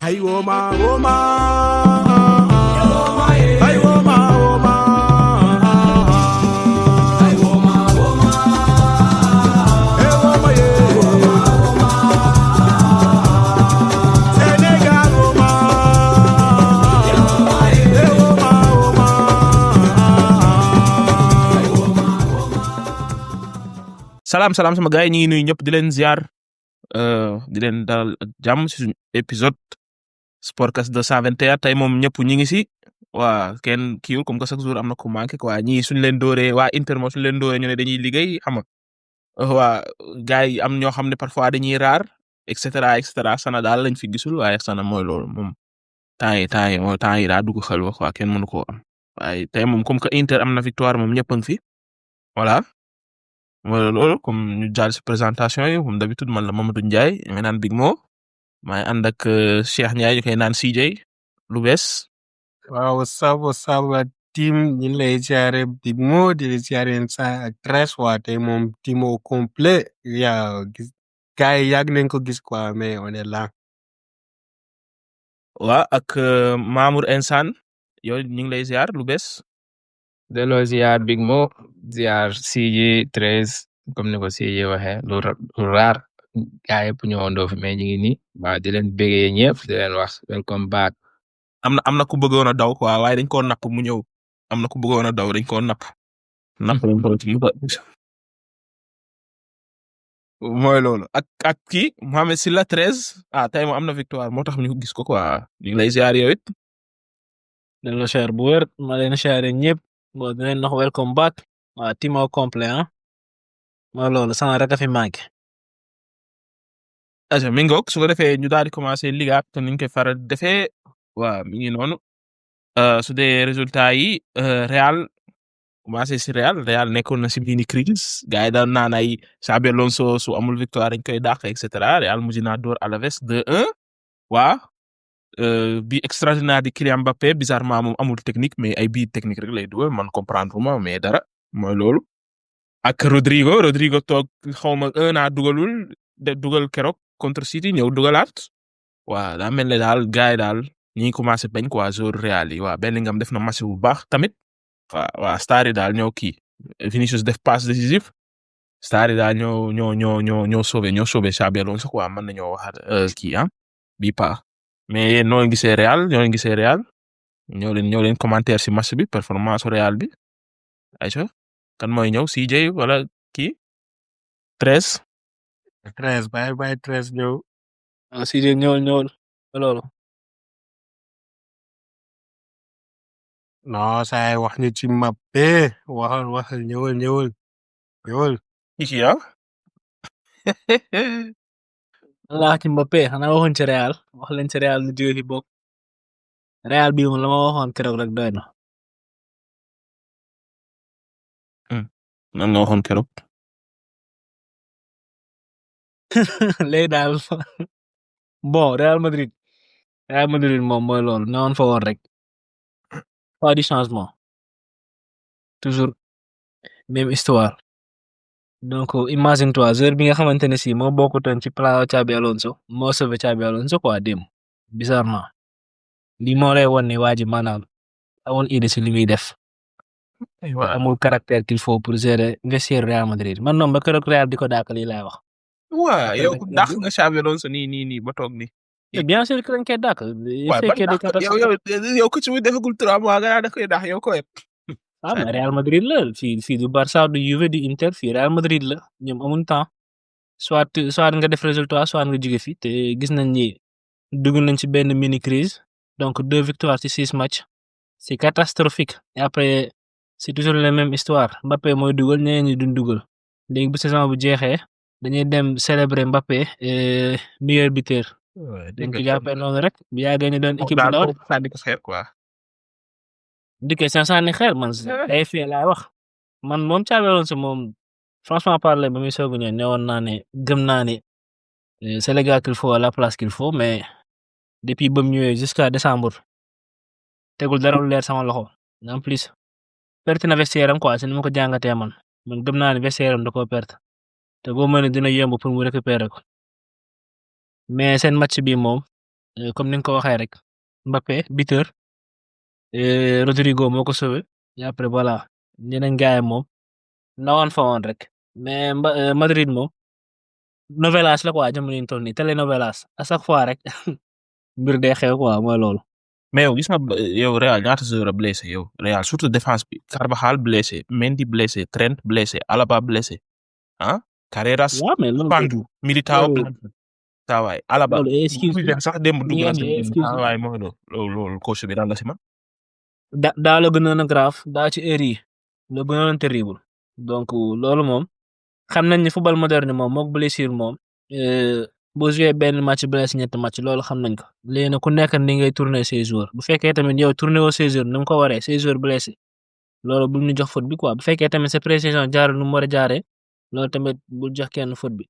Hey woman, woman. Hey woman, woman. Hey woman, woman. Hey woman, yeah. Senegal woman. Hey woman, woman. Salam sama gars yi ñu ngi nuyu ñëpp di leen ziar di leen dalal ak jàmm ci suñu épisode Sportcast 221 tey moom ñëpp ñi ngi si waa kenn kiiwul comme que chaque jour am na ku manqué quoi ñii suñu leen dooree waa Inter moom suñu leen dooree ñu ne dañuy liggéey xam nga waa gars yi am ñoo xam ne parfois dañuy raar et cetera Sana daal lañ fi gisul waaye Sana mooy loolu moom temps yi daa dugg xel wax waa kenn mënu koo am waaye tey moom comme que Inter am na victoire moom ñëpp a ngi fi voilà. mooy loolu comme ñu jaar si présentation yi comme d'habitude man la Mamadou Ndiaye nga naan Big Mo maa ngi ànd ak Cheikh Ndiaye ñu koy naan CJ lu bees. waaw saba team ñu lay ziare Big Mo di la ziare sa ak Tres waa tey moom team au complet yaa gis gars yi yàgg nañ ko gis quoi mais on est là. waa ak Mamour Insane yow ñu ngi lay ziar lu bees. delloo ziar Big Mo ziar CJ 13 comme ni ko CJ waxee lu raar gaa yëpp ñëwandoo fi mais ñu ngi nii waa di leen bégee ñëpp di leen wax welcome back. am na ku bëggoon a daw quoi waaye dañ koo napp mu ñëw am na ku bëggoon a daw dañ koo napp lañ ko ci mooy loolu ak kii Mohamed Silla 13 tey moom am na victoire moo tax ñu gis ko quoi ñu ngi lay ziar yow it. delloo ziar bu wér ma leen ziare ñëpp bon di leen wax welcome back waa team au complet mooy loolu Sana rek a fi manqué. aja mi ngoog su ko defee ñu daal di commencer Liga te niñ koy faral defee waa mi ngi noonu su dee résultat yi Real commencé si Real nekkoon na si mini crise gars yi daan naan ay Xabi Alonso su amul victoire dañ koy dàq et cetera Real mujj naa door Alaves 2-1 waa bi extraordinaire di Kylian Mbappé bizarrement moom amul technique mais ay bii technique rek lay dugal man comprendre ma mais dara mooy loolu ak Rodrigo toog xawma 1 an dugal keroog contre City ñëw dugalaat waa daa mel ne daal gars yi daal ñi ngi commencé bañ quoi joueur Real yi waa Bellingham def na match bu baax tamit waa star yi daal ñoo kii Vinicius def passe décisif star yi daal ñoo sauvé Xabi Alonso quoi mën nañoo waxaat kii bii pa mais yéen ñoo gisee Real ñoo leen commentaire si match bi performance Real bi ayca kan mooy ñëw CJ wala kii 13. Bye 13 ñëw. CJ ñëwal loolu. non saa wax ñu ci Mbappé waxal ñëwal. kii Allah ci Mbappé xanaa waxoon ci Real wax leen ci Real lu jóge fi bokk Real bi moom la ma waxoon keroog rek doy na. nan nga waxoon keroog. léegi daal bon Real Madrid moom mooy loolu ne woon fa woon rek pas du changement toujours même histoire donc imagine toi joueur bi nga xamante ne si moo bokkutoon ci plan Xabi Alonso moo sauvé Xabi Alonso quoi dem bizarrement lii moo lay won ne waa ji maanaam amul idée si li muy def amul caractère qu'il faut pour gérer vestiaire Real Madrid man noonu ba keroog Real di ko dàq lii lay wax. waa yow dàq nga Xabi Alonso nii ba toog nii. bien sûr que dañ koy dàq. yow ko ci muy defagul 3 mois nga da koy dàq yow ko yëpp. mais Real Madrid la fii du Barça du Juve du Inter fii Real Madrid la ñoom amuñ temps soit nga def résultat soit nga jóge fi te gis nañ ni dugg nañ ci benn mini crise donc 2 victoires ci 6 matchs c'est catastrophique et après c'est toujours la même histoire Mbappé mooy dugal ñeneen ñi duñ dugal léegi bu saison bu jeexee dañuy dem célébrer Mbappé meilleur buteur. dañ ko jàppee noonu rek bu yàggee ñu doon équipe bu ndaw sànni ko xeer quoi. dikkee sànni xeer man ay fii laay wax man moom Xabi Alonso moom franchement parler ba muy soog a ñëw newoon naa ne gëm naa ne c'est le gars qu'il faut à la place qu'il faut mais depuis ba mu ñëwee jusqu'à décembre tegul dara lu leer sama loxo en plus perte na vestiaire am quoi si ni ma ko jàngatee man gëm naa ne vestiaire am da koo perte te boo mën dina yomb pour mu récupérer ko mais seen match bi moom comme ni nga ko waxee rek Mbappé buteur Rodrigo moo ko sauvé et après voilà ñeneen gars yi moom nawoon fa woon rek mais Madrid moom novelas la quoi jamono yi ñu toll nii telenovelas à chaque fois rek mbir day xew quoi mooy loolu. mais yow gis nga yow Real ñaata joueur a blessé yow Real surtout défense bi Carvajal blessé Mendy blessé Trent blessé Alaba blessé ah Carreras waaw mais loolu Pandu Militao loolu blessé saa waay Alaba loolu excuse Puig sax démb dugg na Ni ngeen di excuse saa waay mooy loolu coach bi daan la si man daa la gënoon a grave daa ci heure yi la gënoon a terrible donc loolu moom xam nañ ne football moderne moom mook blessure moom boo joué benn match blessé ñetti match loolu xam nañ ko léegi nag ku nekk ni ngay tourner ses joueurs bu fekkee tamit yow tourner woo ses joueurs ni mu ko waree ses joueurs blessé loolu bul ñu jox faute bi quoi bu fekkee tamit sa précision jaarul nu mu war a jaaree loolu tamit bul jox kenn faute bi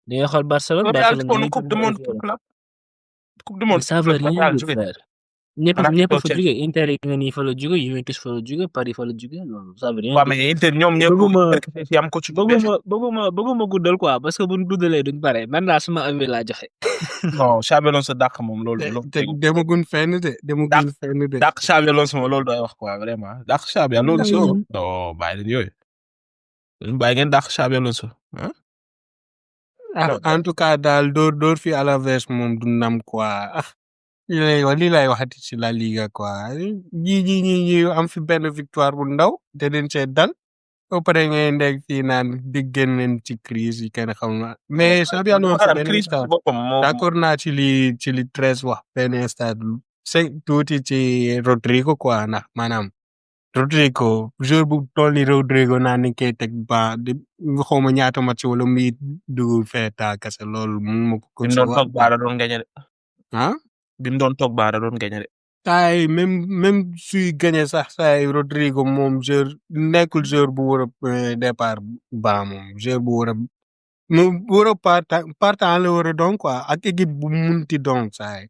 da ngay xool Barcelone Real Barcelone defoon dañuy coupe du monde coupe du mais monde ça veut rien Real dire jóge frère ñëpp xanaa ñëpp toog fa Chelsea. jóge Inter yi nga nii fa la jóge Juventus fa la jóge Paris fa la jóge loolu ça veut rien waaw dire mais Inter ñoom ñëpp bëgguma fi am coach bu bees bëgguma guddal quoi parce que buñ guddalee duñ pare man daal sama avis laa joxe. non Xabi Alonso dàq moom loolu te demagun fenn de demagun fenn de. dàq Xabi Alonso moom loolu doy wax quoi vraiment dàq Xabi Alonso non bàyyi leen yooyu bàyyi ngeen dàq Xabi Alonso ah En tout cas daal door fi Alaves moom du nam quoi ah lii lay waxati ci La Liga quoi ñi am fi benn victoire bu ndaw te den cee dal ba pare ngay ndeg fii naan di génn ci crise yi kenn xam na mais Xabi Alonso benn crise instant boppam moom d'accord naa ci li 13 wax benn instant c'est tuuti ci Rodrigo quoi ndax maanaam Rodrigo jour bu toll ni Rodrigo naan nañ koy teg ba di xawma ñaata match wala muy dugg feeta kese loolu mun ma ko bi mu doon toog baara doon gañe de ah bi mu doon toog baara doon gañe de saay même suy gagné sax saay Rodrigo moom joueur nekkul joueur bu war a départ ba moom joueur bu war a mu war a partant la war a doon quoi ak équipe bu munti doon saay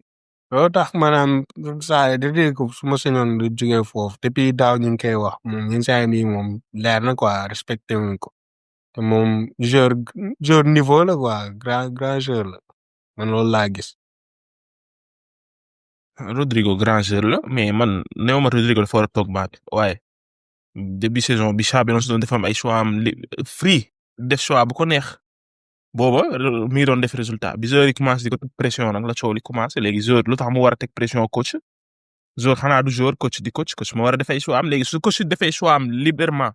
loolu tax maanaam saay Rodrigo su ma sañoon du jógee foofu depuis daaw ñu ngi koy wax moom ñun saay nii moom leer na quoi respecté wuñ ko te moom joueur niveau la quoi grand joueur la man loolu laa gis. Rodrigo grand joueur la mais man néew ma Rodrigo dafa war a toog baat waaye début saison bi Xabi Alonso doon defam ay choix am free def choix bu ko neex booba mi ngi doon def résultat bi joueur yi commencé di ko teg pression nag la coow li commencé léegi joueur lu tax mu war a teg pression coach joueur xanaa du joueur coach di coach mu war a def ay choix am léegi su coach defee choix am librement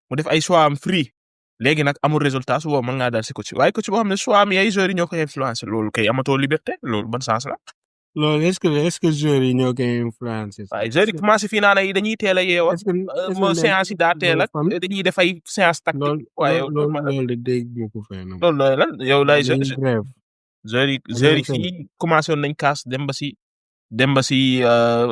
mu def ay choix am free léegi nag amul résultat su boobu mën ngaa daal si coach waaye coach boo xam ne choix am yi ay joueurs yi ñoo koy influencé loolu kay amatoo liberté loolu ban sens la. loolu est-ce que joueurs yi ñoo koy influencé. waaye joueurs yi commencé fii naa ne dañuy teel a yeewa. mo séance yi daa teel ak dañuy def ay séance tactique. waaye loolu de dégg ñu ko fay loolu looy lan yow lay joueurs yi fii commencé woon nañ kaas dem ba si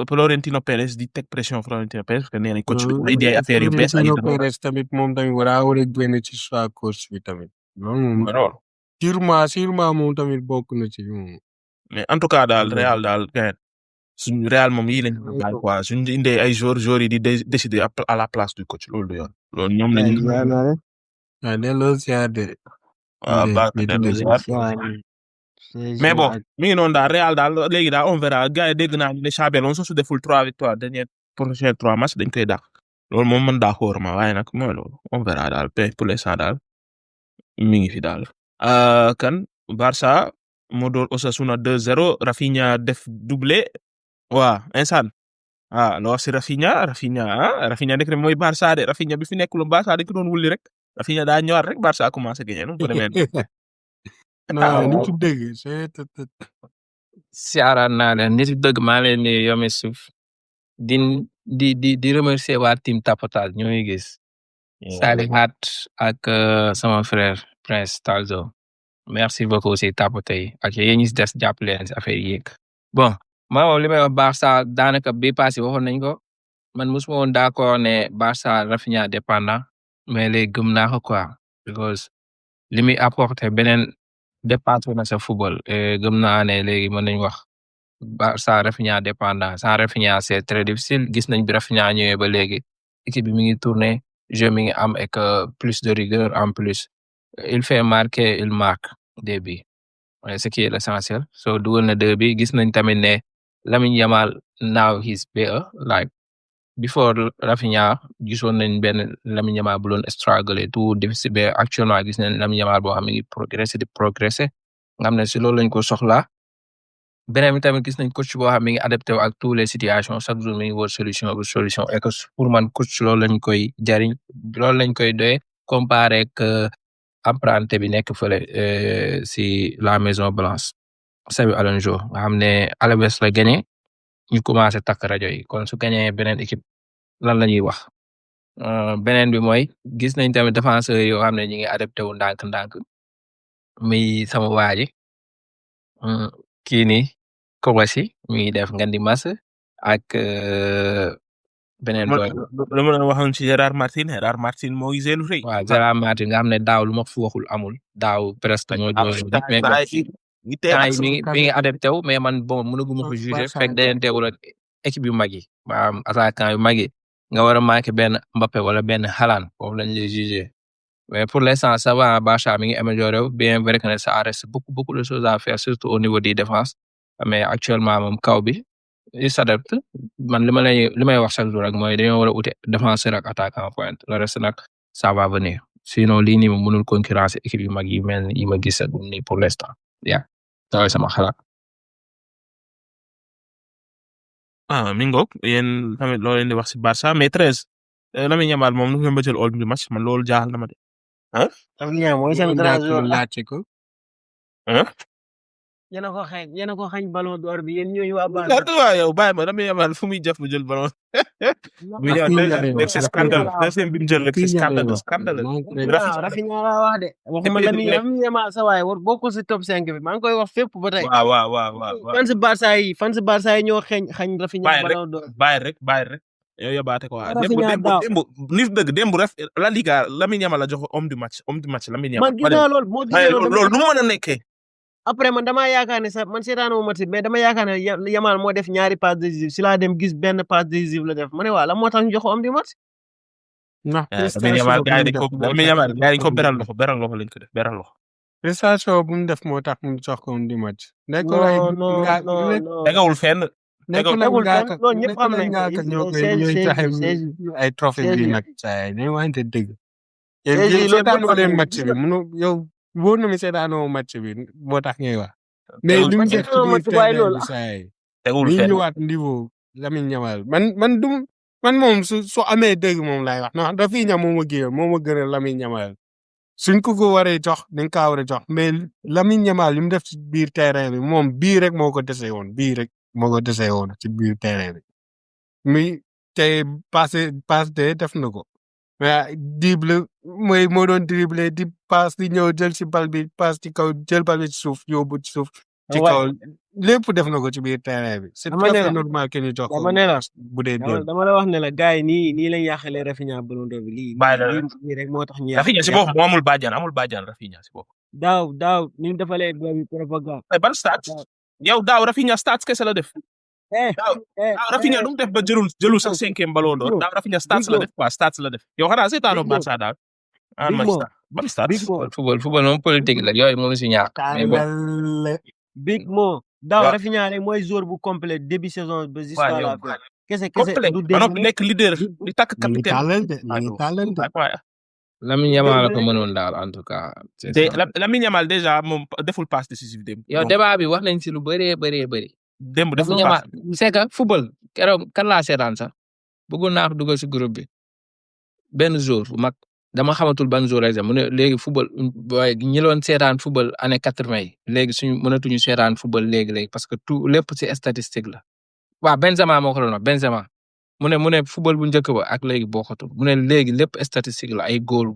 Florentino Pérez di teg pression Florentino Pérez parce que nee nañ coach bi day affaire yu bees ay Pérez tamit moom tamit war a génn ci choix coach bi tamit loolu moom sûrement moom tamit bokk na ci moom. mais en tout cas daal Real daal suñu Real moom yii lañ daal quoi suñu indee ay joueurs yi di décider à la place du coach loolu du yoon loolu ñoom lañu delloo ziar de mais bon mi ngi noonu daal Real daal léegi daal on verra gars yi dégg naa ne Xabi Alonso su deful 3 victoires dernier prochain 3 matchs dañ koy dàq loolu moom mën daa xóor ma waaye nag mooy loolu on verra daal pour l'instant daal mi ngi fi daal kan Barça moo door Osasuna 2-0 Rafinha def doublé waa instant loo wax si Rafinha nekk mooy Barça de Rafinha bi fi nekkul Barça dañ ko doon wulli rek Rafinha daa ñëwaat rek Barça commencé gagné nu ko demee non nitu dëgg siyaaraat naa leen nitu dëgg maa leen ni yome suuf di remercier waa team Tapotage ñooy gis Salihat ak sama frère Prince Talzo merci beaucoup si tapote yi ak yéen ñi si des jàpp leen si affaire yi bon moom li may wax Barça daanaka bi passé waxoon nañ ko man mosuma woon d'accord ne Barça Rafinha dépendant mais léegi gëm naa ko quoi because li muy apporter beneen dépassé na sa football gëm naa ne léegi mën nañ wax Barça Rafinha dépendant sans Rafinha c'est très difficile gis nañ bi Rafinha ñëwee ba léegi équipe bi mi ngi tourner jeu mi ngi am et plus de rigueur en plus il fait marquer il marque des buts ce qui est l'essentiel. So dugal na 2 bi gis nañ tamit ne Lamine Yamal now he's better like before Rafinha gisoon nañ benn Lamine Yamal bu doon struggle et tout difficile mais actuellement gis nañ Lamine Yamal boo xam ne ngi progresser nga xam ne si loolu lañ ko soxlaa beneen bi tamit gis nañ coach boo xam ne ngi adapté wu ak tous les situations chaque jour mi ngi wër solution et que pour man coach loolu lañ koy jariñ loolu lañ koy doye comparé ak apprenti bi nekk fële si la Maison Blanche Xabi Alonso nga xam ne Alaves la gagné ñu commencé takk rajo yi kon su gagné beneen équipe lan la ñuy wax beneen bi mooy gis nañ tamit défenseur yoo xam ne ñu ngi adapté wu ndànk-ndànk muy sama waa ji kii nii Kovacic mi ngi def ngandi mas ak beneen boy dama la waxoon ci Gérard Martin moo gisee lu rëy. waaw Gérard Martin nga xam ne daaw lu ma fi waxul amul daaw presque moo mi ngi adapté wu mais man bon mënaguma ko juger fekk dayanteewul ak équipe yu mag yi maanaam attaquant yu mag yi nga war a marqué benn Mbappé wala benn Haaland foofu lañ lay juger mais pour l'instant ça va Barça mi ngi amélioré wu bien vrai que ça reste beaucoup de choses à faire surtout au niveau des défenses mais actuellement moom kaw bi il s'adapte man li may wax chaque jour rek mooy dañoo war a ute défenseur ak attaquant pointe le reste nag ça va venir sinon lii nii moom mënul concurrencer équipe yu mag yi mel yi ma gis nii pour l'instant tawee sama xalaat. mi ngoog yéen tamit loolu leen di wax si Barça mais 13 Lamine Yamal moom nu mu jël all du match man loolu jaaxal na ma de. Lamine Yamal mooy seen grand joueur laajte ko. yéen a ko xañ ballon d'or bi yéen ñooy waa Barça. waaw yow bàyyi ma Lamine Yamal fu muy jëf mu jël ballon. bu ñëwaat c'est scandale deuxième bi mu jël rek c'est scandale. Rafinha laa wax de. waxuma Lamine Yamal sa waay war bokkul si top 5 bi maa ngi koy wax fépp ba tey. waaw. fan si Barça yi ñoo xañ Rafinha ballon d'or. bàyyi rek. yow yóbbaate ko waa démb ref La Liga Lamine Yamal la jox homme du match Lamine Yamal. man gis naa loolu nu mu mën a nekkee. après man dama yaakaar ne sax man seetaanoo match mais dama yaakaar ne Yamal moo def ñaari passe décisive si laa dem gis benn passe décisive la def ma ne waa la moo tax ñu jox ko homme du match. Lamine Yamal gars yi dañ ko beral loxo lañ ko def beral loxo. prestation bu mu def moo tax mu jox ko homme du match. tegawul fenn. tegul fenn loolu ñëpp xam nañ ko ñooy joxe ay trophée bi nag saa yi waxante dëgg. yéen seetaanoo leen match bi yow. wóor na mi seetaanoo match bi moo tax ngay wax. mais li mu def ci biir terrain bi saa yi. tegul fenn ñëwaat niveau Lamine Yamal man moom su amee dëgg moom laay wax non Rafinha moo ma gënal Lamine Yamal suñ ko waree jox dañ kaa war a jox mais Lamine Yamal li mu def ci biir terrain bi moom bii rek moo ko desee woon ci biir terrain bi muy tey passe def na ko. mais dribble moo doon dribble di passe di ñëw jël ci bal bi passe ci kaw jël bal bi ci suuf yóbbu ci suuf. ci kaw lépp def na ko ci biir terrain bi. c'est très normal que ñu jox ko bu dee dama la wax ne la gars yi nii lañ yàqalee Rafinha ballon d'or bi lii rek moo tax ñu yàq. Rafinha si boppam moo amul bàjjan Rafinha si boppam. daaw ni mu defalee doom yi propagande. ban stats yow daaw Rafinha stats kese la def. Rafinha lu mu def ba jëlul sax 5e ballon d'or daaw Rafinha stats la def yow xanaa seetaanoo Barça daal ban stats football moom politique la yooyu moom si ñàkk Big Mo daaw Rafinha rek mooy joueur bu complet début saison ba jusqu'à la fin kese du nekk leader di takk capitaine Lamine Yamal la ko mënoon daal en tout cas Lamine Yamal déjà moom deful passe décisive dem yow débat bi wax nañ si lu bëree démb def c'est que football keroog kan laa seetaan sax bëggoon naa ko dugal si groupe bi benn jour bu mag dama xamatul ban jour exemple mu ne léegi football waaye ñi loon seetaan football année 80 yi léegi suñu mënatuñu seetaan football léegi parce que tout lépp ci statistique la waaw Benzema moo ko doon wax Benzema mu ne football bu njëkk ba ak léegi bokkatul mu ne léegi lépp statistique la ay goal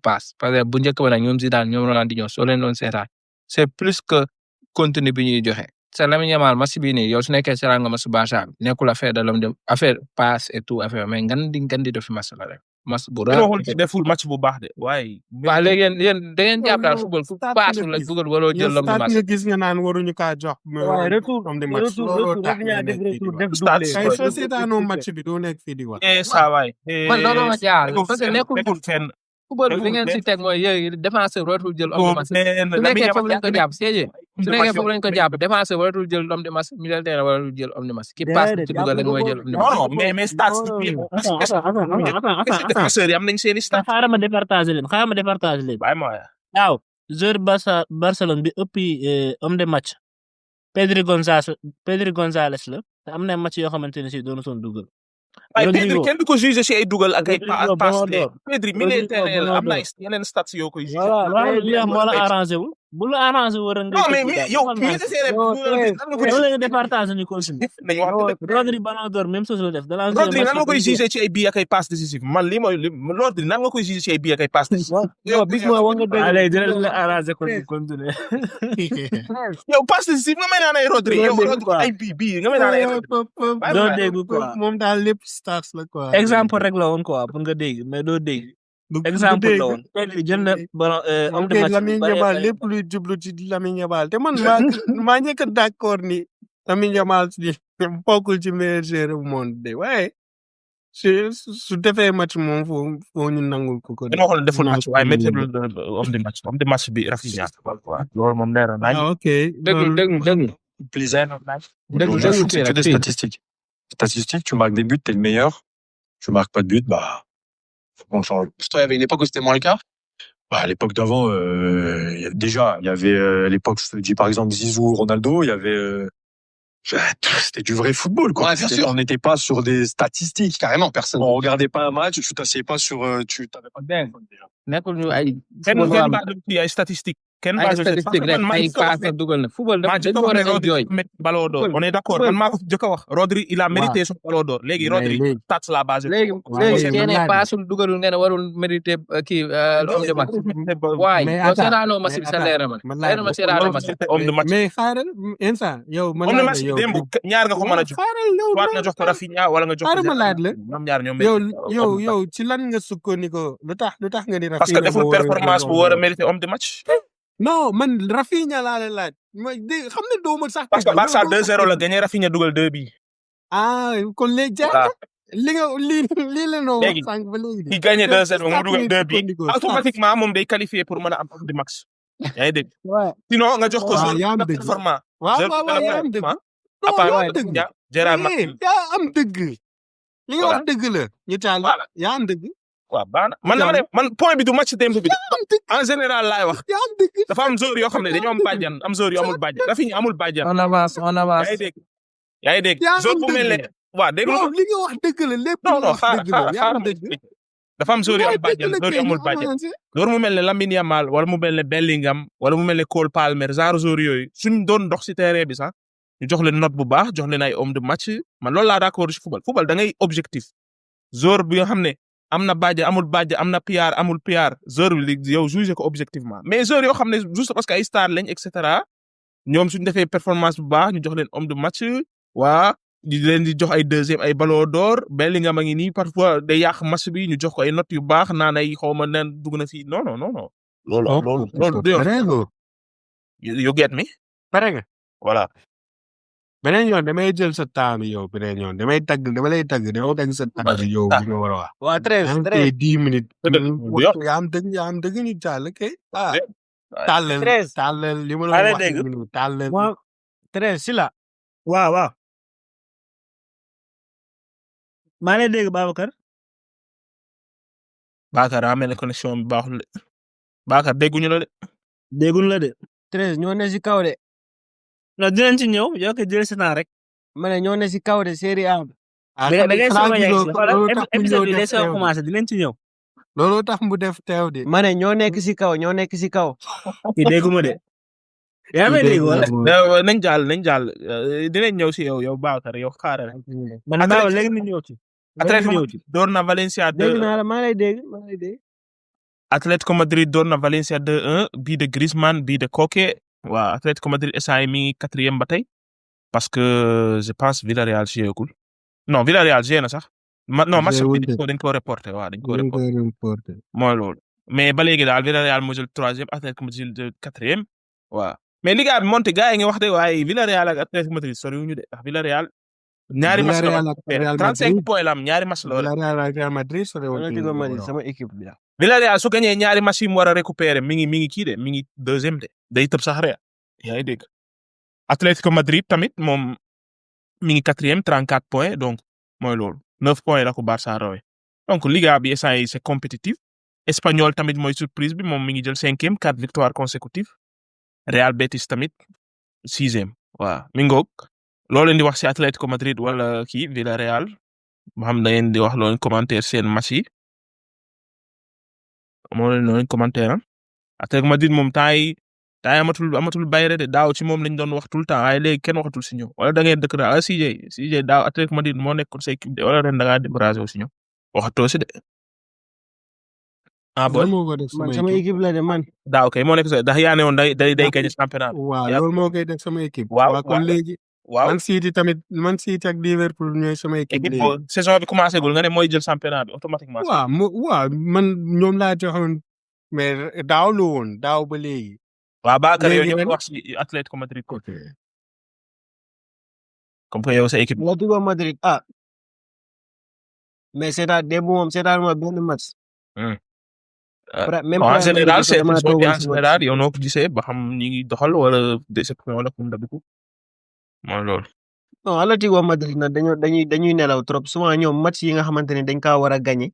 passe parce que bu njëkk ba nag ñoom Zidane ñoom Ronaldinho soo leen doon seetaan c'est plus que contenu bi ñuy joxe. c'est Lamine Yamal match bii nii yow su nekkee seetaan nga match Barça nekkul affaire passe et tout affaire mais ngan di def match la rek match bu raar deful match bu baax de waaye. waaw léegi yéen da ngeen jàpp daal football fu passe la dugal waroo jël l'homme du match. nga gis nga naan waruñu kaa jox. waaye retour soo seetaanoo match bi doo nekk fii di wax. saa waay. man loolu ma jaar parce que nekkul fenn. football bi li ngeen si teg mooy yooyu défenseur waratul jël homme de match. su Lamine nekkee foofu lañ ko jàpp siège su nekkee Yamal foofu lañ ko jàpp défenseur waratul jël homme de match milieu de terrain waratul jël homme de match ki passe ci dugal rek mooy jël homme de match. non mais stats yi défenseurs yi am nañ seen i stats. xaaral ma départager leen. bàyyi ma waaw joueur Barcelone bi ëppi homme de match Pedri Gonzalez la te am na match yoo xamante ne si doon soon dugal. waaye Pedri kenn du ko jugé si ay dugal ak ay Rodrigo passe Ballon d'Or. Pedri milieu de terrain la am na ay yeneen stats yoo koy jugé. voilà li nga moo la arrangé wu bu la arrangé wu rek non mais yow milieu de terrain yow la nga départager ñu continue. nañu wax Rodri Ballon d'Or même chose la def. Rodri nan nga koy jugé ci ay bii ak ay passe décisif man lii mooy Rodri nan nga koy jugé ci ay bii ak ay passe décisif. yow bis moo wax nga dégg. allez dina la arrangé kon ñu continuer. yow passe décisif nga may naan ay Rodri yow Rodri ay bii nga may naan ay Rodri. doo dégg quoi moom daal lépp stats la quoi. exemple rek la woon quoi pour nga dégg mais doo dégg. exemple la woon. jël na ballon homme de match Lamine Yamal lépp luy jublu ci Lamine Yamal te man maa njëkk a d'accord ni Lamine Yamal bokkul ci meilleur joueur du monde de waaye su defee match moom foo ñu nangul ko. dina xool deful match waaye métti homme de match bi Rafinha. loolu moom leer na. ah ok. dégg Plaisir. C'est que des statistiques. Statistiques, tu marques des buts, t'es le meilleur. Tu marques pas de but, bah, faut qu'on change. Toi, il y avait une époque où c'était moins le cas. Bah, à l'époque d'avant, déjà, il y avait, à l'époque, je te dis par exemple Zizou, Ronaldo, il y avait, c'était du vrai football, quoi. Ouais, bien sûr. On n'était pas sur des statistiques. Carrément, personne. On regardait pas un match, tu t'asseyais pas sur, tu t'avais pas de téléphone, déjà. nekkul ñu ay. kenn baal ci ay statistiques. kenn ay baal statistique rek ay passe dugal na football maa dañ jëkk a ko war wax a ne Rodri enjoy. Ballon d'Or on est d'accord man maa ko jëkk a wax Rodri il a mérité son Ballon d'Or léegi Rodri léegi. stats la base. léegi kenn passul dugalul nga ne warul mérité kii homme de match. waaye mais yow attends, seetaanoo match bi sa leer na ma man leer na ma seetaanoo match bi. homme de match mais xaaral instant yow man homme de laa match la yow démb ñaar nga ko mën a jox xaaral yow soit nga jox ko Rafinha wala nga jox ko xaaral ma laaj la ñoom ñaar ñoom yow ci lan nga sukkandiku lu tax nga ni Rafinha parce que deful performance bu war a mérité homme de match. non man Rafinha laa la laaj mooy xam ne doo ma sax. parce que Barça 2-0 la gagné Rafinha dugal 2 bi. ah kon léegi jaar lii la noo wax léegi sànq ba léegi. ki gagné 2-0 mu dugal 2 bi sukkandiku. automatiquement moom day qualifié pour mën a am homme de match. yaa ngi dégg waaw sinon nga jox ko waaw, yaa am dëgg. performant. waaw yaa am dëgg. à part yaa am dëgg. Gérard Martin. yaa am dëgg. li nga Voilà. wax dëgg la. ñu taal Voilà. yaa am dëgg. waaw baax na man dama ne man point bi du match démb bi de yaa am dëgg. en général laay wax yaa am dëgg. dafa am joueur yoo xam ne dañoo am bàjjan am joueur yu amul bàjjan Rafinha amul bàjjan. on avance yaa ngi dégg yaa ngi dégg yaa am joueur bu mel ne dëgg. waaw dégg nga non li nga wax dëgg la lépp. non li nga non wax dëgg la yaa am dëgg. dafa am joueur yu am bàjjan dëgg la joueur yu amul kay, bàjjan avancé. joueur mu mel ne Lamine Yamal wala mu mel ne Bellingham wala mu mel ne Cole Palmer genre joueur yooyu suñ doon dox si terrain bi sax ñu jox leen note bu baax jox leen ay homme de match man loolu laa d'accord ci football da ngay objectif joueur bi nga xam ne am na bàjjan amul bàjjan am na PR amul PR joueur bi yow jugé ko objectivement mais joueur yoo xam ne juste parce que ay star lañ et cetera ñoom suñ defee performance bu baax ñu jox leen homme de match waa di leen di jox ay deuxième ay Ballon d'Or Bellingham a ngi nii parfois day yàq match bi ñu jox ko ay notes yu baax naan ay xaw ma neen dugg na fii non non non non. loolu du yoon beneen yoon. you get me pare nga. voilà. beneen yoon damay jël sa temps bi yow beneen yoon dama lay tagg dama tagg sa temps bi yow bi nga war a wax. waa treize yaa ngi koy 10 minutes. yow. yaa am dëgg ñu jàll kay. ah Ouais. tàllal li ma la Allez, wax dégg. tàllal. waaw treize si la. waaw. maa lay dégg Babacar. Bakar amee ne connexion bi baaxul de Bakar dégguñu la de. déggul la de. treize ñoo ne si kaw de non dinañ ci ñëw yow kay jël sa temps rek. ma ne ñoo ne si kaw de série A bi. ah da ngay soog a yegg si loolu tax mu épisode bi ñëw day def soog a teew commencé dinañ ci ñëw. loolu tax mu def teew de. ma ne ñoo nekk si kaw ñoo nekk si kaw. kii dégguma de. yaa may dégg wala. nañ jàll dinañ ñëw si yow Bakar yow xaaral. man maa léegi ñu ñëw ci. Atlético door na Valencia dégg 2 naa la maa lay dégg. Atlético Madrid door na Valencia 2-1 bii de Griezmann bii de Koke waa Atlético Madrid instant mi 4e ba tey parce que je pense Villarreal jeegul non Villarreal jee na sax non match bi dañ ko reporté waaw dañ ko reporté mooy loolu mais ba léegi daal Villarreal moo jël 3e Atlético Madrid jël 4e waaw mais Liga bi monté gars yi nga wax de waaye Villarreal ak Atlético Madrid soriwuñu de Villarreal ñaari match la 35 points la am ñaari match la Villarreal ak Real Madrid Atlético Madrid sama équipe bi la. Villarreal su gagné ñaari match yi mu war a récupérer mi ngi kii de mi ngi deuxième de day tëb sax Real yaa ngi dégg. Atlético Madrid tamit moom mi ngi quatrième 34 points donc mooy loolu 9 points la ko Barça rawee donc Liga bi instant yi c'est compétitif. Espagnol tamit mooy surprise bi moom mi ngi jël 5e 4 victoires consécutives. Real Betis tamit 6e waaw mi ngoog loolu leen di wax ci Atlético Madrid wala kii Villarreal ma xam da ngeen di wax loolu commentaire seen match yi moo leen loolu commentaire am Atlético Madrid moom temps amatul bayre de daaw ci moom lañ doon wax tout le temps waaye léegi kenn waxatul si ñoom wala da ngeen dëkk daal CJ daaw Atlético Madrid moo nekkoon sa équipe de wala ren da ngaa découragé wu si ñoom waxatoo si de. loolu moo ko def man sama sama équipe équipe la de man. daaw kay moo nekk sa ndax yaa ne woon day gagné championnat bi. waaw loolu moo koy def sama équipe waaw kon léegi waaw Man City ak Liverpool ñooy sama équipe équipe léegi boobu saison bi commencé gul nga ne mooy jël championnat bi automatiquement. waaw man ñoom laa joxoon mais daaw la woon daaw ba léegi waaw Bakar yow léegi ñu ren wax si Atlético Madrid ko comme que yow sa équipe. Atlético Madrid mais démb moom seetaan ma benn match. Même en Real général Madrid c'est damaa saison bi toogoon en si match. général yow noo ko gisee ba xam ñi ngi doxal wala déception wala comme d'habitude mooy loolu. non Atlético Madrid nag dañuy nelaw trop souvent ñoom match yi nga xamante ne dañ kaa war a gagné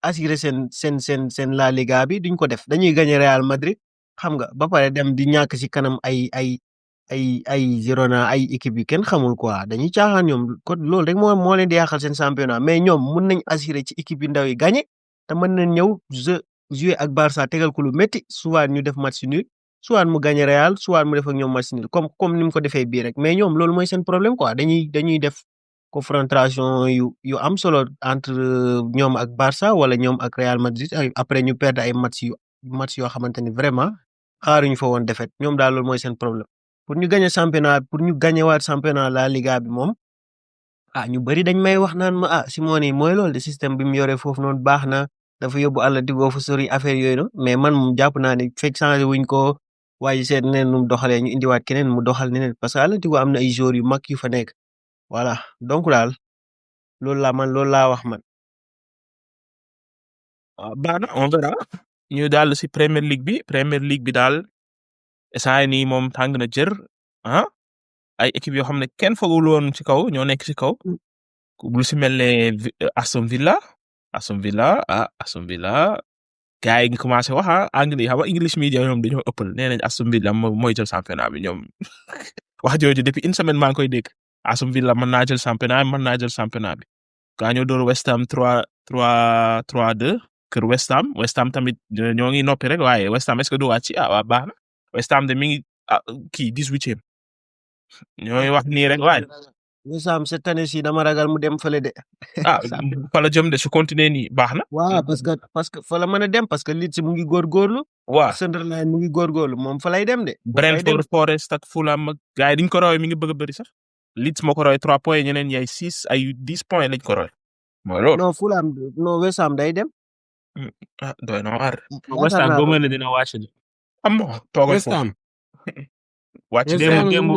assurer seen La Liga bi duñ ko def dañuy gagné Real Madrid xam nga ba pare dem di ñàkk si kanam ay Girona ay équipe yu kenn xamul quoi dañuy caaxaan ñoom kon loolu rek moo leen di yàqal seen championnat mais ñoom mun nañ assurer ci équipe yu ndaw yi gagné te mën nañ ñëw jouer ak Barça tegal ko lu métti soit ñu def match nul soit mu gagné Real soit mu def ak ñoom match nul comme ni mu ko defee bii rek mais ñoom loolu mooy seen problème quoi dañuy def confrontation yu am solo entre ñoom ak Barça wala ñoom ak Real Madrid après ñu perdre ay match yoo xamante ni vraiment xaaruñu fa woon défaite ñoom daal loolu mooy seen problème pour ñu gagné waat championnat La Liga bi moom ñu bari dañ may wax naan ma Simone mooy loolu de système bi mu yore foofu noonu baax na dafa yóbbu Atlético fu sori affaire yooyu noonu mais man moom jàpp naa ne fekk changé wuñ ko waaye seet neneen nu mu doxalee ñu indiwaat keneen mu doxal neneen parce que Atlético am na ay joueurs yu mag yu fa nekk voilà donc daal loolu laa wax man. baax na on verra ñu daal si Premier League bi daal saa yi nii moom tàng na jër ay équipe yoo xam ne kenn foogul woon ci kaw ñoo nekk ci kaw lu si mel ne Aston Villa gars yi ngi commencé wax anglais xam nga English media ñoom dañoo ëppal nee nañ Aston Villa mooy jël championnat bi ñoom wax jooju depuis une semaine maa ngi koy dégg Aston Villa mën naa jël championnat bi gaa ñoo door West Ham 3-2 kër West Ham tamit ñoo ngi noppi rek waaye West Ham est-ce que du wàcc waa baax na West Ham de mi ngi kii 18e ñooy wax nii rek waaye. West Ham cette année ci dama ragal mu dem fële de. fa la jëm de su continuer nii baax na. waaw parce que fa la mën a dem parce que Leeds mu ngi góorgóorlu. waaw Sunderland mu ngi góorgóorlu moom fa lay dem de. Brentford, Forest ak Fulham ak gars yi diñ ko roy mi ngi bëgg a bëri sax. Leeds moo ko roy 3 points ñeneen ñi ay 6 ay 10 points lañ ko roy. mooy loolu. non West Ham day dem. doy na waar. West Ham boo mën a dina wàcc de. toogal West Ham wàcc démb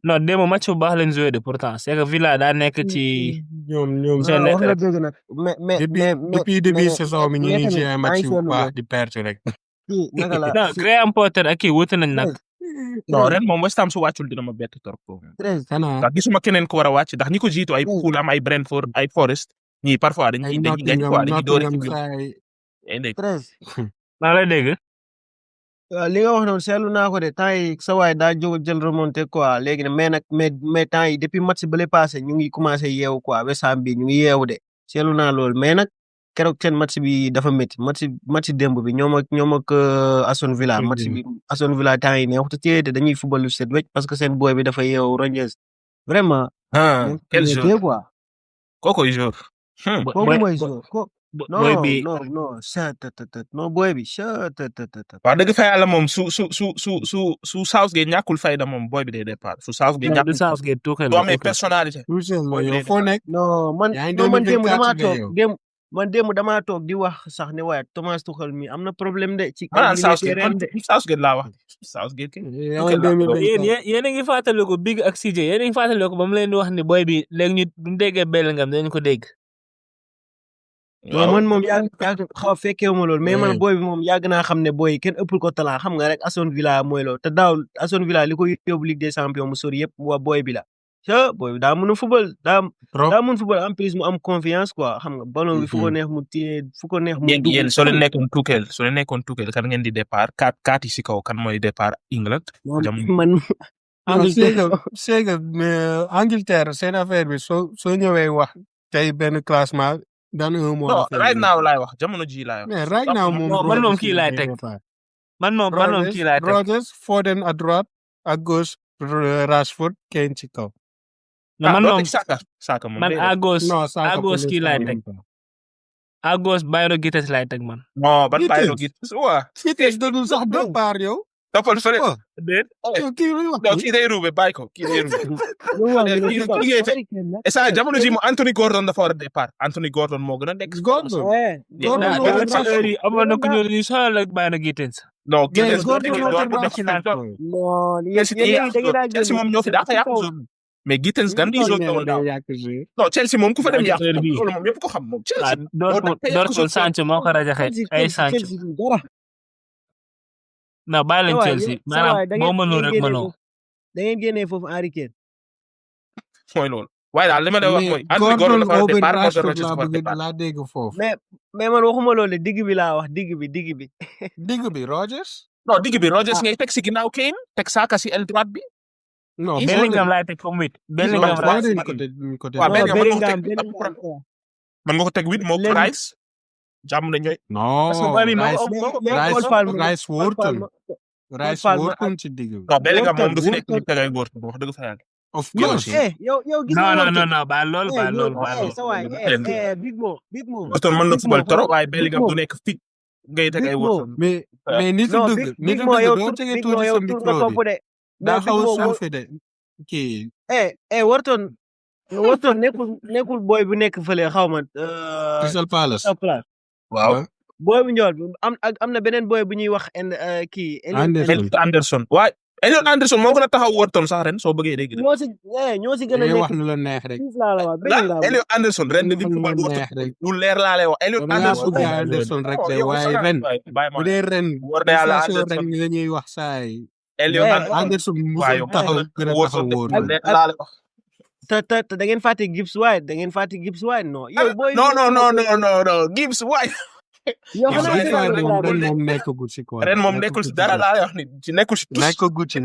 non démb match bu baax lañ joué de pourtant c'est que Villa daa nekk ci. ñoom seen wax nga dëgg nag mais depuis début saison bi ñu ngi ci ay match yu tamit baax di perte rek. naka la non Graham Potter ak kii wuute nañ nag. non ren moom West Ham su wàccul dina ma bett trop. 13 ndax gisuma keneen ko war a wàcc ndax ñi ko jiitu ay Fulham ay Brentford ay Forest ñii parfois dañuy gañ quoi dañuy door a 13 maa lay dégg. li nga wax noonu seetlu naa ko de temps yi sa waay daa jóg jël remonté quoi léegi nag mais temps yi depuis match bële passé ñu ngi commencé yeewu quoi West Ham bi ñu ngi yeewu de seetlu naa loolu mais nag keroog seen match bi dafa métti match démb bi ñoom ak Aston Villa match bi Aston Villa temps yi neexut a te dañuy football lu set wecc parce que seen boy bi dafa yeewu Rangers vraiment. quel jour quoi. kooku jour. kooku mooy jour boy bi non boy bi wax dëgg fa yàlla moom su Southgate ñàkkul fayda moom boy bi day départ su Southgate ñàkkul Southgate tuuxal doo amee personnalité. yow foo nekk. non man démb damaa toog di wax sax ne waaye Thomas Tuchel mi am na problème de ci Southgate laa wax Southgate yéen a ngi fàttaliku Big ak CJ yéen a ngi fàttaliku ba mu leen di wax ni boy bi léegi ñu bu déggee Bellingham dañ ko dégg non man moom yàgg xaw fekkeewuma loolu mais man booy bi moom yàgg naa xam ne booy kenn ëppul ko talent xam nga rek Aston Villa mooy loolu te daaw Aston Villa li ko yóbbu Ligue des Champions mu sori yëpp waa booy bi la booy bi daa mën a football daa mën football en plus mu am confiance quoi xam nga ballon bi fu ko neex mu téye fu ko neex mu yéen soo leen nekkoon Tuchel kan ngeen di départ kaat yi si kaw kan mooy départ England man c'est que mais Angleterre seen affaire bi soo ñëwee wax tey benn classement dans un mois. non right now laay wax jamono ji laay wax. mais right now man moom kii laay teg man moom kii laay teg Rodgers Foden à droite à gauche Rashford Kane ci kaw. man moom Saka moom man à gauche kii laay teg à gauche Bayro Guitès laay teg man. non ban Bayro Guitès waa. Guitès doonul sax départ yow. toppal fële. déet. kii day ruube bàyyi ko kii day ruube. esa jamono ji mo Anthony Gordon dafa war a départ Anthony Gordon moo gën a nekk. Gordon amoon na ku ñu ni solo la Bayro Guitès. non Guitès Chelsea moom ñoo fi daa yàq zone mais Guitès gan di zone woon daaw non Chelsea moom ku fa dem yàq loolu moom ñëpp ko xam moom Chelsea Dortmund Sancho moo ko rajaxe ay Sancho non bàyyi leen Chelsea maanaam boo mënul rek mënoo da ngeen génnee foofu Harry Kane mooy loolu waaye daal li ma lay wax mooy Anthony Gordon dafa war a départ laa dégg foofu mais man waxuma loolu digg bi laa wax digg bi Rodgers non digg bi Rodgers ngay teg si ginnaaw Kane teg Saka si aile droite bi non Bellingham laay teg comme wit Bellingham man nga ko teg wit moo ko Rice jàmm na ñooy Rice wóorul ci digg bi non Bellingham moom du fi nekk ñu tegay góor wax dëgg fa yàlla of course yow gis non ba loolu Big Mo Boston mën na football trop waaye Bellingham du nekk fit ngay tegay góor mais nit dëgg doo tege tuuti sa micro bi daa xaw a suufe de kii Wharton nekkul boy bu nekk fële xaw ma Crystal Palace waaw boy bu ñëw am na beneen boy bu ñuy wax kii Anderson waaye Elliot Anderson moo gën a taxaw Wharton sax ren soo bëggee dégg ñoo si gën a nekk wax lu la neex rek Elliot Anderson ren di football lu leer laa lay wax Elliot Anderson rek de waaye ren bu dee ren war na yàlla ren la ñuy wax saay Elliot Anderson musul taxaw gën a taxaw wóor te da ngeen fàtte Gibbs White non yow boy non Gibbs White moom nekkagul ci quoi ren moom nekkul ci dara laa wax ni ci nekkul ci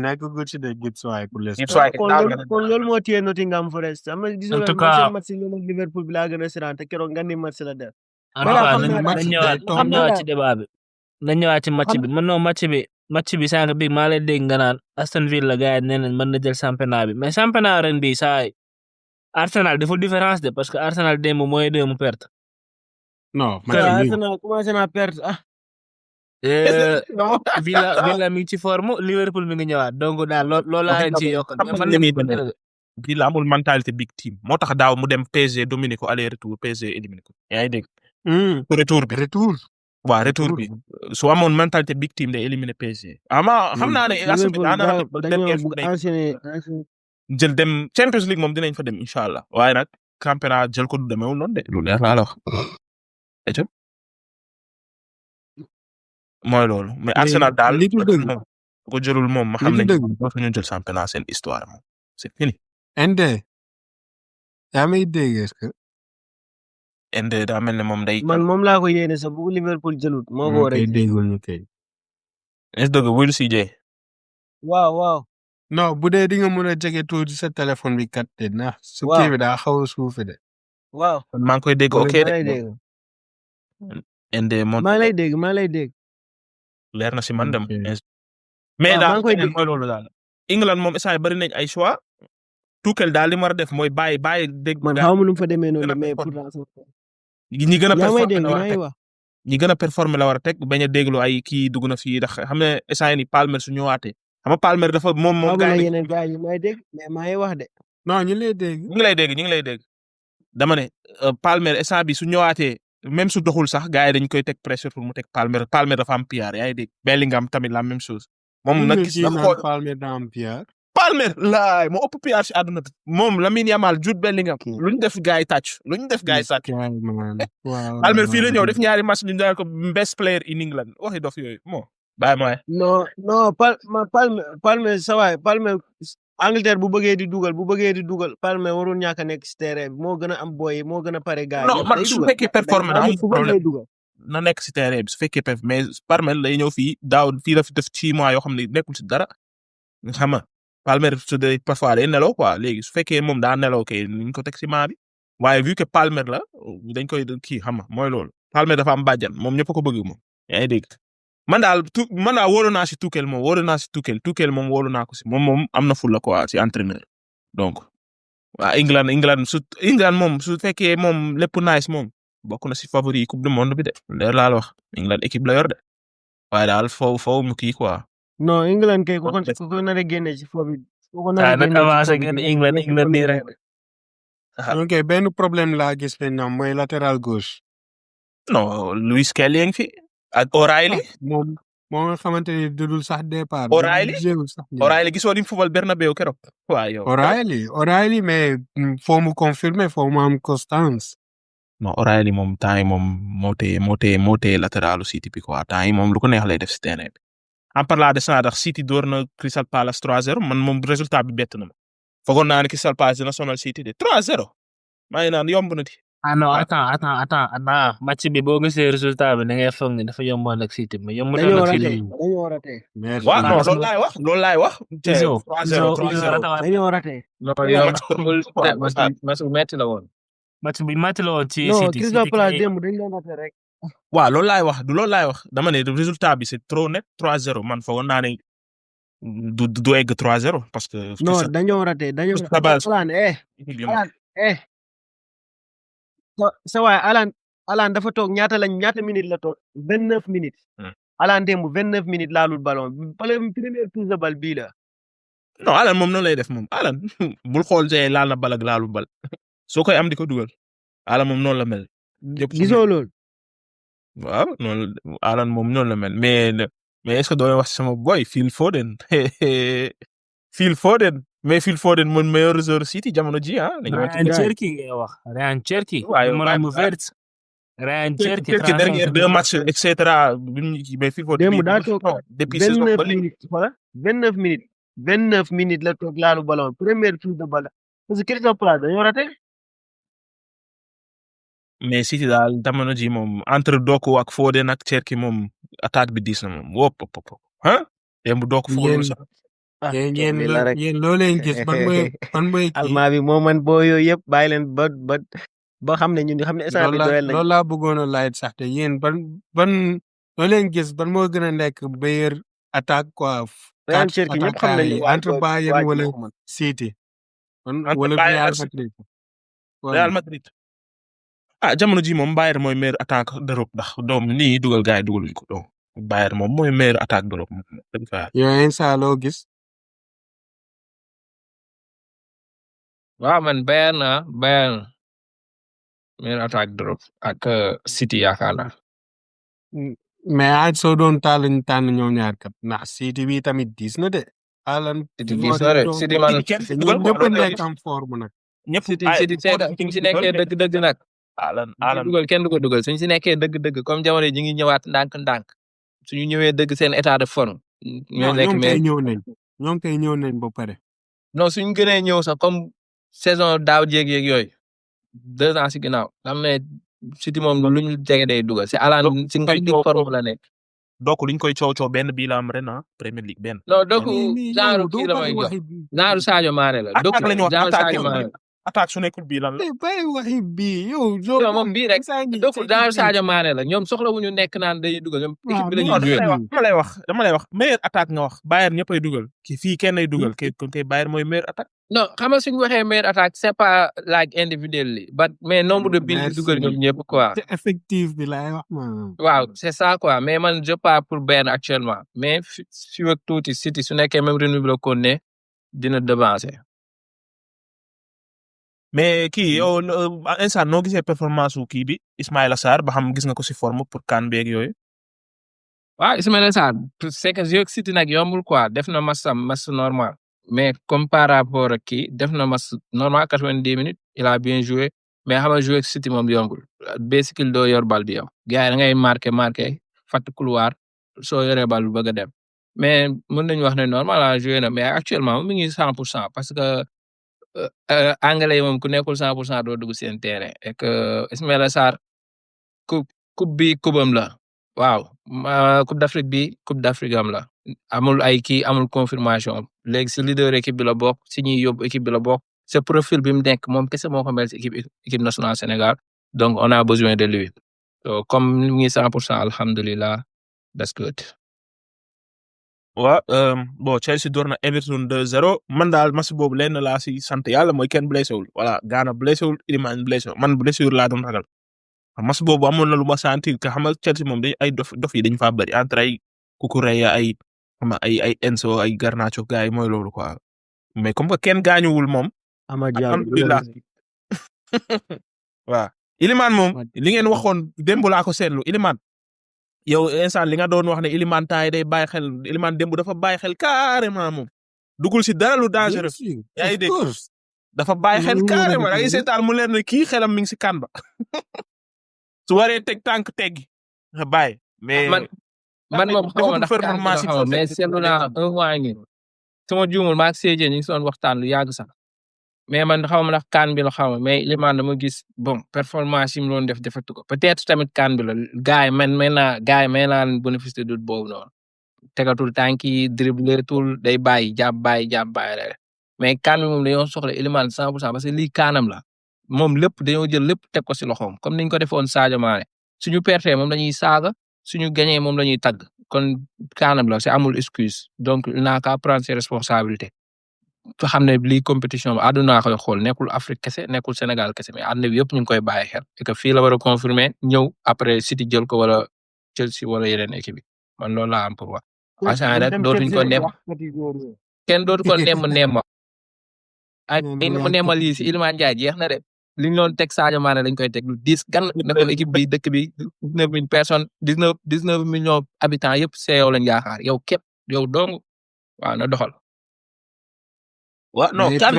nekkagul ci de Gibbs White pour kon loolu moo téye Nottingham Forest am na gisul seen match Liverpool bi laa gën a siraan te keroog nga ni match la def nañ ñëwaat ci débat bi nañ ñëwaat ci match bi man non match bi sànq bi maa lay dégg nga naan Aston Villa gars yi nee nañ mën na jël championnat bi mais championnat ren bi saa Arsenal dafa différence de parce que Arsenal démb mooy deux mu perte. non Arsenal commencé naa perte Villa mi ngi ci forme Liverpool mi ngi ñëwaat donc daal loolu laa leen ci yokk. Villa amul mentalité big team moo tax daaw mu dem PSG dominer ko aller retour PSG éliminer ko yaa ngi dégg. retour bi su amoon mentalité big team day éliminer PSG. xam naa ne jël dem Champions League moom dinañ fa dem incha allah waaye nag championnat jël ko du demeewul noonu de lu leer laa la wax. mooy loolu mais Arsenal daal ko jëlul moom ma xam ne ñu jël championnat seen histoire moom c'est fini. Inde yaa may dégg est-ce que. Inde daa mel ne moom day. man moom laa ko yéene sax bu Liverpool jëlut moo ko war a déggul ñu kay. est-ce que Will CJ. waaw. non bu dee di nga mën a jege tuuti sa téléphone bi kat de na. su kii bi daa xaw a suufe de. waaw maa ngi koy dégg ok de. Inde moom maa lay dégg. leer na si man dem. mais daal mooy loolu daal. England moom instant bari nañ ay choix. Tuchel daal li mu war a def mooy bàyyi dégg. man xaw ma nu mu fa demee noonu mais pour ñi gën a performer la war a teg ñi gën a performer la war a teg bañ a déglu ay kii dugg na fii ndax xam ne instant ni Palmer su ñëwaatee. xam nga Palmer dafa moom gars yi yeneen gars yi may dégg mais maa ngi wax de. non ñu lay dégg. ñu ngi lay dégg. dama ne Palmer instant bi su ñëwaatee même su doxul sax gars yi dañ koy teg pression pour mu teg Palmer dafa am PR yaa ngi dégg. Bellingham tamit la même chose. moom nag gis na xool Palmer daa am PR. Palmer laay moo ëpp PR ci àdduna bi moom Lamine Yamal Jude Bellingham luñ def gars yi tàcc luñ def gars yi tàcc Palmer fii la ñëw def ñaari match ñu daan ko best player in England waxi dof yooyu moo bàyyi mooy non Palmer sa waay Palmer Angleterre bu bëggee di dugal Palmer warul ñàkk a nekk ci terrain bi moo gën a am boy moo gën a pare gars yi. non man su fekkee performé na amul problème dugal. na nekk ci terrain bi su fekkee mais Palmer lay ñëw fii daaw fii la fi def 6 mois yoo xam ne nekkul ci dara xam nga Palmer su dee parfois day nelaw quoi léegi su fekkee moom daa nelaw kay niñ ko teg ci maa bi waaye vu que Palmer la dañ koy kii xam nga mooy loolu Palmer dafa am bàjjan moom ñëpp ko bëgg moom yaa ngi dégg man daal wóolu naa si Tuchel moom wóolu naa si Tuchel moom wóolu naa ko si moom am na fulla quoi si entraîneur donc waa England moom su fekkee moom lépp nice moom bokk na si favori yi coupe du monde bi de leer laa la wax England équipe la yor de waaye daal foofu mu kii quoi. non England kay ku ko nar a génne ci foofu. nag avancé ngeen England nii rek. ok benn problème laa gis leen ñoom mooy latéral gauche. non Luis Kelly ngi fi ak O'Reilly. moom nga xamante ni dudul sax départ. O'Reilly gisoo ni football Bernabeu keroog. waaw yow O'Reilly mais foo mu confirmer foo mu am constance. non O'Reilly moom temps yi moom moo téye latéralu City bi quoi temps yi moom lu ko neex lay def si terrain bi. en parlant de ça ndax City door na Crystal Palace 3-0 man moom résultat bi bett na ma. foogoon naa ne Crystal Palace dina sonal City de 3-0 maa ngi naan yomb na di. ah non attends match bi boo gisee résultat bi da ngay foog ne dafa yomboon ak City mais yomb na ak City. dañoo raté. waaw non loolu laay wax. 3-0 dañoo raté. match bu metti la woon. match bi metti la woon ci City. non Crystal Palace démb dañ leen raté rek. waaw loolu laay wax du loolu laay wax dama ne résultat bi c'est trop net 3-0 man foogoon naa ne du egg 3-0 parce que. non dañoo raté sa waay Alan dafa toog ñaata minutes la toog 29 minutes. Alan démb 29 minutes laalul ballon première touche de balle bii la. non Alan moom noonu lay def moom Alan bul xool see laal na bal ak laalul bal soo koy am di ko dugal Alan moom noonu la mel. gisoo loolu. waaw noonu Alan moom noonu la mel mais est-ce que doo wax sama boy Phil Foden mais Phil Foden mooy meilleur joueur City jamono ji ah. Ryan Cherki ngay wax Ryan Cherki. Ryan Cherki dernier 2 matchs et cetera mais Phil Foden. démb daa toog depuis 29 minutes la toog laalu ballon première touche de balle parce que Crystal Palace dañoo raté. mais City daal jamono ji moom entre Doku ak Foden ak Cherki moom attaque bi diis na moom wóop ah démb Doku Foden sax. yéen loo leen gis ban mooy almaa bi moo man boo yooyu yëpp bàyyi leen ba xam ne ñun xam ne instant bi doyal nañ. loolu laa bëggoon a laaj sax te yéen ban loo leen gis ban moo gën a nekk meilleur attaque quoi. Ryan Cherki ñëpp xam nañ entre Bayern wala City. wala Real Madrid. jamono ji moom Bayern mooy meilleur attaque d'Europe ndax doom nii dugal gars yi dugaluñ ko donc Bayern moom mooy meilleur attaque d'Europe. yow instant loo gis. waaw man Bayern meilleur attaque d'Europe ak City yaakaar naa. mais soo doon tànn ñoom ñaar kat ndax City bi tamit diis na de. City diis na de City man ñëpp nekk am forme nag. City suñ si nekkee dëgg nag. dugal kenn du ko dugal suñ si nekkee dëgg comme jamono ji ngi ñëwaat ndànk suñu ñëwee dëgg seen état de forme. ñoom kay ñëw nañ ba pare. non suñ gënee ñëw sax comme saison daaw jéeg yeeg yooyu 2 ans si ginnaaw xam ne City moom lu ñu jege day dugal si Alan si nga di forme la nekk. donc luñ koy coow benn bii la am ren Premier League benn. non donc genre kii la may jox genre Sadio Mané la. donc genre Sadio Mané la. attaque su nekkul bii lan la. bay waxi bii yow. moom bii rek donc genre Sadio Mané la ñoom soxla wu ñu nekk naan day dugal ñoom équipe bi la ñuy joué. dama lay wax meilleur attaque nga wax Bayern ñëppay dugal fii kenn ay dugal kay Bayern mooy meilleur attaque. non xam nga suñu waxee meilleur attaque c'est pas like individuel li mais nombre de buts dugal ñoom ñëpp quoi. c'est effectif bi laay wax ma. waaw c'est ça quoi mais man je pars pour Bayern actuellement mais fi ak tuuti City su nekkee même renouvelé ko ne dina devancer. mais kii yow instant noo gisee performance wu kii bi Ismaïla Sarr ba xam gis nga ko si forme pour CAN beeg yooyu. waaw Ismaïla Sarr c'est que jeu City nag yombul quoi def na match normal mais comme par rapport ak kii def na match normal 90 minutes il a bien joué mais xam nga joué ak City moom yombul basically doo yor bal bi yow gars yi da ngay marqué fatt couloir soo yoree bal bi bëgg a dem mais mën nañu wax ne normal a joué na mais actuellement mi ngi 100% parce que anglais yi moom ku nekkul 100% doo dugg seen terrain et que Ismaïla Sarr coupe bi kubam la waaw coupe d'Afrique bi coupe d'Afrique am la amul ay kii amul confirmation léegi si leader équipe bi la bokk si ñuy yóbbu équipe bi la bokk c'est profil bi mu nekk moom kese moo ko mel si équipe nationale Sénégal donc on a besoin de lui so comme mi ngi 100% alhamdulillah that's good. waaw bon Chelsea door na Everton 2-0 man daal match boobu lenn laa si sant yàlla mooy kenn blessé wul voilà Gana blessé wul Iliman blessé wul man blessure laa doon ragal match boobu amoon na lu ma sentir que xam nga Chelsea moom dañ ay dof yi dañ faa bëri entre ay Cucurella ay xam nga ay Enzo ay Garnacho gars yi mooy loolu quoi mais comme que kenn gaañuwul moom. alhamdulilah waaw Iliman moom li ngeen waxoon démb laa ko seetlu Iliman yow instant li nga doon wax ne Iliman taay day bàyyi xel Iliman démb dafa bàyyi xel carrément moom dugul si dara lu dangereux yaa ngi dégg dafa bàyyi xel carrément da ngay seetaan mu leer ne kii xelam mi ngi si kan ba su waree teg tànk teggi nga bàyyi mais man moom xaw ma ndax performance mais seetlu naa un mois ngi sama juumul maag CJ ñu ngi doon waxtaan lu yàgg sax mais man xaw ma ndax kan bi la xaw ma mais Iliman dama gis bon performance yi mu doon def defatu ko peut-être tamit kan bi la gars yi may naa leen bénéfice de doute boobu noonu tegatul tànk yi dribletul day bàyyi jàpp bàyyi mais kan bi moom dañoo soxla Iliman 100% parce que lii kaanam la moom lépp dañoo jël lépp teg ko si loxoom comme niñ ko defoon Sadio Mané suñu perte moom dañuy saaga suñu gagné moom lañuy tagg kon kaanam la c'est amul excuse donc il n'a qu'à prendre ses responsabilités fa xam ne lii compétition bi àdduna koy xool nekkul Afrique kese nekkul Sénégal kese mais àdduna bi yëpp ñu ngi koy bàyyi xel et que fii la war a confirmer ñëw après City jël ko wala Chelsea wala yeneen équipe bi man loolu laa am pour wax. waaw rek dootuñ ko nemm kenn dootu ko nemm ay nemm lii si Iliman Ndiaye jeex na de li ñu doon teg Sadio Mané lañ koy teg lu 10 gan ne ko équipe bi dëkk bi 19 000 personnes 19 millions habitants yëpp see yow lañ yaakaar yow képp yow dong waaw na doxal. waaw non kan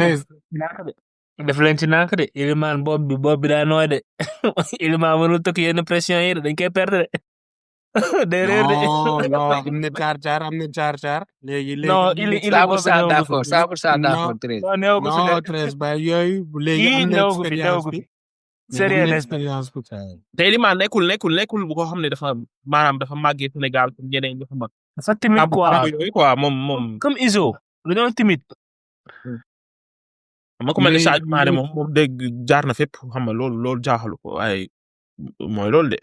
def leen ci nànk de Iliman bopp bi daa nooy de Iliman mënul tëkk yenn pression yi dañ koy perdre de réer de non am na caar léegi non il 100% d'accord 100% d'accord Thérèse non Thérèse ba yooyu léegi am na expérience bi sérieux expérience bu te Iliman nekkul bu ko xam ne dafa maanaam dafa màggee Sénégal comme ñeneen ñi xam nga dafa timide quoi moom comme Iso dañoo timide ma ko mel ni Sadio Mané moom dégg jaar na fépp xam nga loolu jaaxalu ko waaye mooy loolu de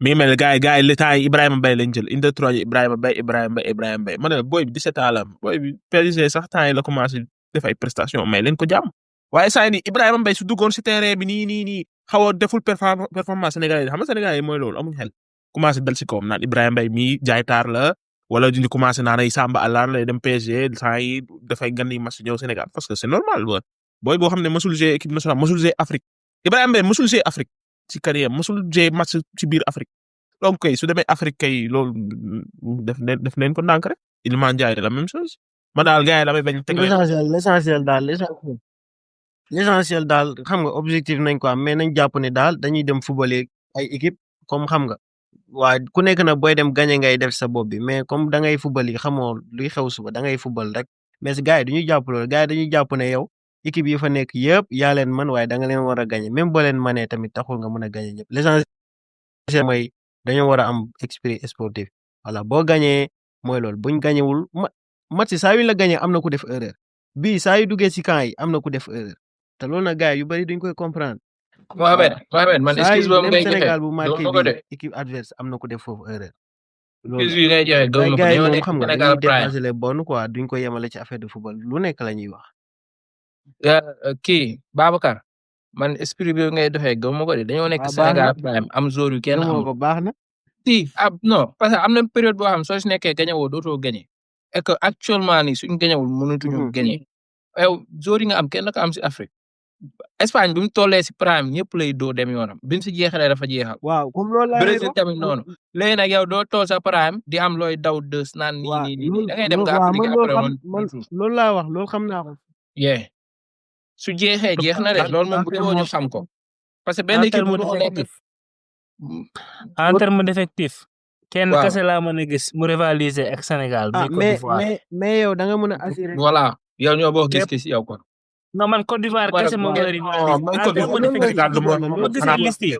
mi ngi mel ni gars yi l'état yi Ibrahima Mbaye lañ jël inde 3 Ibrahima Mbaye ma ne booy bi 17 ans la am booy bi PSG sax temps yi la commencé def ay prestations mais leen ko jàmm waaye saa ni Ibrahima Mbaye su duggoon si terrain bi nii xaw a deful performance Sénégalais yi xam nga Sénégalais yi mooy loolu amuñ xel commencé dal si kawam naan Ibrahima Mbaye mii jaaytaar la wala ñu commencé naan ay Samba Allar lay dem PSG saa yi dafay gan yi match ñëw Sénégal parce que c'est normal booy boo xam ne mosul jouer équipe nationale mosul jouer Afrique Ibrahima Mbaye mosul jouer Afrique ci carrière mosul jouer match ci biir Afrique donc kay su demee Afrique kay loolu def leen ko ndànk rek Iliman Ndiaye la même chose man daal gars yi damay bañ teg l'essentiel daal xam nga objectif nañ ko am mais nañ jàpp ne daal dañuy dem football ay équipe comme xam nga waa ku nekk na booy dem gagné ngay def sa bopp bi mais comme da ngay football yi xamoo luy xew suba da ngay football rek mais gars yi dañuy jàpp loolu gars yi dañuy jàpp ne yow équipe yi fa nekk yëpp yaa leen mën waaye da nga leen war a gagné même boo leen mënee tamit taxul nga mën a gagné ñëpp l'essentiel mooy dañoo war a am esprit sportif voilà boo gagné mooy loolu buñ gagnéwul match saa yu la gagné am na ku def erreur bii saa yu duggee si camp yi am na ku def erreur te loolu nag gars yu bari duñ koy comprendre. Mohamed man excuse boobu ngay joxe Sénégal bu marqué bi équipe adverse am na ku def foofu erreur. excuse yi ngay joxe gëm gars yi moom xam nga dañuy dépasser les bornes quoi duñ ko yemale ci affaire de football lu nekk la ñuy wax. kii Babacar man esprit bi ngay doxee gëm ma ko de dañoo nekk Sénégal prime am zone yu kenn amul ko baax na. si non parce que am na période boo xam soo si nekkee gagné woo dootoo gagné et que actuellement nii suñ gagné wul mënatuñu gagné yow zone yi nga am kenn ka am si Afrique Espagne bi mu tollee si prime ñëpp lay doo dem yoonam bi mu si jeexalee dafa jeexal. waaw comme loolu laa lay Brésil wax. tamit noonu léegi nag yow doo toll sa prime di am looy daw dës naan nii waaw nii nii loolu da ngay dem nga waaw appliqué man loolu après xam man loolu laa wax loolu xam naa ko. yeah su jeexee jeex na de loolu moom bu too ñu xam ko parce que benn en équipe terme bu nekk d'effectif en terme d'effectif kenn waaw. kese laa mën a gis mu rivaliser ak Sénégal ah muy Côte d'Ivoire mais yow da nga mën a assurer. voilà yow ñoo bokk gis-gis yow kon. non man Côte d'Ivoire kese moo mën a rivaliser man en Côte terme d'Ivoire d'effectif Sénégal du ma ma gisee liste yi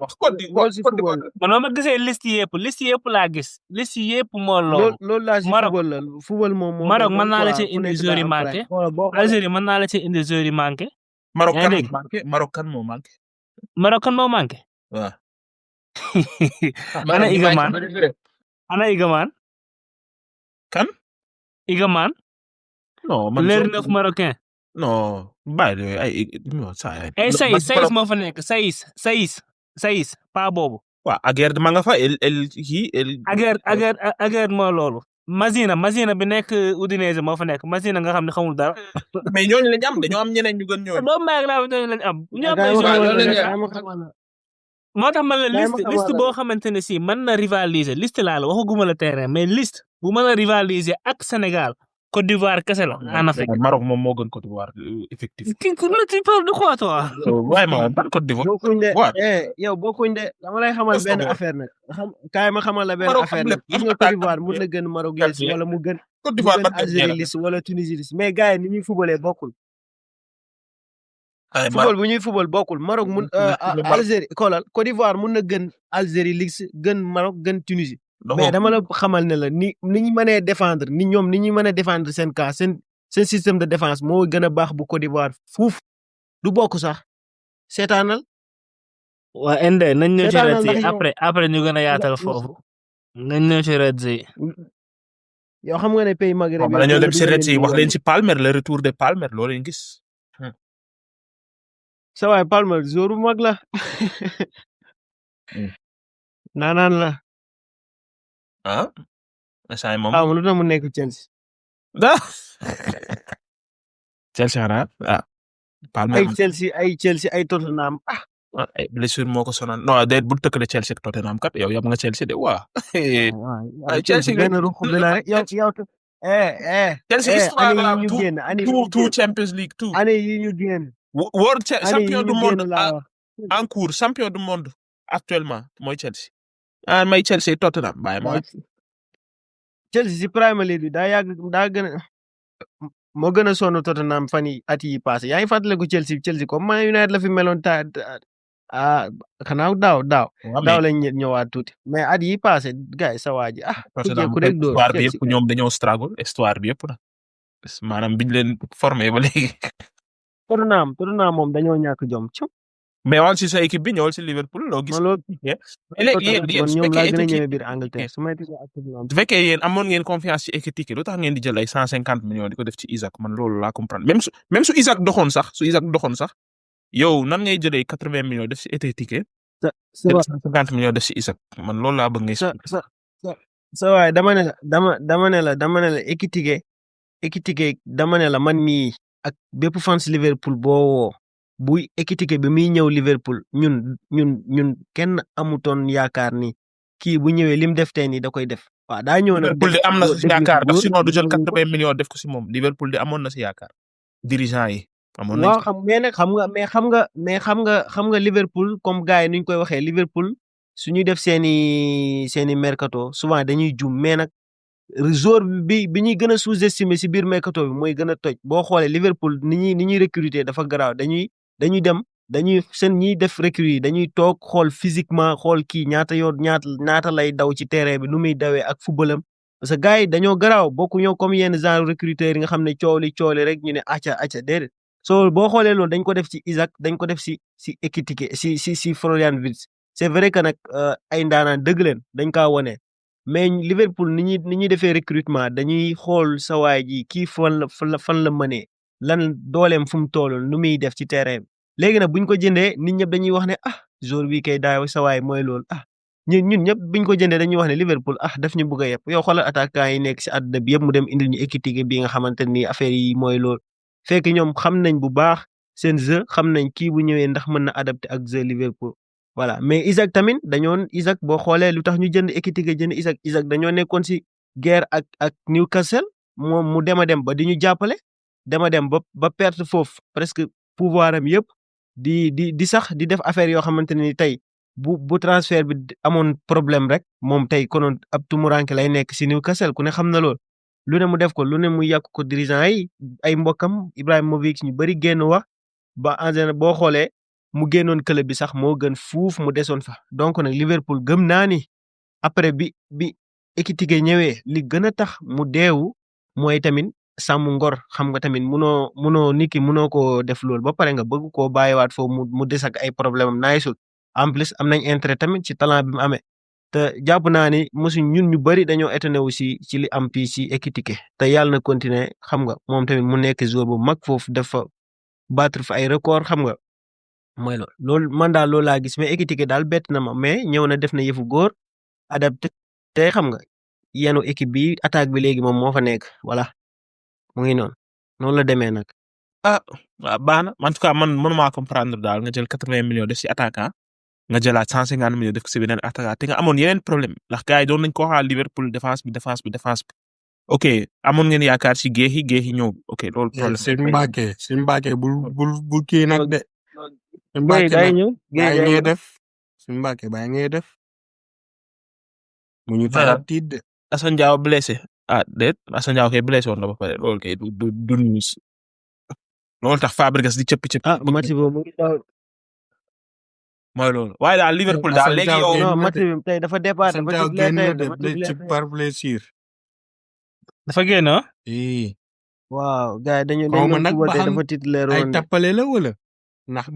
loolu si football la. man ma gisee liste yëpp laa gis liste yëpp moo loolu loolu laa si Maroc. football la football moom moo. Maroc doon mën naa la quoi, ci ku indi nekk joueurs yi daa am manqué prime. Xoolal boo xoolee Algérie mën naa la ci indi joueurs yi manqué Maroc yaa kan ngi moo dégg manqué Maroc kan moo manqué Maroc kan moo manqué waaw ana Igaman ana Igaman kan Igaman non man leur neuf marocain non bàyyi de ay non saa ay Saïs moo fa nekk Saïs pas boobu waaw Aguerd ma nga fa el kii el Aguerd moo loolu Mazina bi nekk Udinese moo fa nekk Mazina nga xam ne xamul dara mais ñooñu lañ am dañoo am ñeneen ñu gën ñooñu doomu maag laa ñooñu lañ am ñoo Gars yi may ma loolu xamal la la, gars yi ma xamal la. moo tax man la Gars yi ma liste xamal la. boo xamante ne si mën na rivaliser liste laa la waxaguma la terrain mais liste bu mën a rivaliser ak Sénégal Côte d'Ivoire kese la en Afrique Maroc moom moo gën Côte d'Ivoire effectif là tu parles de quoi toi waaye ma ban Côte d'Ivoire bokkuñ de waaw yow bokkuñ de dama lay xamal Est-ce que benn bon? affaire nag kaay ma xamal la benn Maroc affaire am nag lépp, gis am nga attaque, Côte d'Ivoire am mun na gën Maroc Quatre liste wala mu gën Côte d'Ivoire ban Algérie liste wala Tunisie liste mais gars yi ni ñuy fubalee bokkul football bu ñuy football bokkul Maroc mun Algérie xoolal Côte d'Ivoire mun na gën Algérie liste gën Maroc gën Tunisie mais dama la xamal ne la ni ñu mënee défendre ni ñoom ni ñuy mën a défendre seen cas seen système de défense moo gën a baax bu Côte d'Ivoire fuuf du bokk sax seetaanal waa Inde nañ ñëw ci Seetaan red ndax yi yow- après ñu gën a yaatal foofu nañ ñëw ci red yi yow xam nga ne pays Maghreb bala ñoo dem si ret yi wax leen ci Palmer le retour de Palmer loolu leen gis sa waay Palmer joueur bu mag la naanaan la ah saa moom xaw ma lu tax mu nekk Chelsea da Chelsea xanaa Palmer ay Chelsea ay Tottenham ay blessure moo ko sonal non déet bu tëkkale Chelsea ak Tottenham kat yow yab nga Chelsea de waa ay Chelsea benn ruux bi la rek yow Chelsea histoire année la yi ñu génn année tout Champions League tout année yi ñu génn world champion du monde laa wax en cours champion du monde actuellement mooy Chelsea may Chelsea Tottenham bàyyi ma Chelsea si Premier League bi daa gën a moo gën a sonn Tottenham fan yi at yi passé yaa ngi fàttaliku Chelsea comme Man United la fi meloon xanaa daaw lañ ñëwaat tuuti mais at yi passé gars yi sa waa ji ku rek dóor histoire bi yëpp ñoom dañoo struggle histoire bi yëpp na maanaam biñ leen formé ba léegi Tottenham moom dañoo ñàkk jom ci mais waan si sa équipe bi ñëwal si Liverpool loo gis léegi yéen su ñoom laa gën a ñëwee fekkee biir Angleterre su may tisoo ak Tottenham su fekkee yéen amoon ngeen confiance ci équipe lu tax ngeen di jël ay 150 millions di ko def ci Isaac man loolu laa comprendre même su Isaac doxoon sax yow nan ngay jëlee 80 millions def ci équipe 150 millions def ci Isaac man loolu laa bëgg ngay sa waay dama ne la équipe dama ne la man mii ak bépp fans Liverpool boo woo buy équipe bi muy ñëw Liverpool ñun kenn amutoon yaakaar ni kii bu ñëwee lim def tey nii da koy def waaw daa ñëw nag Liverpool de am na si yaakaar ndax sinon du jël 80 millions def ko si moom Liverpool de amoon na si yaakaar dirigeant yi amoon nañ waaw xam nga Liverpool comme gars yi nuñ koy waxee Liverpool suñuy def seeni mercato souvent dañuy jum mais nag joueur bi ñuy gën a sous-estimer si biir mercato bi mooy gën a toj boo xoolee Liverpool ni ñuy recruter dafa garaaw dañuy seen ñiy def recrue yi dañuy toog xool physiquement xool kii ñaata lay daw ci terrain bi nu muy dawee ak footballam parce que gars yi dañoo garaaw bokku ñoo comme yenn genre recruteurs yi nga xam ne coow li rek ñu ne acca déedéet so boo xoolee loolu dañ ko def ci Isaac dañ ko def si Ekitike si Florian Wirtz c'est vrai que nag ay ndaanaan dëgg leen dañ kaa wone mais Liverpool ni ñuy defee recrutement dañuy xool sawaay ji kii fan la mënee lan dooleem fu mu toll nu muy def ci terrain bi léegi nag buñ ko jëndee nit ñëpp dañuy wax ne joueur bi kay daaw sawaay mooy loolu ñun ñëpp buñ ko jëndee dañuy wax ne Liverpool daf ñu bëgg a yëpp yow xoolal attaquant yi nekk si àdduna bi yëpp mu dem indil ñu Ekitike bi nga xamante ni affaire yi mooy loolu fekk ñoom xam nañ bu baax seen jeu xam nañ kii bu ñëwee ndax mën na adapté ak jeu Liverpool voilà mais Isaac tamit Isaac boo xoolee lu tax ñu jënd Ekitike jënd Isaac dañoo nekkoon si guerre ak Newcastle moom mu dem a dem ba di ñu jàppale dem a dem ba perte foofu presque pouvoir am yëpp di sax di def affaire yoo xamante ni tey bu transfert bi amoon problème rek moom tey konoon ab tumuranke lay nekk si Newcastle ku ne xam na lool lu ne mu def ko lu ne mu yàq ko dirigeant yi ay mbokkam Ibrahimovic ñu bëri génn wax ba en général boo xoolee mu génnoon club bi sax moo gën fuuf mu desoon fa donc nag Liverpool gëm naa ni après bi Ekitike ñëwee li gën a tax mu deewu mooy tamit sàmm ngor xam nga tamit munoo nit ki munoo koo def loolu ba pare nga bëgg koo bàyyiwaat foofu mu des ak ay problème am naayisul en plus am nañ intérêt tamit ci talent bi mu amee te jàpp naa ni ñun ñu bëri dañoo étonné wu ci li am fii ci Ekitike te yàlla na continuer xam nga moom tamit mu nekk joueur bu mag foofu dafa battre fa ay record xam nga mooy loolu man daal loolu laa gis mais Ekitike daal bett na ma mais ñëw na def na yëfu góor adapté te xam nga yenu équipe bi attaque bi léegi moom moo fa nekk voilà mu ngi noonu la demee nag. waaw baax na en tout cas man mënuma comprendre daal nga jël 80 millions def ci attaquant nga jëlaat 150 millions def ko ci beneen attaquant te nga amoon yeneen problème ndax gars yi doon nañ ko xaar Liverpool défense bi ok amoon ngeen yaakaar ci géexi ñëw ok loolu problème. Sëñ Mbacke bul kii nag de. day ñëw bàyyi ngay def Sëñ Mbacke bàyyi ngay def. mu ñu tax tiit de. Assane Diao blessé déet Assane Diao kay blessé woon na ba pare loolu kay du news loolu tax Fabregas di cëppi match boobu mu ngi daw. mooy loolu waaye daal Liverpool daal léegi yow. non match bi tey dafa départ dafa ci par blessure. dafa génn waaw gars yi dañu nag ba xam dafa titulaire woon ay tappale la wala ndax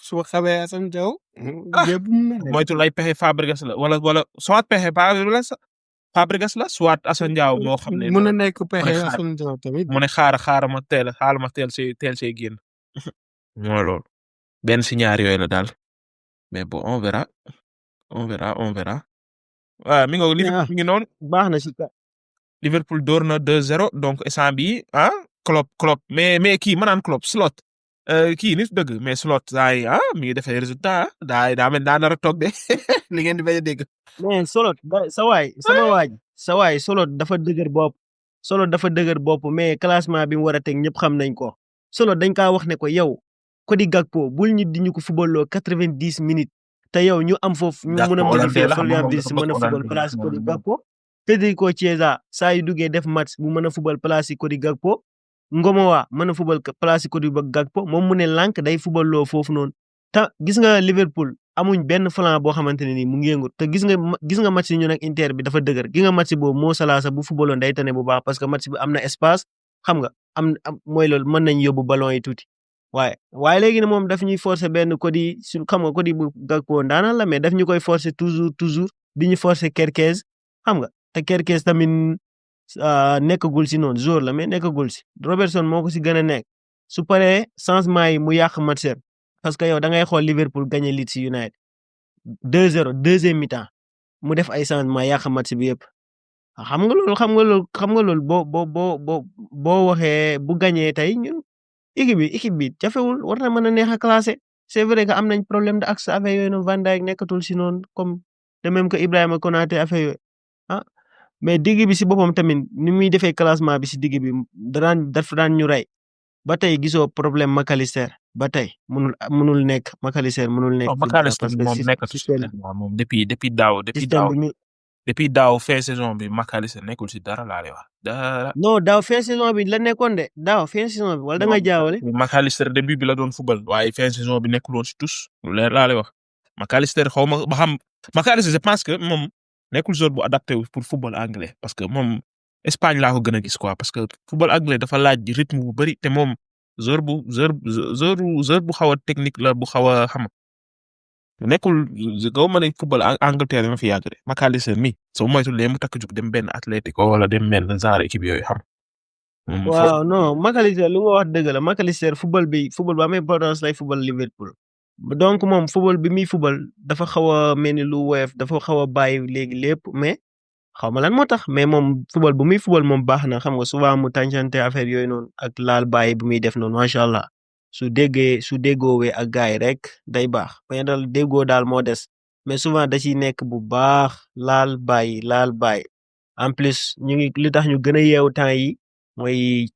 su xamee Assane Diao. moytul ay pexe Fabregas la wala soit pexe Fabregas la soit Assane Diao moo xam ne. mën na nekk pexe Assane Diao tamit. mu ne xaaral ma teel see génn. mooy loolu benn si ñaar yooyu la daal mais bon on verra. waaw mi ngi noonu. baax na si Liverpool door na 2-0 donc instant bii Klopp mais kii ma naan Klopp Slot kii nit dëgg mais Slot daay mi ngi defee résultat daa mel daa nar a toog de li ngeen di bañ a dégg. mais Slot sa waay Slot dafa dëgër bopp mais classement bi mu war a teg ñëpp xam nañ ko Slot dañ kaa wax ne ko yow Cody Gakpo bul ñu di ñu ko footballoo 90 minutes te yow ñu am foofu ñu mën a modifier mën a football place Cody Gakpo. Federico Chiesa saa yu duggee def match bu mën a football place Cody Gakpo Ngomowa mën a football place Cody Gakpo moom mu ne lànk day footballoo foofu noonu te gis nga Liverpool amuñ benn flanc boo xamante ne nii mu ngi yëngu te gis nga match yi ñu nag Inter bi dafa dëgër gi nga match boobu Mo Salah sax bu footballoon day tane bu baax parce que match bi am na espace xam nga am mooy loolu mën nañ yóbbu ballon yi tuuti waaye léegi ne moom daf ñuy forcer benn Cody xam nga Cody Gakpo ndaanaan la mais daf ñu koy forcer toujours di ñu forcer Kerkez xam nga te Kerkez tamit nekkagul si noonu jour la mais nekkagul si Robertson moo ko si gën a nekk su paree changement yi mu yàq match parce que yow da ngay xool Liverpool gagné Leeds United 2-0 deuxième mi-temps mu def ay changement yàq match bi yëpp xam nga loolu boo waxee bu gagné tey ñun équipe bi jafewul war na mën a neex a classé c'est vrai que am nañ problème de axe affaire yooyu noonu Van Dijk nekkatul si noonu comme de même que Ibrahima Konaté affaire yooyu mais digg bi si boppam tamit ni muy defee classement bi si digg bi dafa daan ñu rey ba tey gisoo problème McAllister ba tey mënul nekk McAllister mënul nekk. McAllister moom nekkatu si moom depuis daaw fin saison bi McAllister nekkul si dara laa lay wax dara. non daaw fin saison bi la nekkoon de daaw fin saison bi wala da nga jaawale. McAllister début bi la doon football waaye fin saison bi nekkul woon si tous leer laa lay wax McAllister xaw ma ba xam McAllister je pense que moom. nekkul joueur bu adapté pour football anglais parce que moom Espagne laa ko gën a gis quoi parce que football anglais dafa laaj rythme bu bëri te moom joueur bu xaw a technique la bu xaw a xam nekkul gaw ma ne football Angleterre dama fi yàgg de McAllister mi soo moytuwul léegi mu takk jug dem benn Atlético wala dem benn genre équipe yooyu xam. waaw non McAllister lu nga wax dëgg la McAllister football bu amee importance lay football Liverpool. donc moom football bi muy football dafa xaw a mel ni lu woyof dafa xaw a bàyyi léegi lépp mais xaw ma lan moo tax mais moom football bu muy football moom baax na xam nga souvent mu tàncante affaire yooyu noonu ak laal bàyyi bu muy def noonu macha allah su déggoowee ak gaay rek day baax mais dal déggoo daal moo des mais souvent da ciy nekk bu baax laal bàyyi en plus ñu ngi li tax ñu gën a yeewu temps yi mooy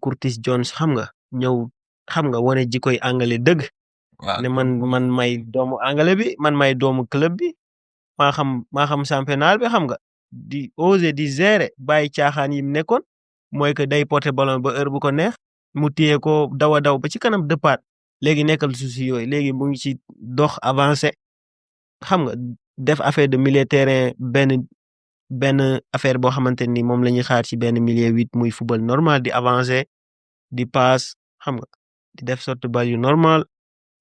Curtis Jones xam nga ñëw xam nga wane jikoy angale dëgg waaw ne man may doomu angale bi man may doomu club bi maa xam championnat bi xam nga di oser di gérer bàyyi caaxaan yi mu nekkoon mooy que day porter ballon ba heure bu ko neex mu téye ko daw a daw ba ci kanam dëppaat léegi nekkal souci yooyu léegi mu ngi ci dox avancé xam nga def affaire de milieu terrain benn affaire boo xamante ni moom la ñuy xaar ci benn milieu 8 muy football normal di avancer di passe xam nga di def sorte bal yu normal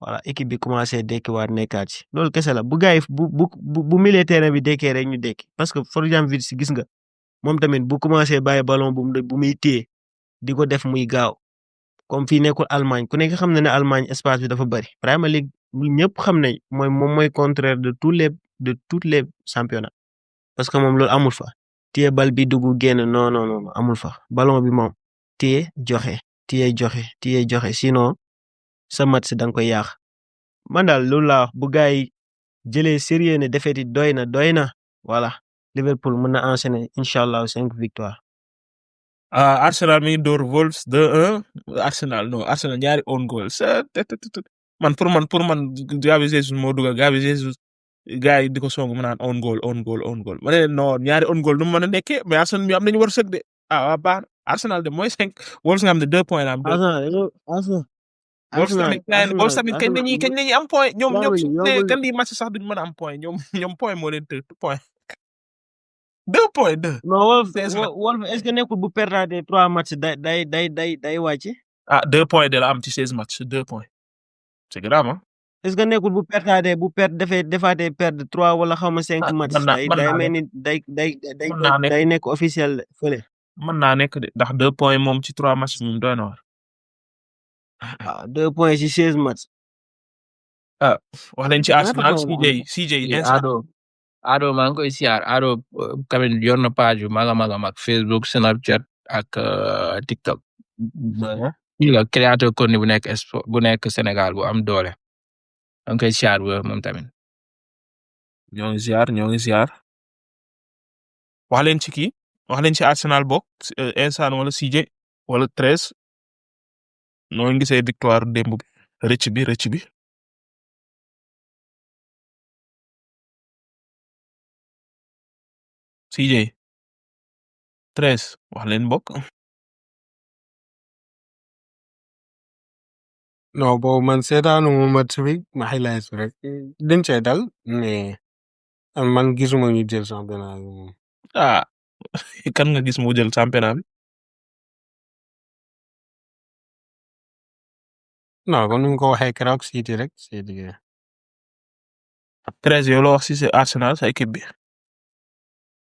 voilà équipe bi commencé dekkiwaat nekkaat ci loolu kese la bu gars yi bu milieu terrain bi dekkee rek ñu dekki parce que Florian Wirtz gis nga moom tamit bu commencé bàyyi ballon bu muy téye di ko def muy gaaw comme fii nekkul Allemagne ku nekk xam na ne Allemagne espace bi dafa bari Premier League ñëpp xam ne moom mooy contraire de toutes les championnats parce que moom loolu amul fa téye bal bi dugg génn non amul fa ballon bi moom téye joxe sinon sa match da nga koy yàq man daal loolu laa wax bu gars yi jëlee sérieux ne défaite yi doy na voilà Liverpool mën na enchaîner incha allah 5 victoires. Arsenal mi ngi door Wolves 2-1 Arsenal ñaari own goal man pour man Gabi Jesus moo dugal Gabi Jesus gars yi di ko song mu naan own goal ma ne non ñaari own goal nu mu mën a nekkee mais Arsenal mi am nañu war sëg de waa baax Arsenal de mooy 5 Wolves nga xam ne 2 points la am. Wolves tamit kañ lañuy am point ñoom kan di match sax duñ mën a am point ñoom point moo leen tëj point 2 points 2. non Wolves est-ce que nekkul bu perdre 3 matchs day wàcc. 2 points de la am ci 16 matchs 2 points c'est grave hein. est-ce que nekkul bu defaatee perdre 3 wala xaw ma 5 matchs. day mel ni day nekk officiel fële. mën naa nekk de ndax 2 points moom ci 3 matchs moom doy na war. 2 points ci 16 matchs. wax leen ci Arsenal CJ Ado maa ngi koy siyaar Ado tamit yor na page yu mag a mag Facebook Snapchat ak TikTok. ñu la créateur contenu bu nekk Sénégal bu am doole. maa ngi koy siyaar bu moom tamit. ñoo ngi siyaar. wax leen ci Arsenal bokk instant wala CJ wala 13 noo ngi gisee victoire démb bi rëcc bi. CJ 13 wax leen bokk. non boobu man seetaanu ma match bi ma highlights rek dañ cee dal mais man gisuma ñu jël championnat bi moom. kan nga gis mu jël championnat bi. non kon nu nga ko waxee keroog City rek 13 yow la wax ci Arsenal sa équipe bi.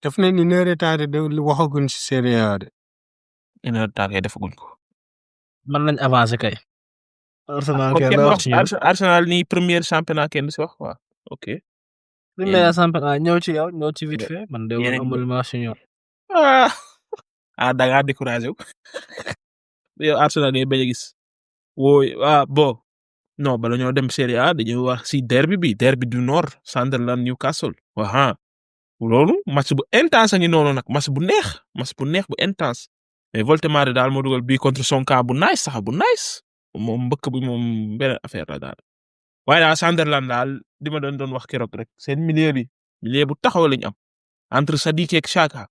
def nañ ni une heure de temps de waxaguñ ci Serie A de. une heure de temps kay defaguñ ko. mën nañ avancer kay. Arsenal ni premier championnat kenn si wax waaw ok. premier championnat ñëw ci vite fait man de amul ma senior. da ngaa découragé wu. yow Arsenal ngay bañ a gis. bon non bala ñoo dem Serie A dañuy wax si derby du Nord Sunderland Newcastle loolu match bu intense a ngi noonu nag match bu neex bu intense mais Voltemade daal moo dugal bii contre son camp bu nice moom mbëkk bi moom beneen affaire la daal waaye daal Sunderland daal di ma doon wax keroog rek seen milieu bu taxaw lañ am entre Sadiq ak Xhaka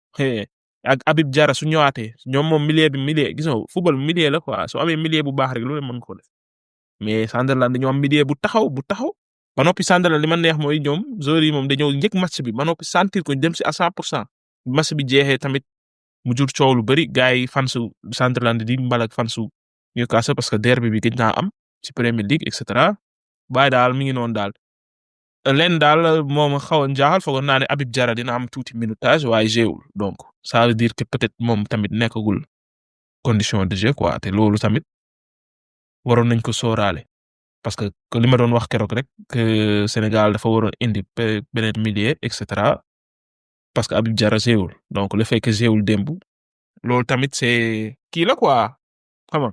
ak Habib Diarra su ñëwaatee ñoom moom milieu gis nga football milieu la quoi soo amee milieu bu baax rek loolu mën ko def mais Sunderland dañoo am milieu bu taxaw ba noppi Sunderland li ma neex mooy ñoom joueurs yi moom dañoo njëkk match bi ba noppi sentir ko dem si à 100% match bi jeexee tamit mu jur coow lu bari gars yi fansu Sunderland di mbalak fansu Newcastle parce que derby bi gëj naa am ci Premier League et cetera waaye daal mi ngi noonu daal leen daal moom xaw a jaaxal foogoon naa ne Habib Diarra dina am tuuti minutage waaye jéewul donc ça veut dire que peut-être moom tamit nekkagul condition de jeu quoi te loolu tamit waroon nañ ko sóoraale parce que li ma doon wax keroog rek que Sénégal dafa waroon indi beneen milieu et cetera parce que Habib Diarra jéewul donc le fait que jéewul démb loolu tamit c'est kii la quoi xam nga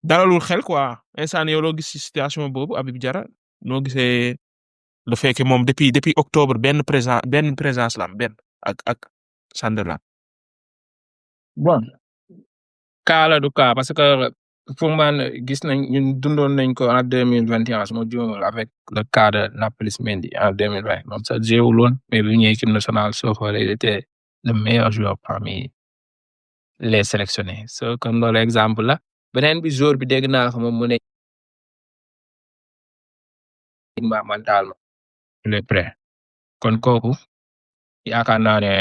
dalalul xel quoi instant yow loo gis ci situation boobu Habib Diarra noo gisee le fait que moom depuis octobre benn présence la am benn ak Sunderland. bon cas la du cas parce que pour man gis nañ ñun dundoon nañ ko en 2021 su ma juumul avec le cas de Nampalys Mendy en 2020 moom sax jéewul woon mais bu ñëwee équipe nationale soo xoolee il était le meilleur joueur parmi les sélectionnés so comme loolu exemple la beneen bi joueur bi dégg naa ko moom mu ne mentalement il est prêt kon kooku yaakaar naa ne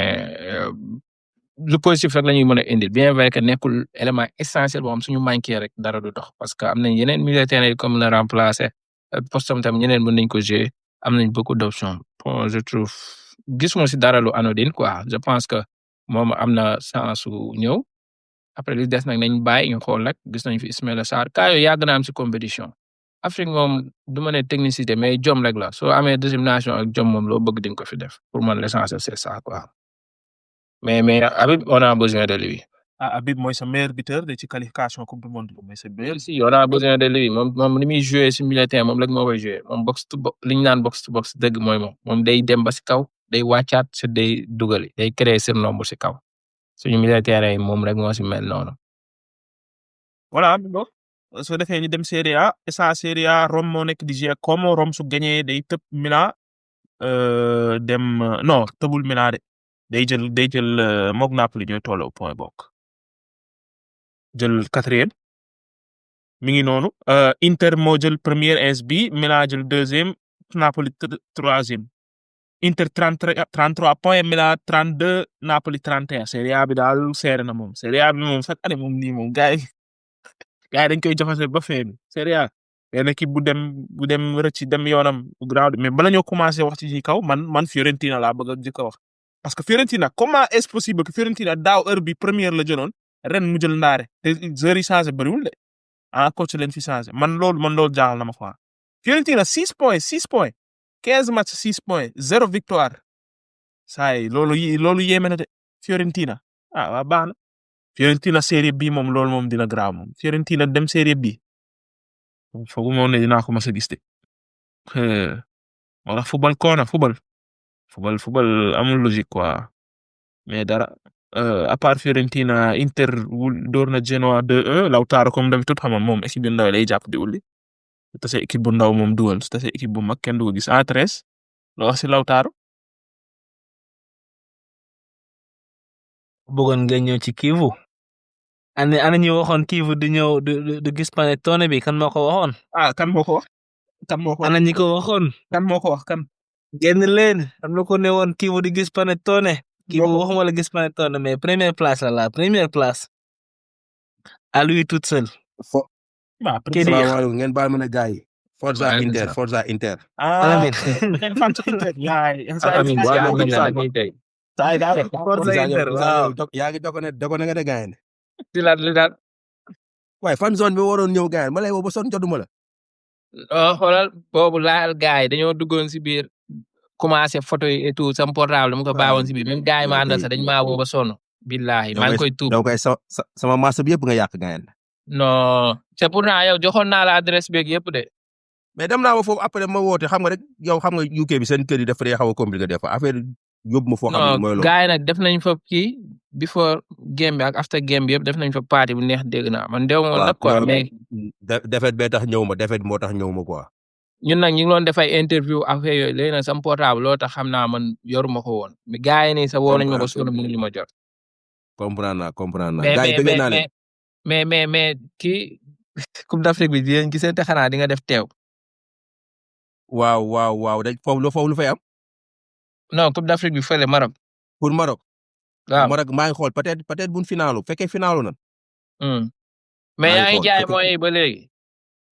lu positif rek la ñuy mën a indil bien vrai que nekkul élément essentiel boo xam suñu manqué rek dara du dox parce que am nañ yeneen milieu de terrain comme le remplacer poste tam ñeneen mën nañ ko jouer am nañ beaucoup d'options bon je trouve gisuma si dara lu anodine quoi je pense que moom am na chance su ñëw après li des nag nañ bàyyi ñu xool rek gis nañ fi Ismaïla Sarr cas yooyu yàgg na am si compétition Afrique moom du ma ne technicité mais jom rek la soo amee détermination ak jom moom loo bëgg di nga ko fi def pour man l'essentiel c'est ça quoi mais Habib on a besoin de lui. Habib mooy sa meilleur buteur de ci qualification coupe du monde mais c'est meilleur. si on a besoin de lui moom ni muy jouer si milieu terrain moom rek moo koy jouer moom box to box li ñu naan box to box dëgg mooy moom day dem ba si kaw day wàccaat si day dugali day créer surnombre si kaw suñu milieu terrain yi moom rek moo si mel noonu. voilà bon soo defee ñu dem Serie A Serie A Rome moo nekk di jouer comme Rome su gagné day tëb Milan dem non tëbul Milan de day jël moog Napoli ñooy tolloo point bokk jël 4e mi ngi noonu Inter moo jël première AS bi Milan jël 2e Napoli 3e Inter 33 points Milan 32 Napoli 31 Serie A bi daal seere na moom Serie A bi moom chaque année moom nii moom gars yi dañ koy joxase ba fee bi Serie A benn équipe bu dem rëcc dem yoonam graaw mais bala ñoo commencé wax ci kaw man Fiorentina laa bëgg a jëkk a wax parce que Fiorentina comment est-ce possible que Fiorentina daaw heure bi première la jëloon ren mu jël ndaare te heure yi changé bëriwul de coach leen fi changé man loolu jaaxal na ma quoi Fiorentina 6 points 15 matchs 6 points 0 victoire saa yi loolu yéeme na de Fiorentina waa baax na Fiorentina Serie B moom loolu moom dina graaw moom Fiorentina dem Serie B foogu moom ne dinaa ko mas a gis de wala football amul logique quoi mais dara à part Fiorentina Inter door na Genoa 2-1 Lautaro comme d'habitude xam nga moom équipe bu ndaw lay jàpp di wulli su tasee équipe bu ndaw moom dugal su tasee équipe bu mag kenn du ko gis 13 loo wax si Lautaro. bëggoon nga ñëw ci Kivu ana ñu waxoon Kivu du ñëw du gis Panettone bi kan moo ko waxoon. kan moo ko wax. ana ñi ko waxoon. kan moo ko wax kan. génn leen am na ko ne woon Kivu di gis Panettone. Kivu waxuma la gis Panettone mais première place la première place. à lui toute seule. salaamaaleykum ngeen baal ma ne gars yi. Forza Inter. amiin. yaa ngi dogo nga de gars yi. li daal. waaye fan zone bi waroon ñëw gars yi ma lay woo ba sonn jotuma la. xoolal boobu laal gars yi dañoo duggoon si biir commencé photo yi et tout sama portable dama ko baawoon si biir même gars yi ma àndal sax dañ maa woo ba sonn. billahi maa ngi koy tuub donc sama marché bi yëpp nga yàq gars yi. non c'est pourtant yow joxoon naa la adresse beeg yëpp de. mais dem naa ba foofu après ma woote xam nga rek yow xam nga UK bi seen kër yi dafa xaw a compliqué des fois affaire yóbbu ma foo xam ne mooy loolu. gars yi nag def nañ fa kii before game bi ak after game bi yëpp def nañ fa party bu neex dégg naa man dew ma nag quoi mais. defet bee tax ñëw ma defet moo tax ñëw ma quoi. ñun nag ñu ngi doon def ay interview affaire yooyu léegi nag sama portable loolu tax xam naa man yoruma ko woon mais gars yi nii sax woo nañ ma ba sonn mënuñu ma jot. comprendre naa gars yi bëgg naa leen mais kii Coupe d'Afrique bi dinañ gisee te xanaa di nga def teew. waaw dañ foofu lu fay am. non Coupe d'Afrique bi fële Maroc. pour Maroc. waaw Maroc maa ngi xool peut-être buñ finalu fekkee finalu nan. mais yaa ngi jaay mooy ba léegi.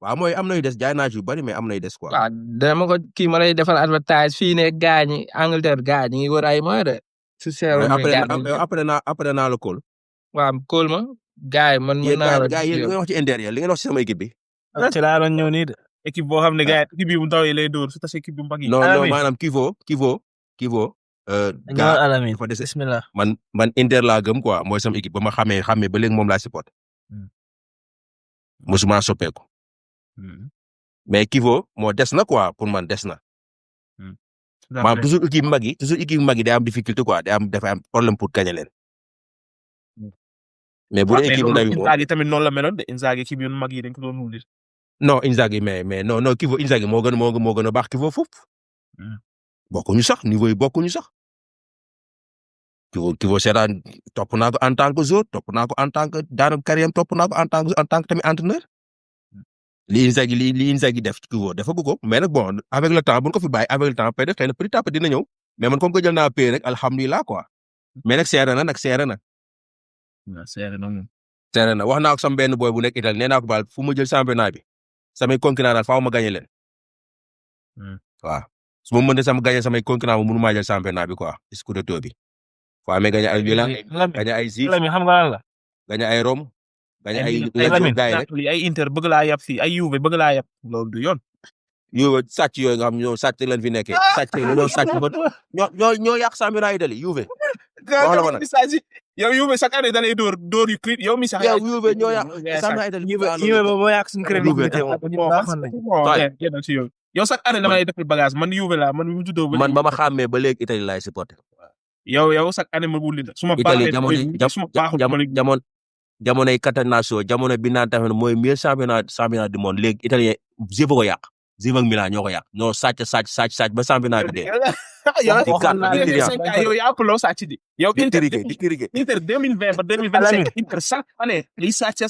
waaw mooy am na yu des jaay naa yu bari mais am na yu des quoi. waaw dama ko kii ma lay defal advertise fii ne gars ñi Angleterre gars ñi ngi wër ay mooy de. su seeroon après naa la kóol. waaw kóol ma gars yi man mën naa la. gars yi li nga wax ci Inter li nga wax ci sama équipe bi. ci laa doon ñëw nii de. équipe boo xam ne gars yi équipe bi bu ndaw yi lay dóor su tasee équipe bu mag yi. non maanaam Kivo. ñëwal Alamine bismillah. man Inter laa gëm quoi mooy sama équipe ba ma xamee ba léegi moom laa support. musuma soppeeku mais Kivo moo des na quoi pour man des na maanaam toujours équipe mag yi day am difficulté quoi dafa am problème pour gagner leen mais bu dee équipe ndaw yi moom Inzaghi tamit noonu la meloon de Inzaghi équipe yu mag yi dañ ko doon wuli. non Inzaghi mais non Kivo Inzaghi moo gën a baax Kivo foofu bokkuñu sax niveau yi bokkuñu sax Kivo seetaan topp naa ko en tant que joueur topp naa ko en tant que daanaka carrière topp naa ko en tant que tamit entraîneur li Inzaghi def ci Kivo defagu ko mais nag bon avec le temps bu ñu ko fi bàyyi avec le temps peut-être xëy na petit à petit dina ñëw mais man comme que jël naa paie rek alhamdulilah quoi mais nag seere na. waaw seere na moom. seere na wax naa ko sama benn boy bu nekk Italie nee naa ko baal fu ma jël championnat bi samay concurrent daal faaw ma gagné leen. waaw su ma mënee sama gagné samay concurrent mu mënu maa jël championnat bi quoi scudetto bi. faaw ma gagné ay Milan gagné ay Juve xam nga lan la. gagné ay Rome. gagné ay Napoli ay Inter bëgg laa yab fii ay Juve bëgg laa yab loolu du yoon. Juve sàcc yooyu nga xam ñoo sàcc leen fi nekkee sàcc ba ñoo yàq championnat Italie Juve. wax la ma nag yow Juve chaque année da lay door yu crit yow mi sax. yow Juve ñoo yàq championnat Italie. Juve ba moo yàq suñu crédibilité yow chaque année dama lay defal bagage man Juve laa man mu juddoo ba. man ba ma xàmmee ba léegi Italie laay supporter. yow chaque année ma wuli la. su ma baaxee jamonoy Catenaccio jamono bi naan tamit mooy meilleur championnat du monde léegi italien Juve ko yàq Juve ak Milan ñoo ko yàq ñoo sàcc ba championnat bi dee. yow yaa ëpp loo sàcc di. yow Inter 2020 ba 2025 Inter chaque année liy sàcc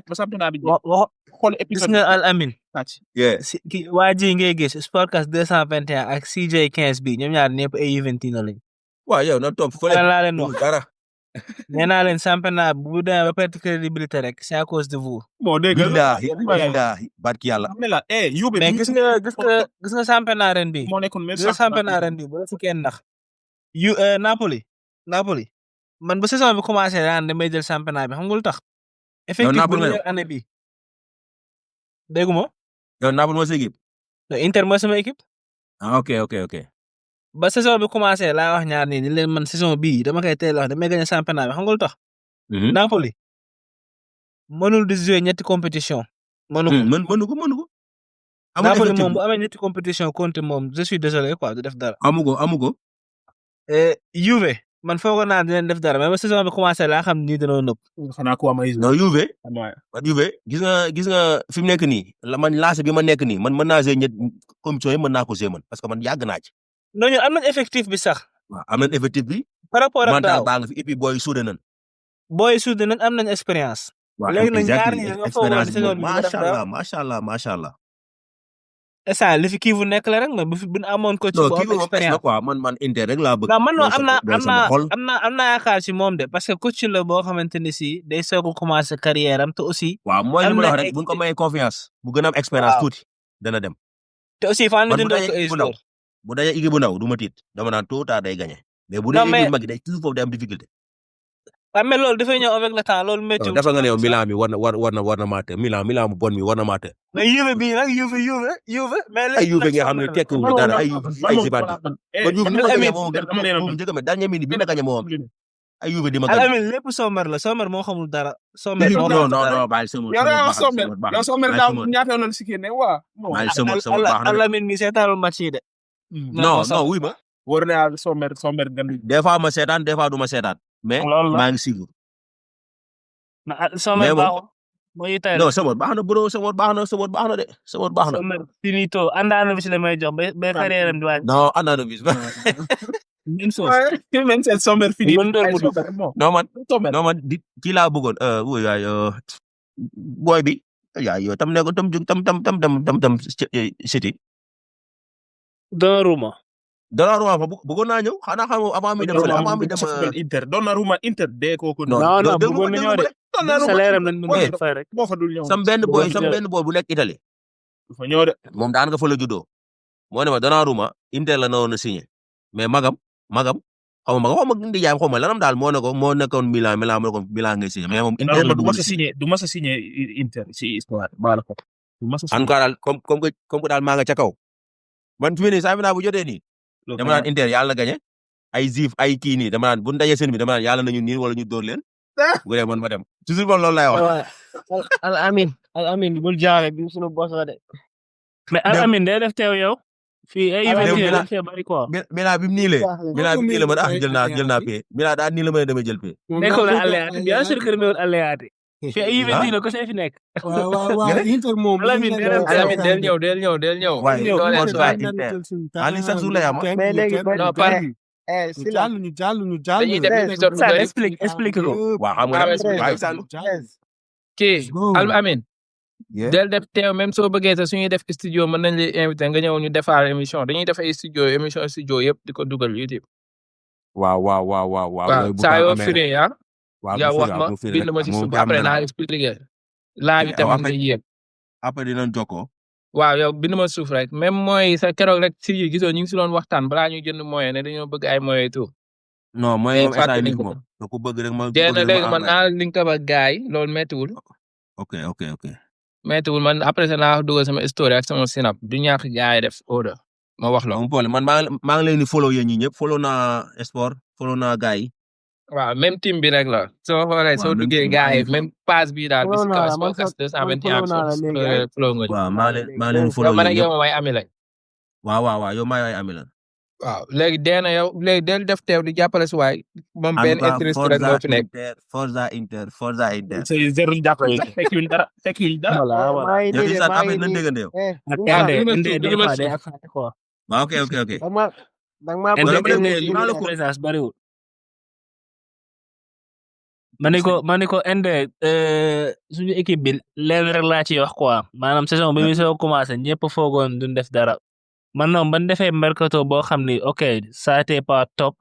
ba championnat bi dee. xool épisode gis nga Al Amin. yes ki waa ji ngay gis Sportcast 221 ak CJ 15 bi ñoom ñaar ñëpp ay Juventino lañ. waaw yow na topp fële laa leen wax dara. nee naa leen championnat bu demee ba perte crédibilité rek c'est à cause de vous. bon dégg nga billahi barki yàlla. mais gis nga championnat ren bi. moo nekkoon même championnat ren bi bu la si kenn ndax. Napoli man ba saison bi commencé daan damay jël championnat bi xam nga lu tax. effectif bu première année bi. déggu ma. yow Napoli moo sa équipe. Inter mooy sama équipe. ah ok. ba saison bi commencé laa wax ñaar nii ni leen man saison bii dama koy teel wax damay gagné championnat bi xam nga lu tax. Napoli mënul di jouer ñetti compétition. mënu ko. Napoli moom bu amee ñetti compétition Conte moom je suis désolé quoi du def dara. amu ko. Juve man foog naa dinañ def dara mais ba saison bi commencé laa xam ni dañoo nëb. xanaa ko am ay. non Juve gis nga fi mu nekk nii man lancé bi ma nekk nii man mën naa jouer ñetti compétition yi mën naa ko jouer man parce que man yàgg naa ci. non ñun am nañ effectif bi sax. waaw am nañ effectif bi. par rapport ak daaw baa nga fi et puis booy suude nañ. am nañ expérience. waaw léegi nag ñaar ñi nga foog woon saison bi macha allah. ça li fi kii bu nekk la rek man bu ñu amoon coach bu am expérience quoi man Inter rek laa bëgg. non man am naa yaakaar ci moom de parce que coach la boo xamante ni si day soog a commencer carrière am te aussi. waaw mooy li ma la wax rek bu ñu ko mayee confiance. bu gën a am expérience tuuti dana dem. te aussi fan la jëndoo ko ay joueurs. bu dajee équipe bu ndaw du ma tiit dama naan tôt ou tard day gagné. mais bu dee équipe mag day toujours foofu day am difficulté. waaw mais loolu dafay ñëw avec le temps loolu métti. dafa nga ne yow Milan mi war na maa të Milan mu bon mi war na maa të. mais Juve bii nag Juve. mais ay Juve nga xam ne tekkiwul dara ay Zibanti. ba Juve ni ma gagné moom njëkk a dernière minute bi ma gagné moom ay Juve di ma gagné. Alamin lépp Sommer la Sommer moo xamul dara. Sommer non bàyyi Sommer daaw ñaata yoon si kii ne waa. Alamin mi seetaanul match yi de. non wuy ma. wóor na yàlla Sommer gan. des fois ma seetaan des fois du ma seetaan. mais maa ngi suivre. Sommer baaxul. mooy tey non Sommer baax na bro Sommer baax na de Sommer baax na. Sommer finito àndaana bi si la may jox ba carrière am di waaj. non àndaana bi. même chose. même seen Sommer fini. non man di kii laa bëggoon booy bi yow tam ne ko tam City. Donnarumma fa bëggoon naa ñëw xanaa xam avant mi dem Inter Donnarumma Inter de kooku. non bëggoon nañoo de. salaire am lañ mën a fay rek. moo fa dul ñëw. sam benn boy bu nekk Italie. fa ñëw de. moom daan nga fa la juddoo. moo ne ma Donnarumma Inter la naroon a signé mais magam xaw ma indi jaay xaw ma lanam daal moo nekkoon Milan ma ne ko Milan ngay signé mais moom. Inter la du ma sa signé Inter si histoire maa la ko. du ma sa signé en tout cas daal comme que daal maa nga ca kaw. man fi mu ne saa bu jotee nii. dama naan Inter yàlla na gagné ay Juve ay kii nii dama naan bu ñu dajee seen bi dama naan yàlla nañu nii wala ñu dóor leen. bu dee man ma dem toujours moom loolu lay wax. Al Amin Amin bul jaare bi sunu boss la de. mais Dem- Amin day def teew yow. fii ay Dem- event yi Dem- dañ fee bari quoi. Mila bi mu niilee Mila bi mu niilee man jël naa pay Mila daa nii la mën a demee jël pay. nekkul na Alliati bien sûr que demewul Alliati. fii ay event yi la ko see fi nekk. waaw Inter moom. Lamine day def Alamin del ñëw. waaye ñëw, dooleel ñëw, waay ñëw. Ali sax su lay am. mais léegi non par ñu jàll. dañuy def épisode bu ça bëri. explique ko. waaw xam nga Ah, nag ouais, waaye sax kii Amin Yeah. del def teew même soo bëggee sax suñuy def studio mën nañ la invité nga ñëw ñu defar émission dañuy def ay émission studio yëpp di ko dugal YouTube. waaw. waaw saa yoo firee ah. waaw yow wax ma bind ma ci suuf après naa expliqué. laa bi tamit nga yéeg. après dinañ jokkoo. waaw yow bind ma suuf rek même mooy sa keroog rek si yi gisoo ñu ngi si doon waxtaan balaa ñuy jënd moyen ne dañoo bëgg ay moyen tout. non mooy mais moom état fàttali yi ko. moom da ko bëgg rek ma. jéem a léegi man naa link ba gaay loolu méttiwul. ok. méttiwul man après ça naa dugal sama story ak sama sinap du ñàkk gaay def order ma wax la. am problème man maa ngi leen di follow yéen ñi ñëpp follow naa sport follow naa gars yi. waaw même team bi rek la soo xoolee soo même duggee team gars yi bi. même pass bi daal bis Follow naa la, kaw man Sportcast sax- man 221 follow naa la léegi, flow nga ñu. waaw maa leen di follow yow man ak yéen yow ñëpp. moom ay ami lañ. waaw yow maa yooyu ami la. waaw léegi deena yow léegi del def teew di jàppale si waay moom benn interest rek moo fi nekk. Forza Inter. c'est zéro jàppale tekkiwul dara. voilà voilà. maa ngi yow nii de Issa maa après ngi nañ nii déggante yow. ak Moussa, ande li ma ande suuf, des li ma fois day suuf. affecté quoi. waaw ok. danga maa Ende bëgg a ende déglu. dinaa la ko- présence bariwul. ma ne ko ende suñu équipe bi leen rek laa ciy wax quoi maanaam saison bi muy soo commencé ñëpp foogoon duñ def dara man noonu ban defee mercato boo xam ni ok ça été pas top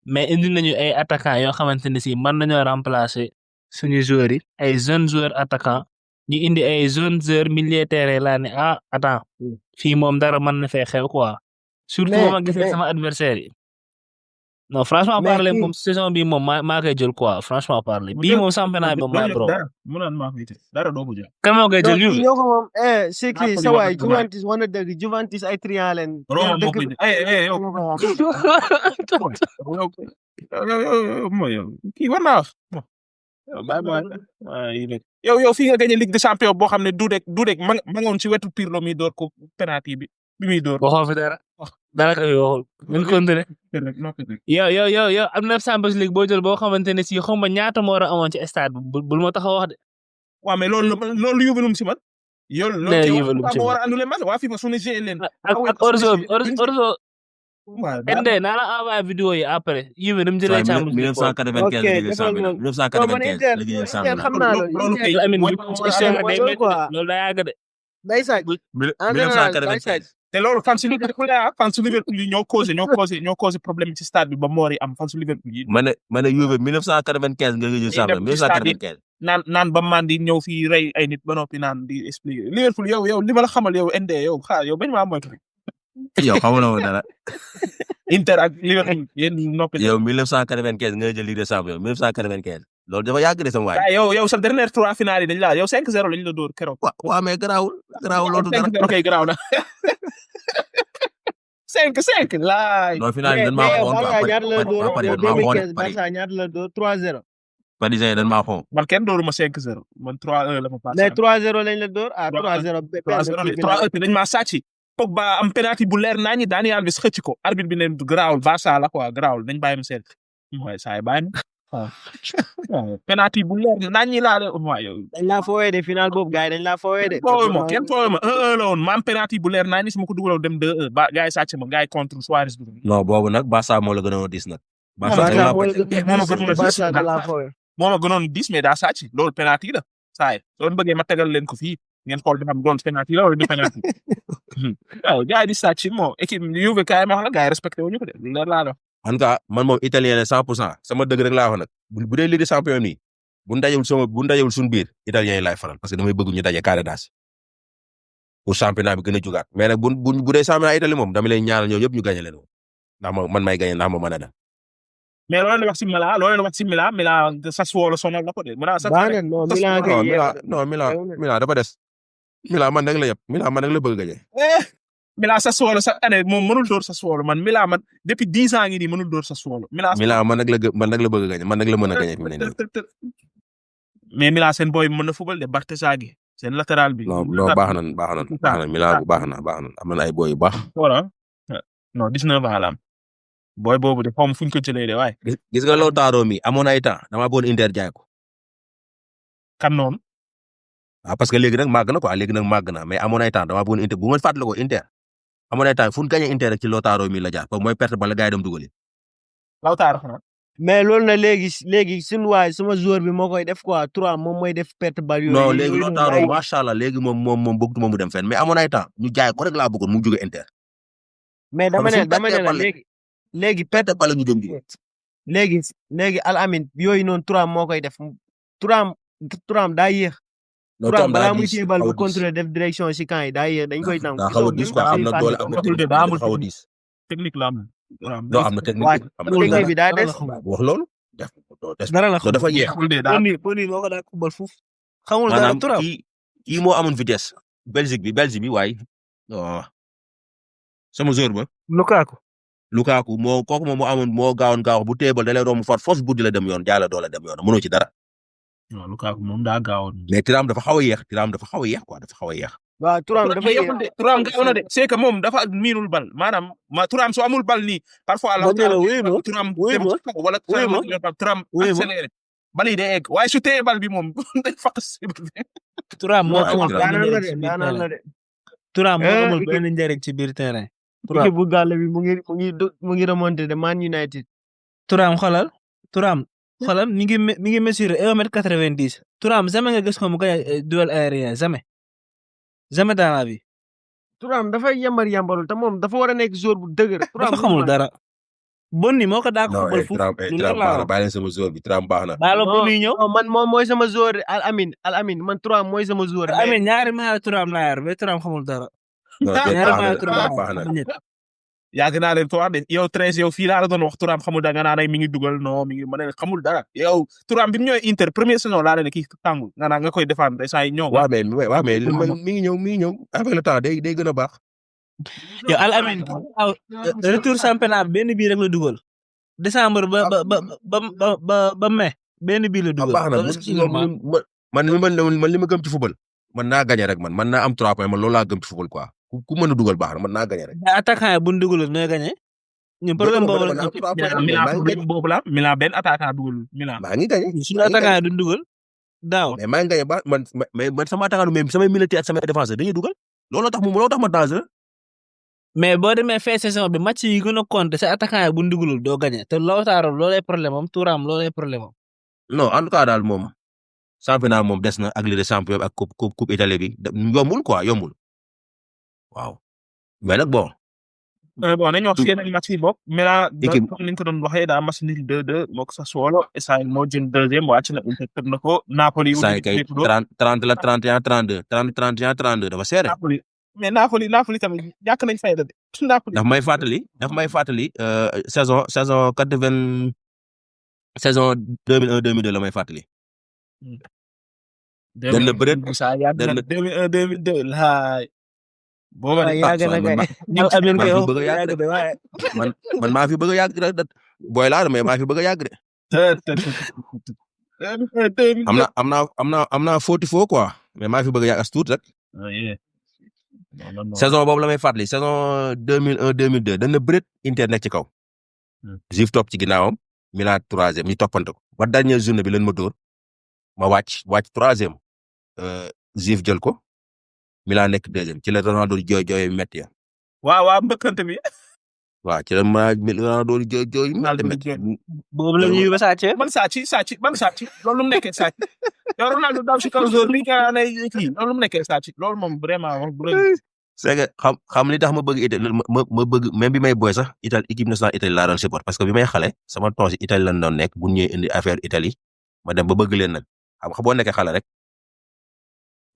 mais indi nañu ay attaquants yoo xamante ne si mën nañoo remplacer suñu joueurs yi ay jeunes joueurs attaquants ñu indi ay jeunes joueurs milieu terrain laa ne attends fii moom dara mën na fee xew quoi surtout Mais- ma gisee mais- sama adversaire yi. non franchement Mais parler kii- moom saison bi moom maa koy jël quoi franchement parler bii moom championnat bi moom maa bro mu naan maa koy dara doo ko jël. kan moo koy jël non Juve ñoo ko moom c'est que Napoli sa waay wax dëgg waay. Juventus wax na dëgg Juventus ay triant leen. Roma moo dëgg koy bi- jël yow kii war naa wax. yow fii nga gagné Ligue des Champions boo xam ne du rek ma ngoon ci wetu Pirlo mi door ko penalty bi muy door. waxoo fi dara dara koy waxul ñu continuer yow am na Champions League boo jël boo xamante ne si xaw ma ñaata moo war a amoon ci stade bi bul ma tax a wax de waaw mais loolu yóbbalum si man. yow Nee, yóbbalum si moo man. war a annuler match waa FIFA su ne GL leen. ak orzo bi orzo waaw ende naa la envoyé vidéo yi après Juve ni mu jëlee Champions League quoi. 1995 Ok, Ligue des defal Champions. loolu. non man 1995 Inter Ligue des Inter Champions. xam naa loolu. loolu Inter kay Lamine mooy- bi mooy- histoire day loolu métti quoi. loolu daa yàgg de day sàcc. En général day 1995. sàcc. te loolu fan si Liverpool fan si Liverpool yi ñoo causé problème ci stade bi ba moor yi am fan si Liverpool yi. ma ne Juve 1995 nga jël champion dem ci stade yi. 1995. naan ba man di ñëw fii rey ay nit ba noppi naan di expliquer Liverpool yow li ma la xamal yow ND yow yow bañ maa moytu. yow xamuloo dara. Inter ak Liverpool yéen noppi. yow 1995 nga jël Ligue des Champions 1995 loolu dafa yàgg de sama waay. yow sa dernière trois finale yi dañ la yow 5-0 lañ la dóor keroog. waaw mais garaawul loolu dara. 5-0 kay garaaw na. 5-5 laay. non final dañ maa xoon Barça quoi ñaata la dóor Paris yow dañ maa xoon 2015 Barça ñaata la dóor 3-0. Parisien yi dañ maa xoon. man kenn dóoruma 5-0 man 3-1 la ma passé. mais 3-0 lañ la dóor 3-0. 3-1 dañ maa sàcc. Pogba am penalty bu leer naa ñi Dani Alves xëcc ko arbitre bi ne garaawul Barça la quoi garaawul dañ bàyyi mu seet. mooy saa yi bàyyi ma. waaw penalty bu leer naa ñi laa leen waaw yow. dañ laa foowee de final boobu gars yi dañ laa foowee de. foofu ma kenn foofu ma 1-1 la woon ma am penalty bu leer naa ñi su ma ko dugaloon dem 2-1 ba gars yi sàcc ma gars yi contre Suarez bi. non boobu nag Barça moo la gënoon a dis nag. Barça Barça dañ moo maa la gën- Barça da laa foowee. moo ma gënoon 10 mais daa sàcc loolu penalty la saa yi soo bëggee ma tegal leen ko fii ngeen xool di xam doon penalty la wala du penalty. waaw gars yi di sàcc moo équipe Juve kaay ma wax la gars yi respecté wuñu ko de leer laa doon. en tout cas man moom italien la 100% sama dëgg rek laa wax nag bu dee Ligue des Champions nii bu ndajewul suñu biir italien yi laay faral parce que damay bëgg ñu daje carré d'as pour championnat bi gën a jugaat mais nag bu dee championnat Italie moom dama leen ñaanal ñoom yëpp ñu gagné leen ndax man may gagné ndax ma mën a dem. mais loolu la wax si Milan Sassuolo sonal na ko de. baax na non Milan kay Milan dafa des. Milan man nag la yëpp Milan man nag la bëgg a gagné. Milan Sassuolo sa année moom mënul door Sassuolo man Milan man depuis 10 ans ngi nii mënul door Sassuolo. Milan man nag la bëgg a gagné man nag la mën a gagné fi mu ne nii. mais Milan seen boy bi mën na football de Bartezaghi seen latéral bi. non baax na Milan bu baax na am na ay boy yu baax. voilà non 19 ans la am booy boobu de xaw ma fu ñu ko jëlee de waaye. gis nga Lautaro mi amoon ay temps damaa bëggoon Inter jaay ko. kan noonu. parce que léegi nag màgg na quoi léegi nag màgg na mais amoon ay temps damaa bëggoon Inter bu ma fàttali ko Inter amoon ay temps fu ñu gagné Inter rek ci Lautaro mi la jaar ba mooy perte bala gars yi dem dugali. Lautaro xanaa. mais loolu na léegi suñu waay sama joueur bi moo koy def quoi 3 moom mooy def perte bal yooyu. non léegi Lautaro macha allah léegi moom bëgg mu dem fenn mais amoon ay temps ñu jaay ko rek laa bëggoon mu jóge Inter. mais dama ne la léegi perte bal ñu dem di. léegi Al Amin yooyu noonu 3 moo koy def 3 daa yéex. non Turam balaa muy téye bal bu contrôler def direction si camp yi daa yéex dañ koy nangu. daa xaw a diis quoi am na doole am na technique daa xaw a diis. technique la am. non am na technique technique bi daa des. wax loolu. dara la dafa yéex. Poni moo ko daa kubal foofu. xamul dara maanaam Turam kii moo amoon vitesse. Belgique bi waaye. sama joueur ba. Lukaku kooku moom moo gaawoon bu téye bal da lay romb force bu di la dem yoon jaala doole dem yoon mënoo ci dara. non Lukaku moom daa gaawoon. mais Thuram dafa xaw a yéex quoi dafa xaw a yéex. waaw Thuram dafa yéex. Thuram gaaw na de c'est que moom dafa miinul bal maanaam Thuram soo amul bal nii parfois la Thuram wala Thuram accéléré bal yi day egg waaye su téye bal bi moom day faqas. Thuram moo amul daanaan la de. Thuram moo amul benn njëriñ ci biir terrain. équipe bu gàll bi mu ngi remonté de Man United. Thuram xoolal mi ngi mesurer 1m90. Thuram jamais nga gis ko mu koy duel aérien jamais dans la vie. Thuram dafay yambarul te moom dafa war a nekk joueur bu dëgër. dafa xamul dara. Bonni moo ko daa ko xubal foofu. Thuram baax na bàyyi leen sama joueur bi Thuram baax na. baalo Bonni ñëw. man moom mooy sama joueur Al Amin man Thuram mooy sama joueur. Al Amin ñaari maa Thuram laa yor mais Thuram xamul dara. yàgg naa leen ko wax de yow 13 yow fii laa la doon wax Thuram xamul dara nga naan ay mi ngi dugal non mi ngi mën a xamul dara yow Thuram bi mu ñëwee Inter première saison laa leen kii tàngul nga naan nga koy défendre saa yi ñëw. waaw mais mi ngi ñëw avec le temps day gën a baax. yow Al Amin retour championnat benn bii rek la dugal. décembre ba mai benn bii la dugal. baax na man li ma gëm ci football man naa gagné rek man naa am 3 points man loolu laa gëm ci football quoi. ku mën a dugal baax na mën naa gagné rek. attaquant yi bu ñu dugalul nooy gagné. ñun problème boobu la Milan benn attaquant dugalul Milan. maa ngi gagné suñu attaquant yi duñ dugal daaw. mais maa ngi gagné ba man sama attaquant même samay militaire ak samay défenseur dañuy dugal looloo tax ma dangereux. mais boo demee fin saison bi match yi gën a compter sa attaquant yi bu ñu dugalul doo gagné te Lautaro loolay problème am Thuram loolay problème am. non en tout cas daal moom championnat moom des na ak Ligue des champions ak coupe Italie bi yombul quoi yombul. waaw mais nag bon. nañu wax yeneen match yi bokk. Milan comme ni ñu ko doon waxee daa match nul 2-2 moo ko Sassuolo Esai moo jël deuxième wàcc na Inter teg na ko Napoli. saa kay 30 la 31 32 31 32 dafa seere. mais Napoli tamit ñàkk nañ fay de. Napoli daf may fàttali saison 2001-2002 la may fàttali. dem na bëreet 2001-2002 laay. booba de man maa fi bëgg a yàgg de booy laa mais maa fi bëgg a yàgg de. am naa 44 quoi mais maa fi bëgg a yàgg as tuut rek. saison boobu la may fàttali saison 2001-2002 dañ na bëreet Inter nekk ci kaw. Juve topp ci ginnaawam Milan 3e ñu toppante ko ba dernière journée bi leen ma dóor ma wàcc 3e Juve jël ko. Milan nekk 2e ci la Ronaldo jooy metti ya. waaw mbëkkante bi. waaw ci la Ronaldo jooy metti. boobu la ñuy Sacc. ban Sacc loolu lu mu nekkee Sacc yow Ronaldo daw si kaw jour bi nga ne kii loolu lu mu nekkee Sacc loolu moom vraiment wax bu rëy. c'est que xam li tax ma bëgg Italie ma bëgg même bi may boy sax Italie équipe nationale Italie laa doon support parce que bi may xale sama tool si Italie lañ doon nekk bu ñëwee indi affaire Italie ma dem ba bëgg leen nag xam boo nekkee xale rek.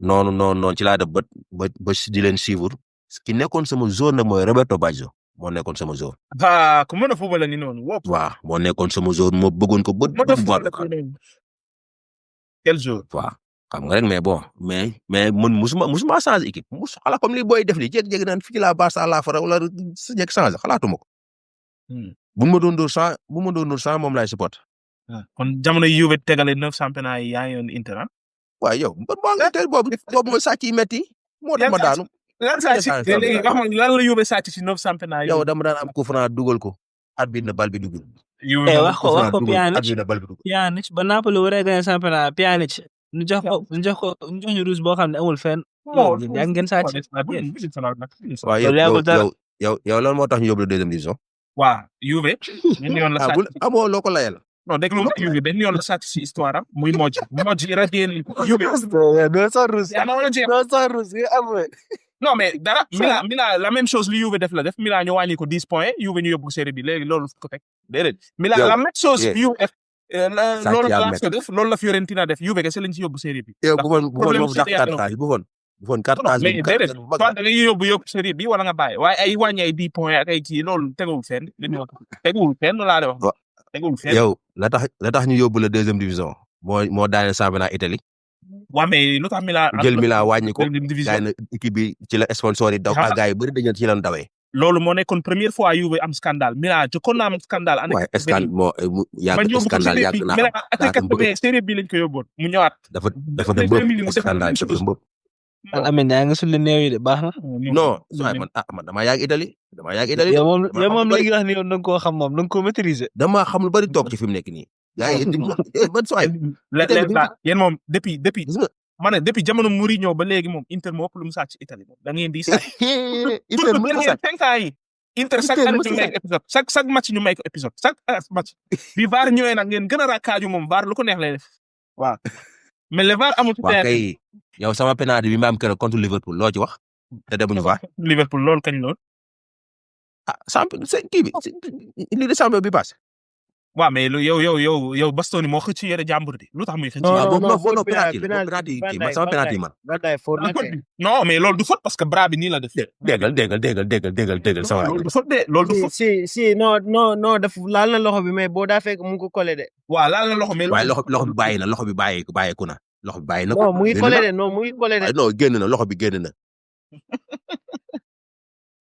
noonu ci laa def ba di leen suivre ki nekkoon sama zone nag mooy Roberto Baggio moo nekkoon sama zone. ku mën a football ni noonu. waaw moo nekkoon sama zone moo bëggoon ko bët. quel jour. waaw xam nga rek mais bon mais man musuma changer équipe xala comme li booy def li jékki-jékki naan fii la Barça la fara wala sa jékki changer xalaatuma ko. bu ma doon dóor 100 moom laay support. kon jamono Juve tegale 9 championnat yi yaa ngi yoon Inter waaye yow man maa ngi teel boobu mooy sàcc yi metti moo tax ma daanu lan sàcc léegi nga xam lan la yóbbee sàcc ci 9 championnat yi yow dama daan am coup franc dugal ko arbitre na bal bi dugul wax ko Pjanic arbitre na bal bi dugul Pjanic ba Napoli waree gagné championnat Pjanic ñu jox ñu rouge boo xam ne amul fenn yaa ngeen sàcc waaw yow lan moo tax ñu yóbbu la deuxième division waaw Juve benn yoon la sàcc amoo loo ko layal non dégg nga Juve benn yoon la sàcc ci histoire am muy Modji radié Juve doo sa rouge non mais dara Milan la même chose li Juve def la def Milan ñu wàññi ko 10 points Juve ñu yóbbu ko série bi léegi loolu ko teg déedéet Milan la même chose Juve def loolu la def loolu la Fiorentina def Juve kese lañ ci yóbbu série bi yow bu foon moom sax cartage bu foon cartage mais déedéet soit da ngay yóbbu série bi wala nga bàyyi waaye ay wàññi ay 10 points ak ay kii loolu tegul fenn laa de wax tegul fenn yow la tax ñu yóbbu la deuxième division moo daaneel championnat Italie waa mais lu tax Milan jël Milan wàññi ko division gaay na équipe bi ci la sponsor yi daw ak gaay yi bëri dañu ci lan dawee loolu moo nekkoon première fois Juve am scandale Milan jëkkoon na am scandale waaye scandale moo yàgg scandale yàgg na Milan attaqué série bi lañ ko yóbboon mu ñëwaat dafa dem bëpp scandale dafa dem bëpp Amine yaa ngi sulli néew yi de baax na non man damaa yàgg Italie yow moom léegi wax ni yow da nga koo xam moom da nga koo maîtriser damaa xam lu bari toog ci fi mu nekk nii yaa ngi ban soay yéen moom depuis ma ne depuis jamono Mourinho ba léegi moom Inter moo ëpp lu mu sàcc ci Italie moom da ngeen di sàcc Inter mu sàcc 5 ans yi Inter chaque année ñu may ko épisode chaque match ñu may ko épisode chaque match bi VAR ñëwee nag ngeen gën a rakkaaju moom VAR lu ko neex lay def waaw mais le VAR amul ci waaw kay yow sama penalty bi ma am keroog contre Liverpool loo ci wax te demuñu VAR Liverpool loolu kañ lool champion kii bi Ligue des champions bi passé waaw mais yow Bastoni moo xëcc yére jàmbur di lu tax muy xëcc non penalty kii man sama penalty man non mais loolu du faute parce que bras bi nii la def déggal sama loolu du faute de loolu du faute si non def laal na loxo bi mais boo daa fekk mu ngi ko collé de waaw laal na loxo mais waaye loxo bi bàyyi na loxo bi bàyyeeku na loxo bi bàyyi na non mu ngi collé de non mu ngi collé de non génn na loxo bi génn na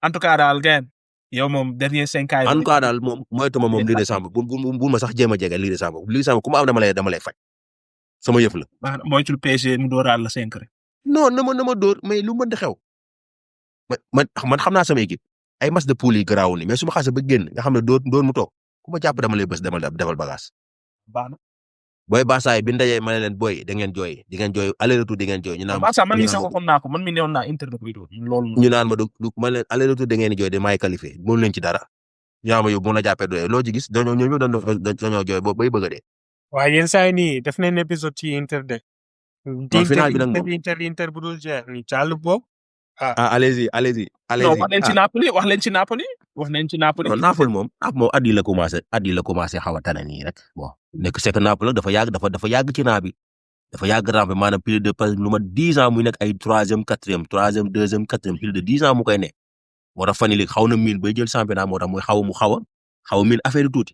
en tout cas daal gain yow moom dernier 5 ans en tout cas daal moom moytuma moom Ligue des champions bu ma sax jéem a jege Ligue des champions ku ma am dama lay faj sama yëf la moytul PSG mu dooraal la 5 rek non na ma dóor mais lu mën di xew man xam naa sama équipe ay match de poule yi garaaw ni mais su ma xasee ba génn nga xam ne dóor mu toog ku ma jàpp dama lay bës defal bagage baax na booy Barça bi ndajee ma ne leen booy da ngeen jooy aller retour da ngeen jooy ñu naan Barça man mi sax waxoon naa ko man mi newoon naa Inter da koy dóor loolu ñu naan ma ma leen aller retour da ngeen jooy de maay qualifié mënu leen ci dara ñu naan ma yow bu la jàppee doy loo ci gis dañoo jooy boobu bay bëgg a dee waaye yenn saa yi nii def nañ épisode ci Inter de final bi nag moom Inter bu dul jeex ni càll boobu allez-y non wax leen ci Napoli wax nañ ci Napoli non Napoli moom at yi la commencé xaw a tane nii rek bon nekk c'est que Napoli dafa yàgg ci naa bi dafa yàgg rampe maanaam plus de lu ma 10 ans muy nekk ay 3e 4e 3e 2e 4e plus de 10 ans mu koy ne moo tax fan yii léegi xaw na miin bay jël championnat moo tax muy xaw a miin affaire tuuti.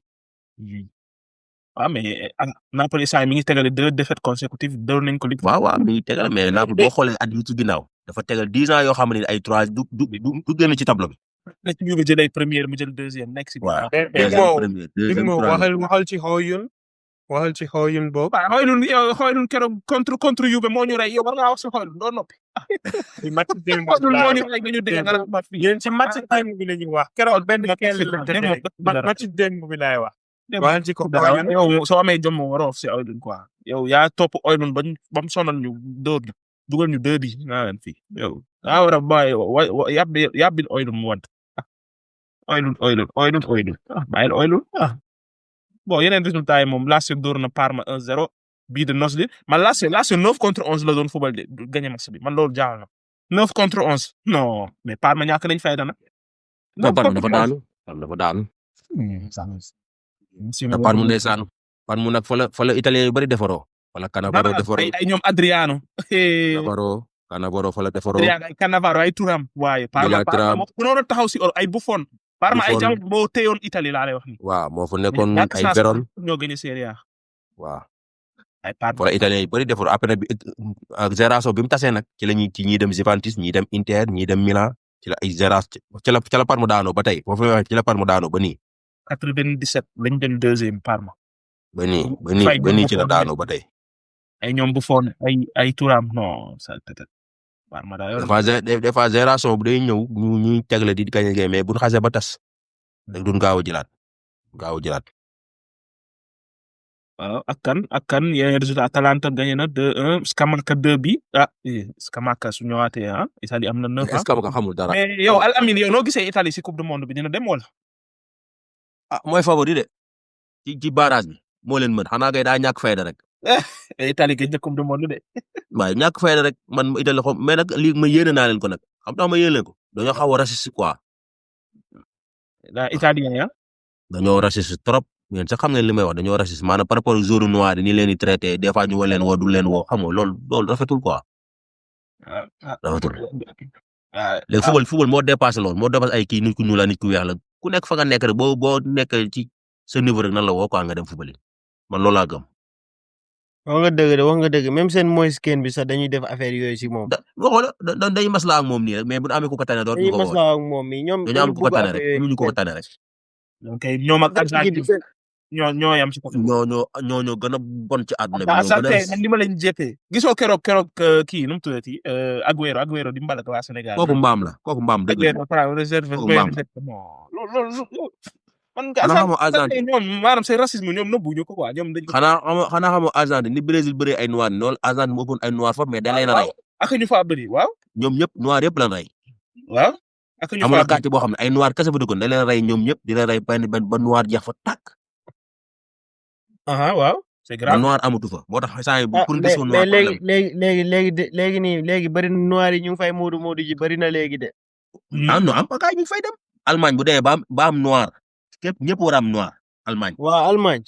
waaw mais Napoli saa mi ngi tegale 2 défaites consécutives door nañ ko Ligue. waaw mi ngi tegale mais Napoli boo xoolee at yi ci ginnaaw dafa tegal 10 ans yoo xam ne ay 3 du génn ci tableau bi. nekk ñu ngi jëlee première mu jël deuxième nekk si. waaw waxal ci Højlund boobu. waaw Højlund keroog contre Juve moo ñu rey yow war ngaa wax si Højlund doo noppi. Højlund moo ñu rey nga ñu dégg nga naan match bi. yéen ci match démb bi la ñuy wax keroog benn match démb bi laay wax. waxal ci ko yow soo amee jom waroo si Højlund quoi yow yaa topp Højlund ba mu sonal ñu dóor ñu dugal ñu 2 bi naa leen fii yow daa war a bàyyi yàbbil Højlund mu want Højlund bàyyil Højlund bon yeneen résultat yi moom Lazio dóor na Parma 1-0 bii de Nosli man Lazio 9 contre 11 la doon football de gagné match bi man loolu jaaxal na 9 contre 11 non mais Parma ñàkk nañ fayda nag. Parma dafa daanu. Parma ndeysaan Parma nag fa la italien yu bari defaroo. wala Cannavaro defaroo ay ñoom Adriano. Cannavaro fa la defaroo. ay Cannavaro ay Thuram waaye. Parma moo mënoon a taxaw si ay Buffon. Parma ay jàmm moo téyoon Italie laa lay wax ni. waaw moo fa nekkoon ay Veron. ñoo gagné Serie A. waaw. ay Parma wala italien yu bari defaroo après bi Geraso bi mu tasee nag ci la ñuy dem Juventus ñii dem Inter ñii dem Milan ci la ay Geraso ci la Parma daanoo ba tey foofu la ci la Parma daanoo ba nii. 97 lañ dem 2e Parma. ba nii ci la daanoo ba tey. ay ñoom Buffon ay Thuram non ça peut-être Armada yor des fois génération bu day ñëw ñu tegle di gagné game mais bu ñu xasee ba tas rek duñ gaaw a jëlaat waaw ak kan yeneen résultat Atalanta gagné na 2-1 Scamacca 2 bi Scamacca su ñëwaatee Italie am na 9 est-ce que xamul dara mais yow Al Amin yow noo gisee Italie si coupe du monde bi dina dem wala mooy favori de ci barrage bi moo leen mën xanaa kay daa ñàkk fayda rek Italie gëj na coupe du monde de waaye ñàkk fayda rek man Italie xom mais nag lii ma yéene naa leen ko nag xam tax ma yéene leen ko dañoo xaw a raciste quoi la italien ya dañoo raciste trop ngeen sax xam ngeen li may wax dañoo raciste maanaam par rapport aux joueurs noirs ni leen di traité des fois ñu wa leen woo du leen woo xam nga loolu rafetul quoi rafetul léegi football moo dépassé loolu moo dépassé ay kii nit ku ñuul la nit ku weex la ku nekk fa nga nekk rek boo nekk ci sa niveau rek nan la woo quoi nga dem football man loolu laa gëm. wax nga dëgg même seen Moise Kean bi sax dañuy def affaire yooyu si moom. waxoo la dañuy maslaa ak moom nii rek mais bu amee ku ko tane dootuñu ko woo. dañuy maslaa ak moom mi ñoom dañu am ku ko tane rek ñu ko tane rek. donc ñoom ak Argentine ñoo yam ci côté. ñoo gën a bon ci àdduna bi. man li ma leen jëppee. gisoo keroog kii nu mu tuddati Agüero di mbal ak waa Sénégal. kooku mbaam dëgg la. kooku mbaam loolu man xamoo Argentine ñoom maanaam c'est racisme ñoom nëbbuñu ko quoi ñoom dañ ko. xanaa xamoo Argentine ni Brésil bëree ay noir lool Argentine moo ëppoon ay noir foofu mais da leen a rey. ak ñu fa bëri waaw. ñoom ñëpp noir yëpp lañ rey. waaw. ak ñu fa amul kàcce boo xam ne ay noir kese fa duggoon da leen rey ñoom ñëpp di leen rey ba noir jeex fa tàkk. waaw c'est grave noir amatu fa moo tax saa yi pour nga gisoon noir léegi bëri na noir yi ñu ngi fay moodu ji bëri na léegi de. non am pagaay ñu ngi fay dem. Allemagne bu demee ba am noir képp ñëpp war a am noir Allemagne. waaw Allemagne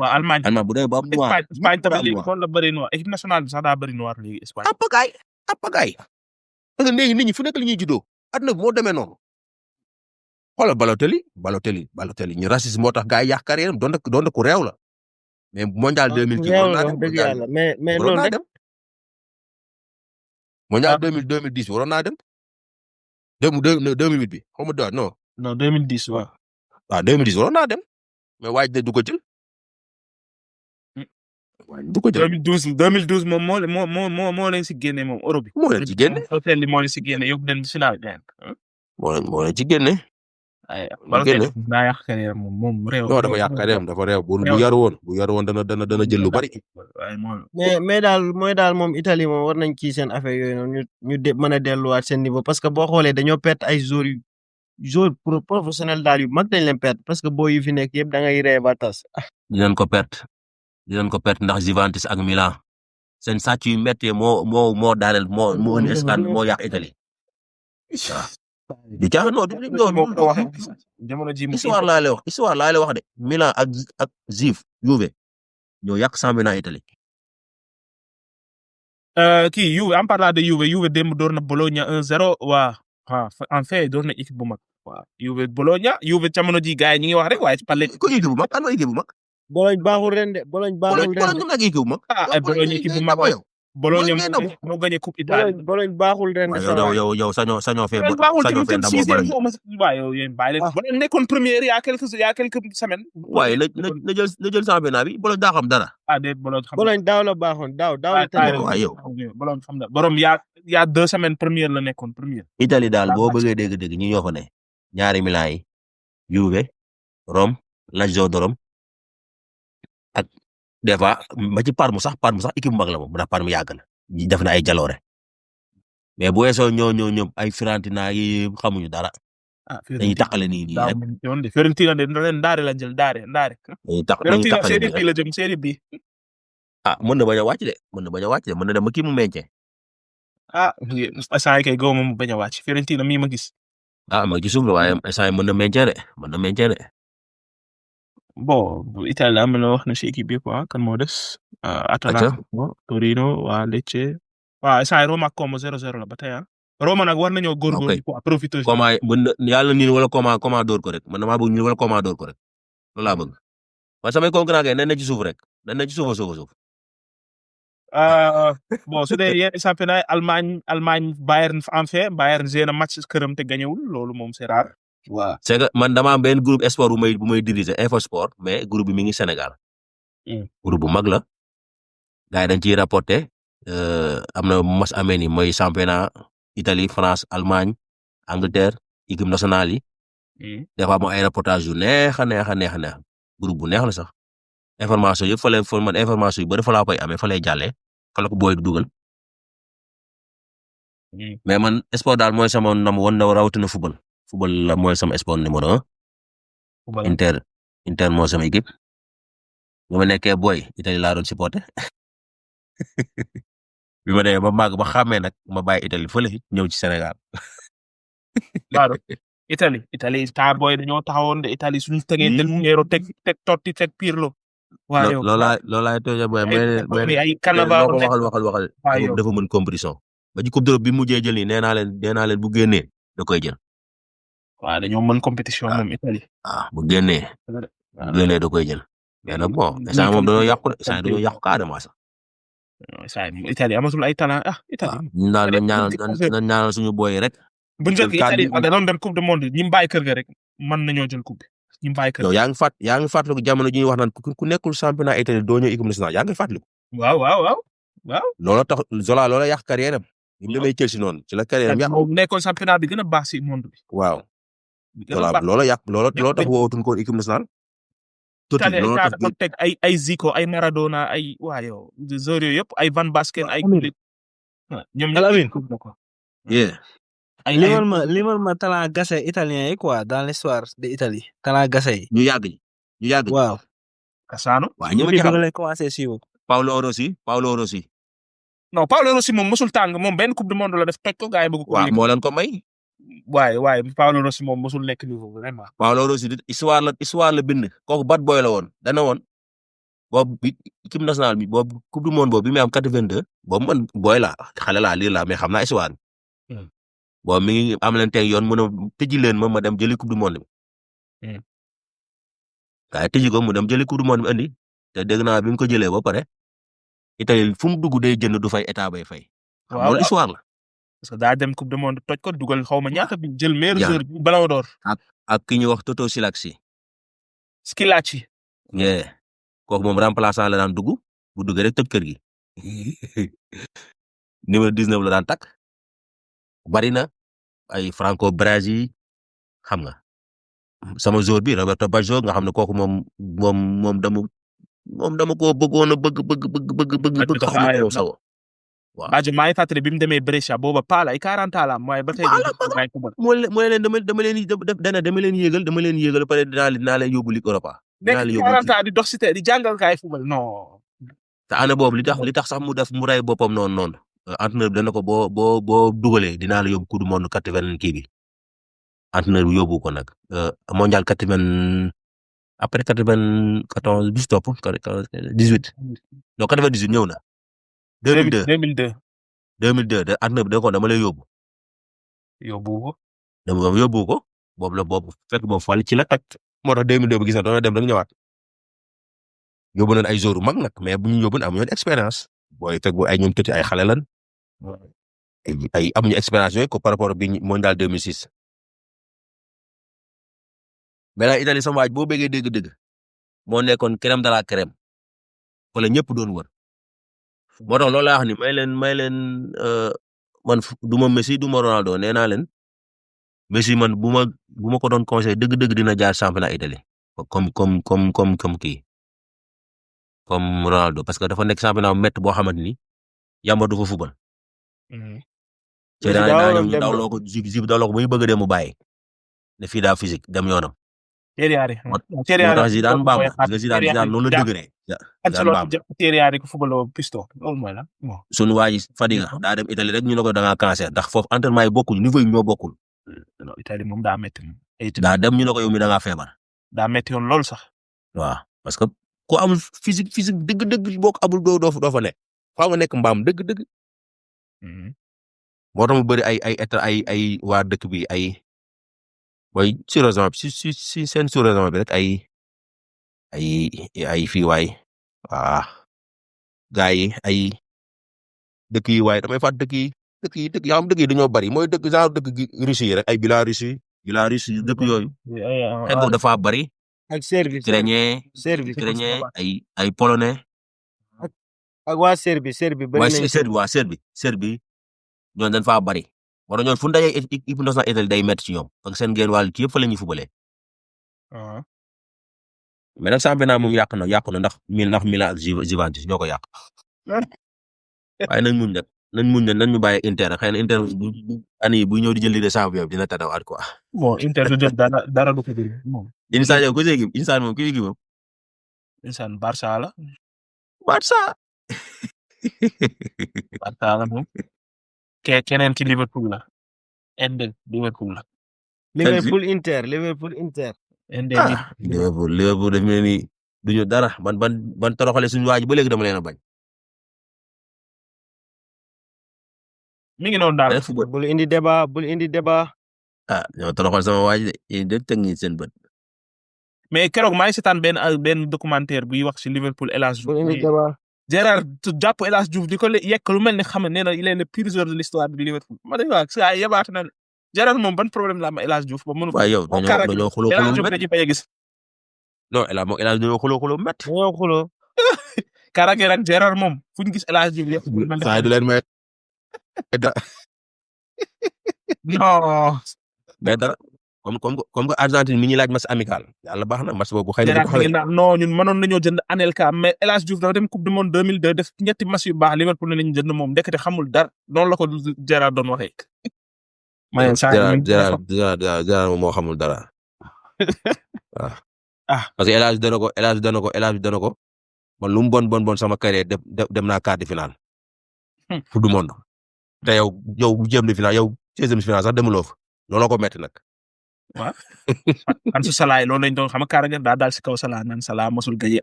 Allemagne bu demee ba am noir. Espagne tamit léegi kon la bëri noir équipe nationale bi sax daa bëri noir léegi Espagne. am pagaay parce que léegi nit ñi fu nekk li ñuy juddoo àdduna bi moo demee noonu. xoolal Balotelli ñu racisme moo tax gars yi yàq carrière am doon ku réew la. mais mondial 2010 waroon naa dem dëgg yàlla mais loolu rek mondial 2010 waroon naa dem 2008 bi xaw ma doon non 2010 waaw. waaw 2010 waroon naa dem mais waaj de du ko jël. du ko jël 2012 moom moo leen si génne moom Europe bi. moo leen ci génne hôtel yi moo leen si génne yóbbu leen si nawet moo leen ci génne. ay Balotelli daa yàq carrière moom réew. non dafa yàq carrière dafa réew bu yaru woon dana jël lu bari. mais daal moom Italie moom war nañ kii seen affaire yooyu noonu ñu mën a delluwaat seen niveau parce que boo xoolee dañoo perte ay joueurs professionnel daal yu mag dañ leen perte parce que boo yu fi nekk yëpp da ngay ree ba tas. dinañ ko perte ndax Juventus ak Milan seen sàcc yu méttee moo daaneel moo indi scandale moo yàq Italie waaw. di caaxaan non jamono ji histoire laa lay wax de Milan ak Juve ñoo yàq championnat Italie. kii Juve en parlant de Juve démb door na Bologna 1-0 en fait door na équipe bu mag waaw Juve Bologna jamono ji gars yi ñu ngi wax rek waaye ci parler ko équipe bu mag an équipe bu mag. Bologne baaxul ren de Bologne baaxul ren de équipe bu mag. Bologne équipe bu mag Bologna moo gagné coupe Italie. Bologne baaxul ren de. yow sañoo fee waaye yow yéen bàyyi leen Bologne nekkoon première il y a quelques semaines. waaye na jël championnat bi Bologne daa xam dara. déet Bologne daaw la baaxoon daaw la tane. waaw yow Bologne xam na borom y a 2 semaines première la nekkoon première. Italie daal boo bëggee dégg ñi ñoo fa ne ñaari Milan yi Juve Rome Lazio de Rome ak des fois ba ci Parme sax équipe bu mag la moom ndax Parme yàgg na def na ay jaloore mais bu weesoo ñoo ay Fiorentina yi xamuñu dara. dañuy taqale nii rek. Fiorentina de ndaare la jël ndaare. dañuy taqale série bi la jëm série bi. mën na bañ a wàcc de mën na dem ba kii mu meññee. saa yi kay gaw ma mu bañ a wàcc Fiorentina mii ma gis. ma gis suuf la waaye saa yi mën na meññee de. bon Italie am na wax na si équipe bi quoi kan moo des. Atalanta Torino waa Lecce. saa yi Roma ak Como 0-0 la ba tey Roma nag war nañoo góorgóorlu quoi profité. comment yàlla nii wala comment door ko rek man damaa bëgg ñu wala comment door ko rek loolu laa bëgg parce que samay concurrent kay nañ na ci suuf rek nañ na ci suuf. bon su dee yenn championnat Allemagne Bayern en fait Bayern génn match këram te gañewul loolu moom c'est rare. waaw c'est que man dama am benn groupe sport bu may diriger Info Sport mais groupe bi mi ngi Sénégal. groupe bu mag la gars yi dañ ciy rapporté am na mas amee ni mooy championnat Italie France Allemagne Angleterre équipe nationale yi des fois mo ay reportage yu neex a neex a neex a neex groupe bu neex la sax information yëpp fa lay man information yu bëri fa laa koy amee fa lay jàllee fa la ko booy dugal mais man sport daal mooy sama nam woon na rawatina football la mooy sama sport numéro 1 Inter moo sama équipe bi ma nekkee booy Italie laa doon supporter bi ma demee ba màgg ba xàmmee nag ma bàyyi Italie fële ñëw ci Sénégal. Claro. Italie taa booy dañoo taxawoon de Italie suñu tegee Del Piero teg Totti teg Pirlo. waa yow loolaay tooja booy ay Cannavaro waxal dafa mën compétition ba ci coupe d'Europe bi mujjee jël nii nee naa leen bu génnee da koy jël. waaw dañoo mën compétition moom Italie. bu génnee da koy jël. mais nag bon instant moom dañoo yàqu carrément sax. Italie amatul ay talent Italie. ñu naan ñaanal suñu booy rek. bu njëkk Italie da doon dem coupe du monde ñi bàyyi kër ga rek mën nañoo jël coupe ñi bàyyi kër ga. yow yaa ngi fàttaliku jamono ji ñuy wax naan ku nekkul championnat Italie doo ñëw équipe nationale yaa ngi fàttaliku. waaw. looloo tax Zola loola yàq carrière am. bi mu demee Chelsea noonu ci la carrière am yàq. nekkoon championnat bi gën a baax si monde bi. waaw. looloo tax woowatul ko équipe nationale. Italie dafa teg ay Zico ay Maradona ay waa yow joueurs yooyu yëpp ay Van Basten ay. ñoom ñëpp limal ma talent gase italien yi quoi dans l'histoire de Italie talent gase yi. ñu yàgg. waaw. Cassano. waaw ñi ma ci xam lañ commencé suivre. Paolo Rossi. non Paolo Rossi moom mosul tàng moom benn coupe du monde la def toj ko gars yi bëgg ko. waaw moo leen ko may. waaye Paolo Rossi moom mosul nekk niveau vraiment. Paolo Rossi histoire la bind. kooku bad boy la woon dana woon boobu bi équipe nationale bi boobu coupe du monde boobu bi muy am 82 boobu man boy la xale laa lii la mais xam naa histoire bi. bon mi ngi am leen tey yoon mën a tëji leen ma dem jëli coupe du monde bi. waaye tëji ko mu dem jëli coupe du monde bi andi te dégg naa bi mu ko jëlee ba pare Italie fu mu dugg day jënd du fay état bay fay. waaw loolu histoire la. parce que daa dem coupe du monde toj ko dugal xaw ma ñaata bi jël meilleur joueur ballon d'or. ak ki ñuy wax Toto Schillaci. kooku moom remplaçant la daan dugg bu duggee rek tëj kër gi. numéro 19 la daan takk. bari na ay Franco Brazzi xam nga sama joueur bi Roberto Baggio nga xam ne kooku moom dama ko bëggoon a bëgg xam nga yow sawo waaw Baggio maa ngi fàttali bi mu demee Brescia booba Paala ay 40 ans la waaye ba tey mooy leen dama leen yéegal pare dinaa leen yóbbu Ligue Europa nekk 40 ans di dox si te di jàngal kaay football non te année boobu li tax sax mu ray boppam noonu entraîneur bi dana ko boo dugalee dinaa la yóbbu coupe du monde 80 kii bi entraîneur bi yóbbu ko nag mondial 80 après 94 bis topp 18 non 98 ñëw na. 2002 entraîneur bi da ko dama lay yóbbu. yóbbu ko boobu fekk boobu fàll ci la tag moo tax 2002 bi gis na doon dem rek ñëwaat yóbbu nañ ay joueurs mag nag mais bu ñu yóbbu amuñu expérience booy fekk bu ay ñoom tëti ay xale lan. ay amuñu expérience yooyu ko par rapport bi mondial 2006 mais nag Italie sama waaj boo bëggee dégg-dégg moo nekkoon crème de la crème wala ñëpp doon wër moo tax loolu laa wax ni may leen man du ma Messi du ma Ronaldo nee naa leen Messi man bu ma ko doon conseil dëgg-dëgg dina jaar championnat Italie comme kii comme Ronaldo parce que dafa nekk championnat bu métti boo xamante ni yamba du fa fubal. te daa ñëw ñu dawloo ko Juve dawloo ko ba ñu bëgg a dem mu bàyyi ne fii daa physique dem yoonam. moo tax Zidane mbaam Zidane noonu la dëgëree. Zidane ko football pisto loolu mooy lan. sunu waa ji Fadiga daa dem Italie rek ñu ne ko da ngaa cancer ndax foofu entraînement yi bokkul niveau yi ñoo bokkul. Italie moom daa métti. daa dem ñu ne ko yow mi da ngaa feebar. daa métti yoon loolu sax. waaw parce que ku amul physique dëgg-dëgg boo ko amul doo fa nekk faaw nga nekk mbaam dëgg-dëgg. moo tax mu bëri ay waa dëkk bi ay mooy sous-région bi si seen sous-région bi rek ay fii waay gaa yi ay dëkk yi waaye damay fàtt dëkk yi yoo xam dëkk yi dañoo bari mooy dëkk genre dëkk Russie yi rek ay Biélorussie dëkk yooyu. xëy na dafa bari. ak service ukrainien ay polonais ak waa Serbie bëri mooy nañ Serbie ñoom dañ faa bari wala ñoom fu ñu dajee équipe nationale Italie day métti ci ñoom parce que seen génn wàll kii yëpp fa la ñuy fubalee mais nag championnat moom yàq na ndax Milan ak Juventus ñoo ko yàq waaye nañ muñ nag nañ ñu bàyyi Inter xëy na Inter bu année yi bu ñëw di jël Ligue des Champions dina tadawaat quoi. bon Inter du jël dara du ko jël moom. Insa yow ku si équipe Insa moom kii équipe moom. Insa Barça la. Barça. Barça la moom. keneen ci Liverpool la. Ende Liverpool la. Inter. Ende Liverpool daf mel ni duñu dara ban toroxale suñu waaj ba léegi dama leen a bañ. mi ngi noonu daal. bul indi débat. ñoo toroxal sama waaj de yéen de teg ngeen seen bët. mais keroog maa ngi seetaan benn documentaire buy wax ci Liverpool El Hadj bul indi débat. Gérard jàpp El Hadj Diouf di ko yekk lu mel ne xam ne nee na il est le pire joueur de l'histoire de Liverpool ma ne waa saa yebaate na Gérard moom ban problème la am El Hadj Diouf ba mënu. waaye yow dañoo xuloo El Hadj Diouf da ci bañ a gis. non El Hadj dañoo xuloo métti. dañoo xuloo. Carragher ak Gérard moom fu ñu gis El Hadj Diouf yëpp. saa du leen may. non. mais dara comme que Argentine mi ngi laaj match amical yàlla baax na match boobu xëy na. non ñun mënoon nañoo jënd Anelka mais El Hadj Diouf dafa dem coupe du monde 2002 def ñetti match yu baax Liverpool ne lañu jënd moom ndekete xamul dara noonu la ko Gérard doon waxee. Gérard moom moo xamul dara. waaw. parce que El Hadj dana ko man lu mu bon sama carrière dem naa quart de finale. coupe du monde. te yow jéem de finale yow 16e finale sax demuloo fa looloo ko metti nag. waaw an su Salah loolu lañ doon xam nga Carragher daal si kaw Salah naan Salah mosul gañe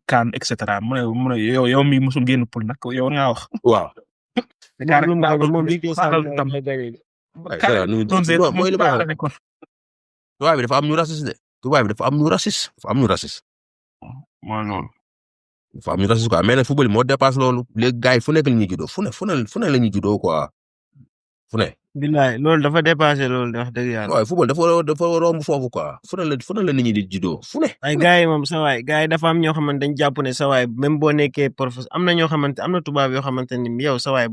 CAN et cetera mu ne yow mi mosul génn poule nag yow nga wax. waaw. tubaab bi dafa am ñu raciste de. tubaab bi dafa am ñu raciste. mooy loolu. dafa am ñu raciste quoi mais nag football moo dépasse loolu léegi gars yi fu nekk la ñuy juddoo fu ne la ñuy juddoo quoi fu ne. billaay loolu dafa dépassé loolu de wax dëgg yàlla. waaw football dafa romb foofu quoi fu ne la nit ñi di juddoo fu ne. ay gars yi moom sa waay gars yi dafa am ñoo xamante dañ jàpp ne sa waay même boo nekkee am na tubaab yoo xamante ni yow sa waay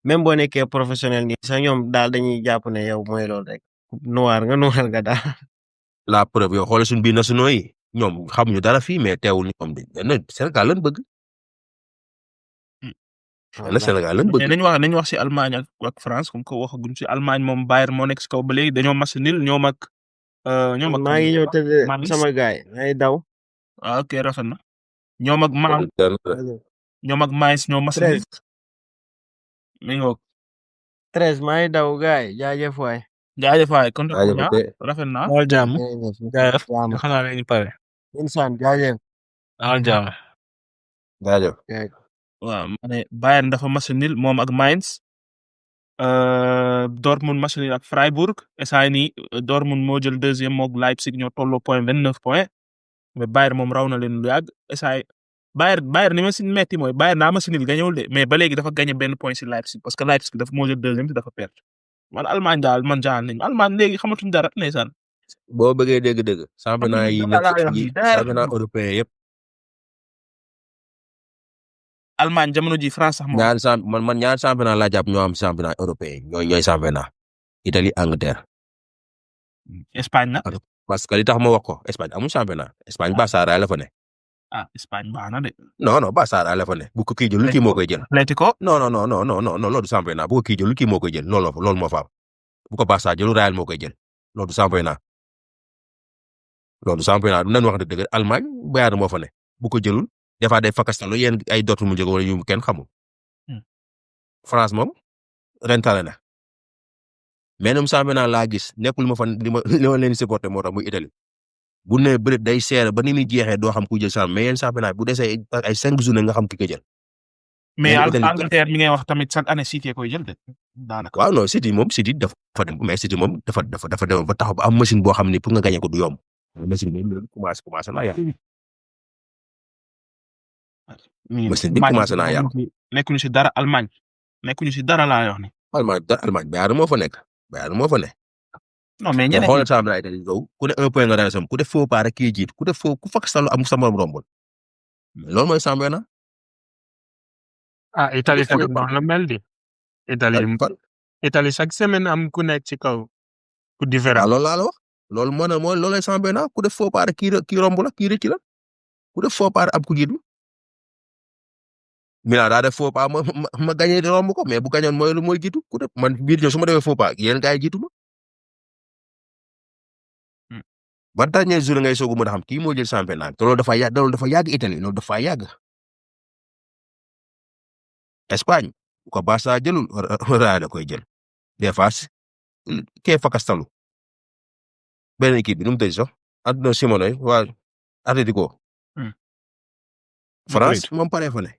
même boo nekkee professionnel nii sax ñoom daal dañuy jàpp ne yow mooy loolu rek noir nga daal. la preuve yow xoolal suñu biir nationaux yi ñoom xamuñu dara fii mais teewul ñoom dañ Sénégal lañ bëgg. Sénégal lañ bëgg. nañu wax ci Allemagne ak France comme ko waxaguñ ci Allemagne moom Bayern moo nekk ci kaw ba léegi dañoo match nul ñoom ak. maa ngi ñëw tëdd sama gaay ay daw. ok rafet na. ñoom ak Mainz ñoo match nul. mi ngi woo. 13 maa ngi daw gaay jaajëf waay. kon rafet na. wal jàmm. xanaa la ñu pare. insaan jaajëf. wal jàmm. jaajëf. waaw ma ne Bayern dafa match nul moom ak Mainz. Dortmund match nul ak Freiburg instant nii Dortmund moo jël deuxième moog Leipzig ñoo tolloo point 29 points mais Bayern moom raw na leen lu yàgg instant Bayern ni ma si metti mooy Bayern daa match nul gañewul de mais ba léegi dafa gagné benn point si Leipzig parce que Leipzig dafa moo jël deuxième te dafa perdre man Allemagne daal man jaaxal nañu Allemagne léegi xamatuñ dara ndeysaan. boo bëggee dégg-dégg. championnat yi nekk championnat européen yëpp. Allemagne jamono ji France sax moom. ñaari championnat laa jàpp ñoo am championnat européen ñooy championnat Italie Angleterre. Espagne nag. parce que li tax ma wax ko Espagne amul championnat Espagne Barça la fa ne. Espagne baax na de. non Barça la fa ne bu ko kii jël kii moo koy jël. Atlético. non loolu du championnat bu ko kii jël kii moo koy jël loolu moo fa am bu ko Barça jël Real moo koy jël loolu du championnat. du nan wax dëgg Allemagne Bayern moo fa ne bu ko jëlul des fois day fakkastalu yéen ay dootu mu jóge wala yu kenn xamul. France moom rentale na mais ñoom championnat laa gis nekkul ma fan li ma leen di supporter moo tax muy Italie bu ne bëri day seer ba ni muy jeexee doo xam ku jël championnat mais yéen championnat bu desee ay 5 jours nga xam ki ko jël. mais Angleterre mi ngay wax tamit chaque année City koy jël de daanaka. waaw non City dafa dem mais City moom dafa dem ba taxaw ba am machine boo xam ni pour nga gagné ko du yomb machine bi commencé naa yàqu. machine bi commencé naa yàqu. nekkuñu si dara Allemagne nekkuñu si dara laa wax ni. Allemagne Bayern moo fa nekk. non mais ñeneen xoolal championnat Italie ku ne 1 point nga daan sam ku def faux pas rek kii jiit ku def faux ku fakk salu am sa morom rombul loolu mooy championnat ah Italie Italie tamit noonu la mel di Italie chaque semaine am ku nekk ci kaw ku waaw différent loolu laa la wax loolu mooy loolay championnat ku def faux pas rek kii romb la kii rëcc la ku def faux pas rek am ku jiitu Milan daa def faux pas ma gagné di romb ko mais bu gagnoon mooy jiitu ku def man biir ñëw su ma defee faux pas yéen gars yi jiitu ma ba dernier jour ngay soog a mën a xam kii moo jël championnat te loolu dafa yàgg Italie loolu dafa yàgg Espagne bu ko Barça jëlul Real da koy jël des fois kee fakastalu benn équipe bi nu mu tëj sax àdduna Simone waa Atlético France moom pare fa ne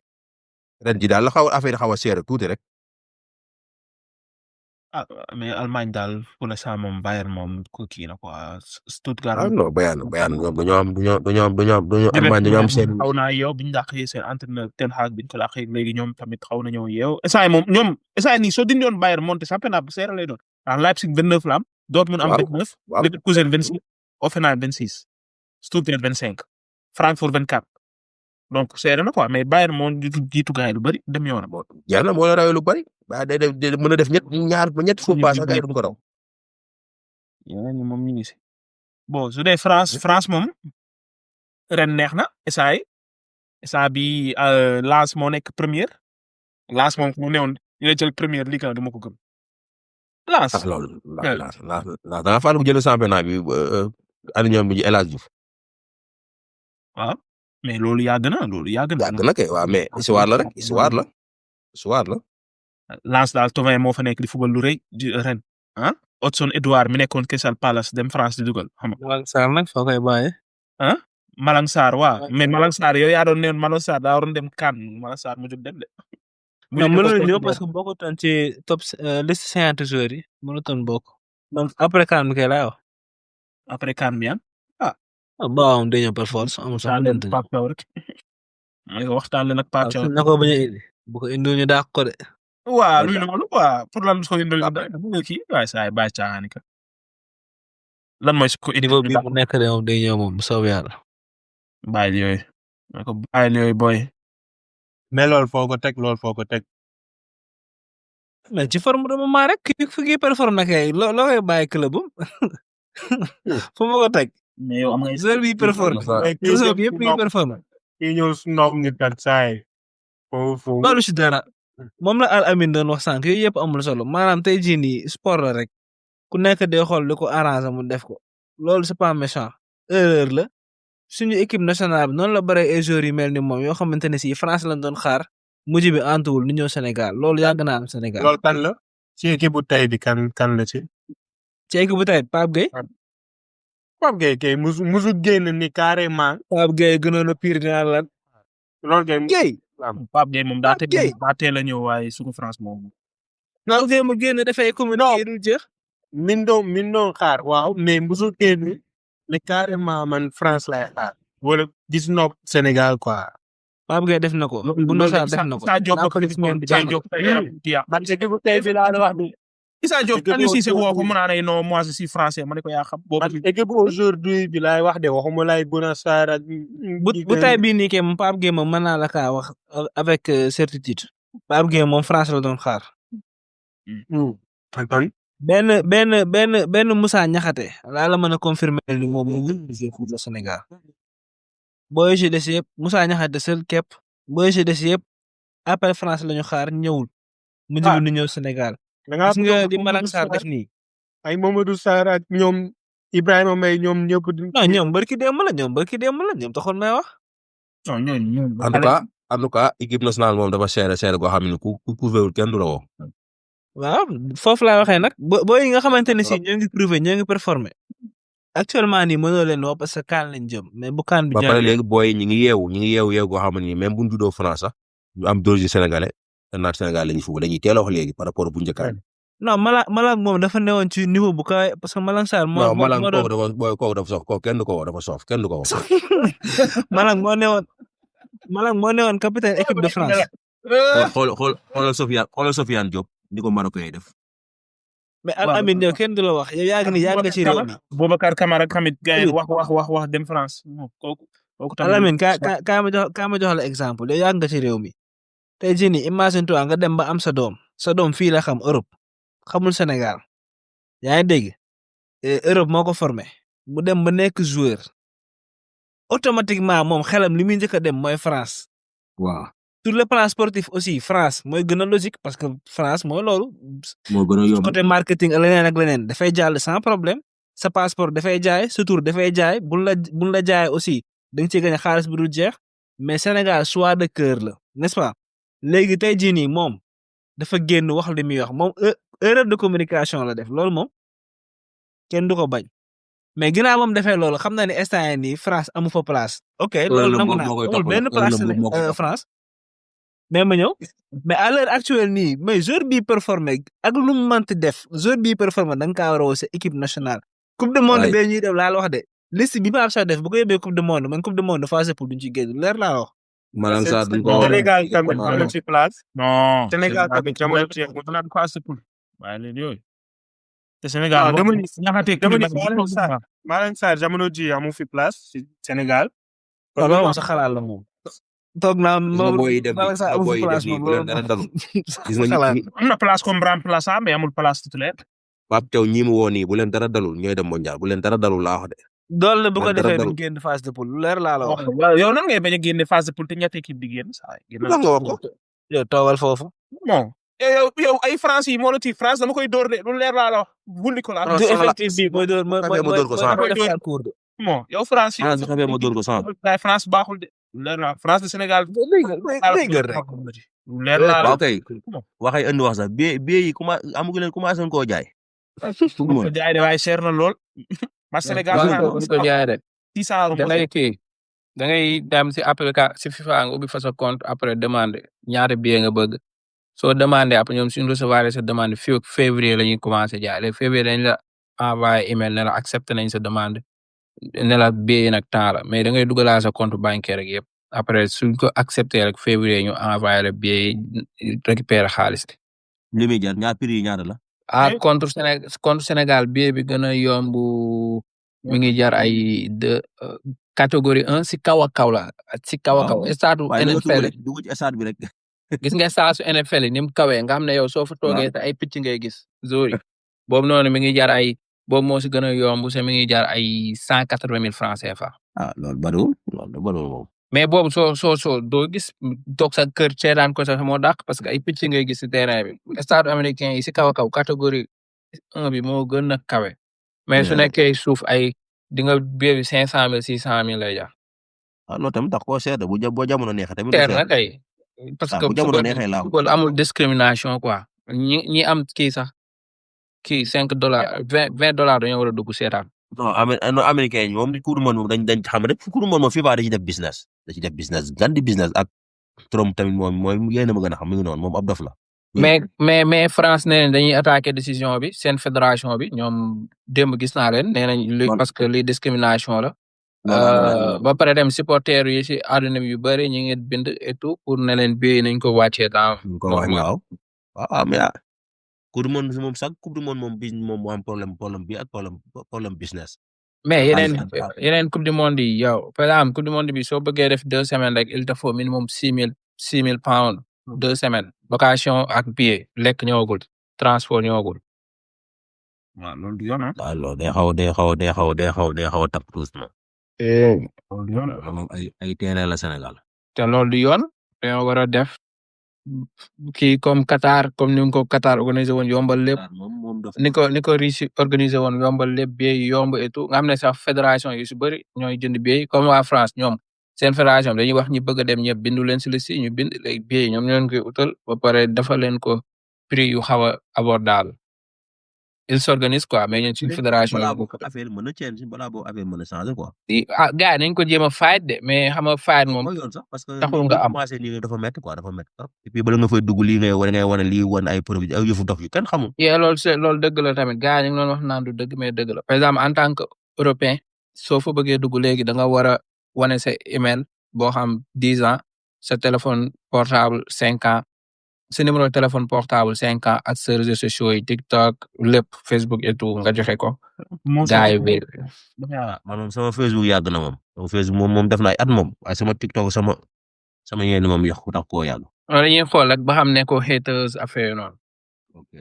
ren ji daal la affaire xaw a seer tuuti rek ah mais Allemagne daal pour l'instant moom Bayern moom ku kii na quoi Stuttgart. ah non Bayern ñoom dañoo Allemagne dañoo am seen xaw naa yeew biñu dàqee seen entraîneur Ten Hag biñu ko dàqee léegi ñoom tamit xaw nañoo yeew instant moom ñoom instant nii soo dindi woon Bayern monté championnat bu seer lay doon ndax Leipzig 29 la am Dortmund am 29 Leverkusen 26 Hoffenheim 26 Stuttgart 25 Francfort 24 donc seer na quoi mais Bayern moo jiitu gaay lu bari dem yoonam. jar na moo la rawee lu bari ba day mën a def ñaar ba ñett faux pas sax gars yi duñ ko raw yeneen ñi moom ñu ngi si bon su dee France moom ren neex na instant bi Lens moo nekk première Lens moom mu newoon ñu jël première ligue dama ko gëm Lens loolu da nga fàttali bu jël championnat bi ani ñoom bi El Hadji Diouf waaw mais loolu yàgg na kay waaw mais histoire la rek histoire la Lens daal Thauvin moo fa nekk di football lu rëy ren Hudson Edouard mi nekkoon Crystal Palace dem France di dugal xam nga. Malang Sarr nag foo koy bàyyee. Malang Sarr waaw mais Malang Sarr yow yaa doon ne Malang Sarr daa waroon dem CAN Malang Sarr mu jóg dem de. non mënul ñëw parce que bokkutoon ci top liste 50 joueurs yi mënutoon bokk. donc après CAN bi kay laay wax. après CAN bi baaxam day ñëw par force amul sax lu Pape Thiaw rek. mooy waxtaan leen ak Pape Thiaw. na ko bañ a indi bu ko indil ñu dàq ko de. waaw luy noonu waaw pour lan soo indil ñu kii waaye saa yi bàyyi caaxaan ka lan mooy su ko indi niveau bi mu nekk de moom day ñëw moom bu soobee yàlla. bàyyi yooyu ma ko bàyyi yooyu booy. mais loolu foo ko teg. mais ci forme de moment rek kii performe kay loo koy bàyyi club fu ma ko teg. mais yow am nga joueur bi performe. joueur bi yëpp mi ngi performe. kii ñëw snob ngi kat saay foofu. loolu si dara. moom la Al Amin doon wax sànq yooyu yëpp amul solo maanaam tey jii nii sport la rek ku nekk day xool li ko arrangé mu def ko loolu c'est pas méchant erreur la suñu équipe nationale bi noonu la bare ay joueurs yu mel ni moom yoo xamante ne si France lañ doon xaar mujj bi antuwul ni ñëw Sénégal loolu yàgg naa am Sénégal. loolu kan la ci équipe bu tey bi kan la ci. ci équipe bu tey Pape Gueye. Pape Gueye kay musu génn ni carrément. Pape Gueye gënoon a pire dinaa lan. loolu kay. Pape Gueye moom daa teel a ñëw waaye suñu France moom. Pape Gueye mu génn dafay communiqué du jeex. min doon xaar waaw mais musu génn ni carrément man France lay xaar. wala gis nopp Sénégal quoi. Pape Gueye def na ko. bu Nossa def na ko. naa ko gis ngeen di jàng. man ci équipe tey bi laa la wax ni. Issa Diop Aliou Cissé woo ko mu naan ay non moi je suis français ma ne ko yaa xam. boobu équipe aujourd'hui bi laay wax de waxuma lay Bouna Sarr ak. bu tay bii nii kay moom Pape Gueye moom mën naa la kaa wax avec certitude. Pape Gueye moom France la doon xaar. benn Moussa Niakhaté laa la mën a confirmer ni moom mu ngi pour le Sénégal. booy ci des yëpp Moussa Niakhaté seul képp booy ci des yëpp après France la ñu xaar ñëwul. mu ñëw ñu ñëw Sénégal. gis nga di Malang Sarr def nii. ay Mamadou Sarr ak ñoom Ibrahima Mbaye ñoom ñëpp. non ñoom barki démb la ñoom taxoon may wax. non ñooñu. en tout cas équipe nationale moom dafa seere goo xam ne ku wéwul kenn du la woo. waaw foofu laa waxee nag booy yi nga xamante ne si ñoo ngi prouvé ñoo ngi performé. actuellement nii mënoo leen woo parce que kaan lañ jëm mais bu kaan bi. ba pare léegi booy ñi ngi yeewu goo xam ne même bu ñu juddoo France sax ñu am d'origine sénégalais. naat Sénégal lañuy fu dañuy teel a wax léegi par rapport bu njëkk non Malang moom dafa newoon ci niveau bu kawe parce que Malang Sarr moo Malang kooku dafa soof kooku kenn du ko woo dafa soof kenn du ko woo Malang moo newoon capitaine équipe de France xoolal Sofiane Diop ni ko Marocain yi def mais Al Amin yow kenn du la wax yow yàgg nga ci réew mi Boubacar Camara tamit gars yi wax dem France kooku Al Amin kaa ma jox la exemple yow yàgg nga ci réew mi tey jii nii imagine toi nga dem ba am sa doom fii la xam Europe xamul Sénégal yaa ngi dégg Europe moo ko formé mu dem ba nekk joueur automatiquement moom xelam li muy njëkk a dem mooy France. waaw sur le plan sportif aussi France mooy gën a logique parce que France mooy loolu. moo gën a yomb côté marketing leneen ak leneen dafay jàll sans problème sa passeport dafay jaay sa tour dafay jaay buñ la jaay aussi da nga ciy gagné xaalis bu dul jeex mais Sénégal choix de cœur la n'est-ce pas léegi tey jii nii moom dafa génn wax li muy wax moom erreur de communication la def loolu moom kenn du ko bañ mais ginnaaw moom defee loolu xam naa ne instant yii nii France amu fa place. ok loolu nangu naa amul benn place France. mais ma ñëw mais à l'heure actuelle nii mais joueur bii performé ak lu mu mënti def joueur bii performé da nga kaa war a woo sa équipe nationale. coupe du monde bee ñuy def laa la wax de liste bi Pape Sarr def bu ko yóbbee coupe du monde man coupe du monde phase pour duñ ci génn leer laa wax. maanaam saa duñ ko Sénégal tamit am ci place. non Sénégal tamit jamono ci naan phase pour waaye leen yooyu te Sénégal dama ni Malang Sarr jamono ji amu fi place ci Sénégal. loolu moom sa xalaat la moom. toog naa moom Malang Sarr amu fi place moom loolu gis nga am na place comme remplaçant mais amul place titulaire. Pape Thiaw ñi mu woo nii bu leen dara dalul ñooy dem mondial bu leen dara dalul laa wax de. dool na bu ko defee duñ génn phase de poule leer laa la wax. yow nan ngay bañ a génne phase de poule te ñetti équipe di génn saa yi. lan nga wax ko. yow toogal foofu. bon yow ay France yi moo la ci France dama koy door de lu leer laa la wax. wulli ko laa. du effectif bi mooy door mooy def cours de. bon yow France yi. France bi xamee ma door ko sans. France baaxul de. leer naa France de Sénégal. léegi rek. leer naa la waaw kay waxay andi wax sax bee yi amagu leen commencé nañ koo jaay. ko jaay de waaye cher na lool. ma Sénégal ko jaay de. 600 da ngay kii da ngay dem si application si FIFA nga ubbi fa sa compte après demande ñaata billet nga bëgg soo demandé après ñoom suñu recevoir sa demande fii février la ñuy commencé jaay léegi février dañ la envoyé email ne la accepté nañ sa demande ne la billet yi nag temps la mais da ngay dugalaa sa compte bancaire rek yëpp après suñ ko accepté rek février ñu envoyé la billet yi récupérer xaalis bi. li muy jar prix yi ñaata la. contre Sénégal billet bi gën a yomb mi ngi jar ay catégorie 1 si kaw a kaw la si kaw a kaw stade NFL dugg ci stade bi rek. gis nga stade NFL ni mu kawee nga xam ne yow soo fa toogee te ay picc ngay gis zori boobu noonu mi ngi jar ay boobu moo si gën a yomb se mi ngi jar ay 180,000 francs CFA. loolu bariwul moom. mais boobu soo doo gis toog sa kër seetaan ko sax moo dàq parce que ay picc ngay gis si terrain bi stade américain yi si kaw a kaw catégorie 1 bi moo gën a kawe. mais su nekkee suuf ay di nga billet bi 500,000 600,000 lay jar. loolu tamit tax koo seet boo jamono neexee tamit. teer na kay. parce que football amul discrimination quoi. ñi am kii sax kii $5 $20 dañoo war a dugg seetaan. non américain yi moom coupe du monde moom dañ xam rek coupe du monde moom FIFA da ci def business gandi business ak Trump tamit moom mooy yéen a ma gën a xam mi ngi noonu moom ab dof la. mais France nee nañ dañuy attaquer décision bi seen fédération bi ñoom démb gis naa leen nee nañ li parce que li discrimination la. ba pare dem supporter yi ci àdduna bi yu bëri ñu ngi bind et tout pour ne leen bii nañ ko wàccee temps. waaw mais coupe du monde moom sax coupe du monde moom mu am problème bi ak problème business. mais yeneen coupe du monde yi yow par exemple coupe du monde bi soo bëggee def 2 semaines rek il te faut minimum 6,000 pounds 2 semaines location ak billet lekk ñëwagul transport ñëwagul. waaw loolu du yoon ah. waaw loolu day xaw a takk tuuti moom. loolu du yoon moom ay terrain la Sénégal. te loolu du yoon dañoo war a def kii comme Qatar comme ni ko Qatar organisé woon yombal lépp ni ko Russie organisé woon yombal lépp billet yi yomb et tout nga xam ne sax fédération yu si bëri ñooy jënd billet yi comme waa France ñoom seen fédération dañuy wax ñi bëgg a dem ñëpp bindu leen si liste yi ñu bind léegi billet yi ñoom ñoo leen koy utal ba pare dafa leen ko prix yu xaw a abordable il s'organise quoi mais ñun suñu fédération balaa boo affaire mën a change balaa boo affaire mën a changer quoi. gars yi nañ ko jéem a fight de mais xam nga fight moom parce que taxul nga am commencé nii dafa métti quoi dafa métti et puis bala nga fay dugg lii ngay wane lii wane ay produits ay yëfu dof yu kenn xamul. loolu dëgg la tamit gars yi ñu ngi doon wax naan du dëgg mais dëgg la par exemple en tant que européen soo fa bëggee dugg léegi da nga war a wane sa email boo xam 10 ans sa téléphone portable 5 ans. sa numéro de téléphone portable 5 ans ak sa réseaux sociaux yi TikTok lépp Facebook et tout nga joxe ko. gars yi wér. man sama Facebook yàgg na moom. sama Facebook moom def na ay at moom waaye sama TikTok sama yéen moom yàqu tax koo yàgg. wala dañuy xool rek ba xam ne ko haters affaire noonu. ok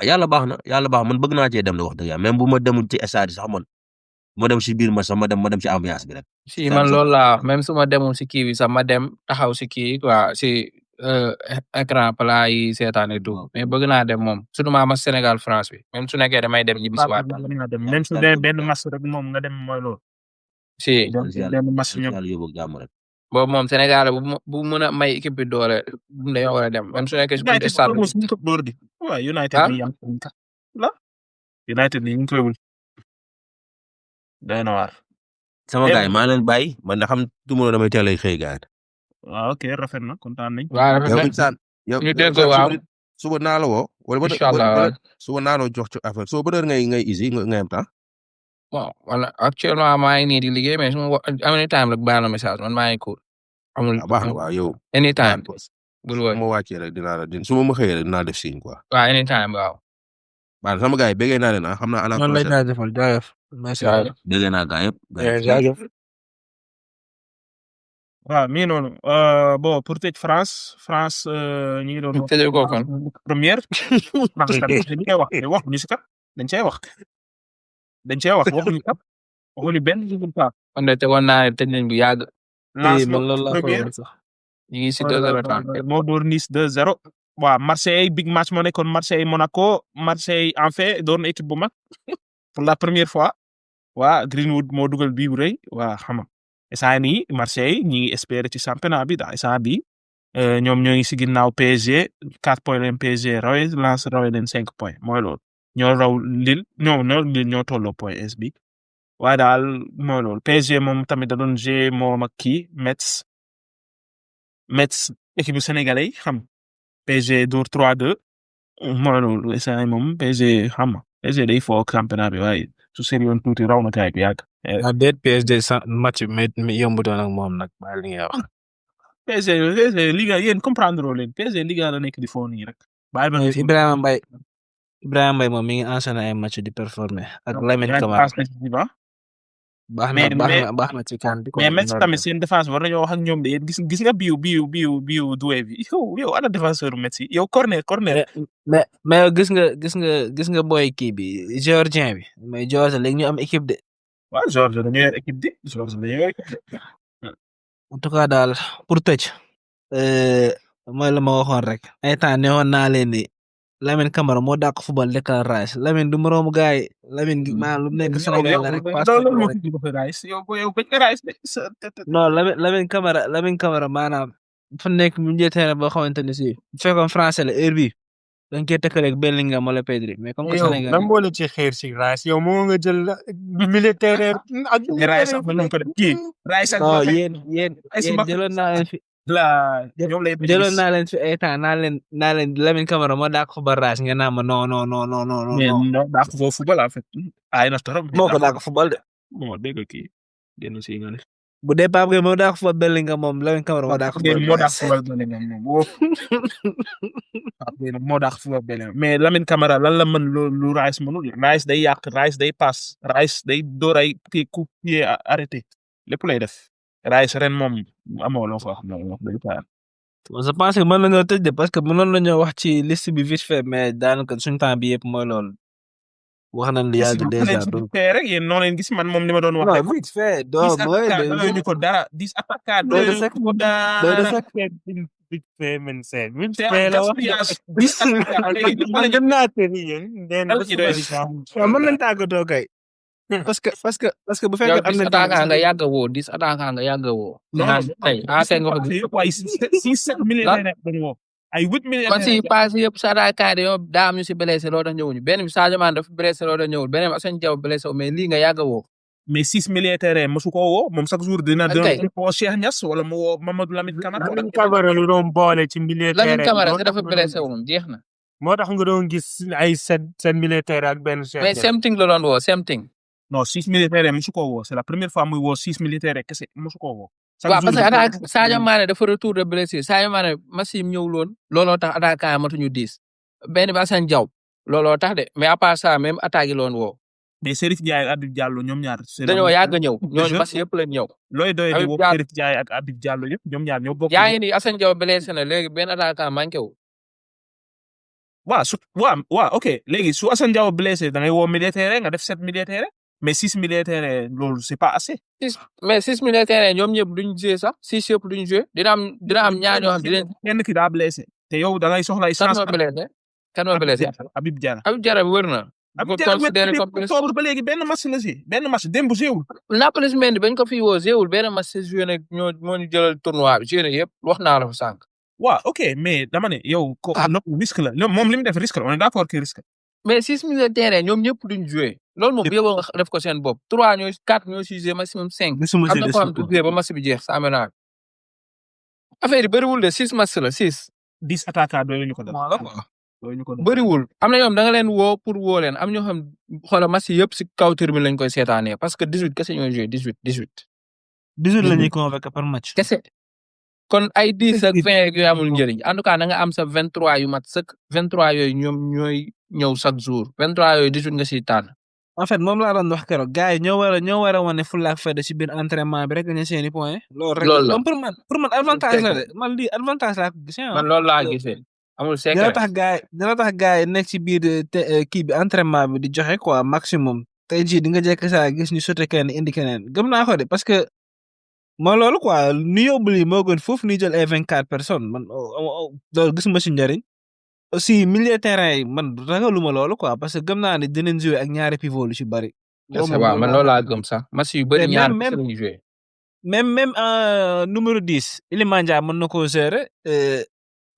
yàlla baax na man bëgg naa cee dem de wax dëgg yàlla même bu ma demul ci stade sax man ma dem si biir ma sax ma dem ci ambiance bi rek. si man loolu laa wax même su ma demul si kii bi sax ma dem taxaw si kii quoi si écran plat yi seetaan et tout mais bëgg naa dem moom surtout ma Sénégal France bi même su nekkee damay dem ñibbi si waat. même su dee benn match rek moom nga dem mooy loolu. si benn match ñoom. yàlla yóbbu ak jàmm rek. boobu moom Sénégal bu mën a may équipe bi doole dañoo war a dem même su nekkee si biir stade bi. waaw United ni yam la United ni ñu koy wul doy na waar. sama gars yi maa leen bàyyi man na xam tumuloo damay teel a xëy gars yi. waaw ok rafet na kontaan nañ. waaw rafet na insaan yow ñu dégg ko waaw suba naa la woo. Inch'Allah suba naa la jox ci affaire suba ba ngay easy nga am temps. bon wala actuellement maa ngi nii di liggéey mais su ma amee time rek bàyyi na message man maa ngi cool. amul baax na waaw yow. anytime bul wooy ma wàccee rek su ma xëyee rek dinaa def signe quoi. waaw anytime waaw. baax na sama gars yi bëggee naa leen xam naa. noonu lañ naa defal jaajëf. merci bëggee naa gars yëpp. jaajëf. waaw mi noonu bon pour tëj France ñu ngi doon. tëjee ko kon. première. France tamit dañ koy wax te waxuñu si kat dañ cee wax. waxuñu kat waxuñu benn résultat. kon de te woon naa tëj nañ bu yàgg. Lens man loolu laa première. ko sax. ñu ngi si 2-0. moo door Nice 2-0. waaw Marseille big match moo nekkoon Marseille Monaco Marseille en fait doon équipe bu mag pour la première fois. waa Greenwood moo dugal bii bu rëy waa xam nga instant nii Marseille ñi ngi espérer ci championnat bi daal instant bi ñoom ñoo ngi si ginnaaw PSG 4 points leen PSG rawee Lens rawee leen 5 points mooy loolu ñoo raw Lille ñoo tolloo point S bi waaye daal mooy loolu PSG moom tamit da doon jouer moom ak kii Metz équipe bu sénégalais yi xam PSG door 3-2 mooy loolu instant moom PSG xam nga PSG day foo championnat bi waaye su sérieux tuuti raw na gaay bi yàgg. déet PSG match mi yombutoon ak moom nag baal li nga wax. PSG Liga yéen comprendre leen PSG Liga la nekk di foo nii rek. Ibrahima Mbaye moom mi ngi enchaîné ay match di performer ak Lamine Camara. baax na ci kan bi. mais Metz tamit seen défense war nañoo wax ak ñoom de yéen gis nga biu doué bi yow ana défenseur Metz yi yow corner. mais gis nga boy kii bi Géorgien bi mais George léegi ñu am équipe de. waaw George dañoo yor équipe de en tout cas daal pour tëj mooy la ma waxoon rek ay temps newoon naa leen ni Lamine Camara moo dàq football Declan Rice Lamine du moroomu gaay yi Lamine lu nekk Sénégal la rek non Lamine Camara maanaam fa nekk mu njëkk boo xamante ne si bu fekkoon français la heure bi dañ koy tëkkaleeg Bellingham wala Pedri mais comme que Sénégal yow lan ci xeer si Rice yow moo nga jël militaire ak Rice ak ñu ko def kii Rice ak yéen jëloon naa leen fi jëloon naa leen fi ay temps naa leen Lamine Camara moo dàq football Rice ngeen naan ma non dàq foofu football en fait ay na torop moo ko dàq football de bon dégg kii génn si nga ne bu dee Pape Gueye moo dàq football Bellingham moom Lamine Camara moo dàq football Bellingham moo dàq football Bellingham mais Lamine Camara lan la mën lu Rice mënul Rice day yàq Rice day passe Rice day door ay coup pied arrêté lépp lay def Rice ren moom amoo loo fa wax day taal. je pense que mën nañoo tëj de parce que mënoon nañoo wax ci liste bi vite fait mais daanaka suñu temps bi yëpp mooy loolu. wax nañ li yàgg déjà donc rek yéen noonu leen gis man moom li ma doon wax. non vite fait doo mooy ñu ko dara 10 attaquants vite fait men seen vite fait la wax 10 attaquants man dem naa te ni yéen mën nañ tàggatoo kay parce que bu fekkee am na 10 attaquants nga yàgg woo 10 attaquants nga yàgg woo. tey nga wax 6-7 militaires dañu ay 8 militaires kon si paase yëpp sa attaquant dañoo daam ñu si blessé loo tax ñëwuñu benn bi Sadio Mané dafa blessé loo tax ñëwul beneen bi Assane Diao blessé mais lii nga yàgg woo. mais 6 militaires mosu ko woo moom chaque jour dina woo Cheikh Niass wala mu woo Mamadou Lamine Camara. Lamine Camara lu doon boole ci militaire Lamine Camara dafa blessé woon jeex na. moo tax nga doon gis ay 7 militaires ak benn Cheikh. mais same thing la doon woo same thing. non 6 militaires mosu ko woo c'est la première fois muy woo 6 militaires kese mosu ko woo. waaw parce que attaque Sadio Mané dafa retour de blessure Sadio Mané Massim ñëwul woon looloo tax attaquant matuñu 10 benn bi Assane Diao looloo tax de mais à part ça même attaque yi loon woo mais Serif Ndiaye ak Habib Diallo ñoom ñaar seen dañoo yàgg ñëw de ñooñu jeu match yëpp lañ ñëw looy doy di Habib woo Diallo Serif Ndiaye ak Habib Diallo yëpp ñoom ñaar ñoo bokk yaa ngi ni Assane Diao blessé na léegi benn attaquant manqué wu waaw ok léegi su Assane Diao blessé da ngay woo milieu terrain nga def 7 milieu terrain mais 6 milieu terrain loolu c'est pas assez. mais 6 milieu terrain ñoom ñëpp duñ jouer sax 6 yëpp duñ jouer dina am ñaar ñoo xam dinañ kenn ki daa blessé te yow da ngay soxla ay kan chance. kan moo blessé Habib Diallo Habib Diallo wër na Habib ko Diallo considéré comme blessé octobre ba léegi benn match la si benn match démb jéewul. Nampalys Mendy bañ ko fi woo jéewul benn match si joué nag moo ñu jëlal tournoi bi joué na yëpp wax naa la fa sànq waaw ok mais dama ne yow ko risque la moom li mu def risque la on est d'accord que risque. mais 6 milieu de terrain ñoom ñëpp duñ joué loolu moom bu yeboo nga def ko seen bopp 3 ñooy 4 ñooy joué maximum 5 am na ko xam du joué ba match bi jeex sa amena affaire yi bëriwul de 6 match la 6 10 attaquants doy ñu ko def bëriwul am na ñoom da nga leen woo pour woo leen am ñoo xam xoolal match yëpp si kaw tribune lañ koy seetaanee parce que 18 kese ñooy joué 18 la ñuy convoqué par match. kese kon ay 10 ak 20 yu amul njëriñ en tout cas da nga am sa 23 yu mat sëkk 23 yooyu ñoom ñooy ñëw chaque jour 23 yooyu 18 nga siy tànn. en fait moom laa doon wax keroog gars yi ñoo war a wane fulla ak fayda ci biir entraînement bi rek dañu seeni point. loolu rek pour man avantage la de man lii avantage laa ko gisee man loolu laa gisee amul secret dina tax gars yi nekk ci biir kii bi entraînement bi di joxe quoi maximum tey jii di nga jekk saa gis ñu sote kenn indi keneen gëm naa ko de parce que mooy loolu quoi ni yóbbu lii moo gën foofu ni jël ay 24 personnes man loolu gisuma ci njëriñ aussi milieu terrain yi man ragaluma loolu quoi parce que gëm naa ne dinañ jouer ak ñaari pivot lu ci bari. waaw man loolu laa gëm sax match yu bari ñaar lañuy jouer même numéro 10 Iliman Ndiaye mën na koo gérer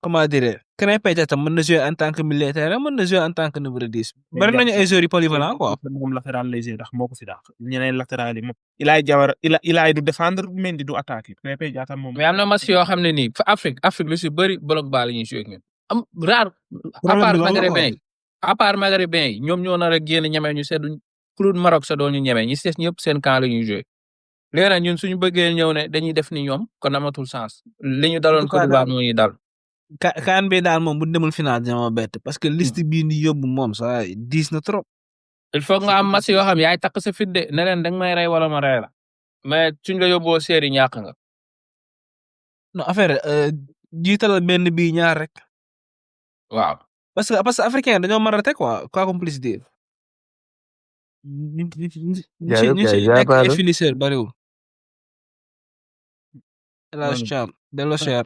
comment dire Krépin Diatta mën na jouer en tant que milieu terrain mën na jouer en tant que numéro 10. bari nañu ay joueurs polyvalents quoi. moom latéral lay jouer ndax moo ko fi dàq ñeneen latéral yi moom Ilaay du défendre Mendy du attaquer Krépin Diatta moom. mais am na match yoo xam ne nii Afrique lu si bëri bloc bas la ñuy jouer ñun am rare à part maghrébin yi ñoom ñoo nar a génn ñeme ñu seddu ku Maroc sa doon ñu ñeme ñi ses ñëpp seen camp la ñuy jouer léegi nag ñun suñu bëggee ñëw ne dañuy def ni ñoom kon amatul sens li ñu daloon Côte d'Ivoire moo ñuy dal. kaan bi daal moom bu demul final dina ma bett parce que liste bii ni yóbbu moom ça diis na trop. il faut nga am match yoo xam yaay takk sa fit de ne leen danga may rey wala ma rey la mais suñ la yóbboo série ñàkk nga. non affaire jiital benn bii ñaar rek. waaw parce que africain dañoo mën a rate quoi qu'on puisse dire. ñu nekk ay finisseur bariwul. Delloo cher.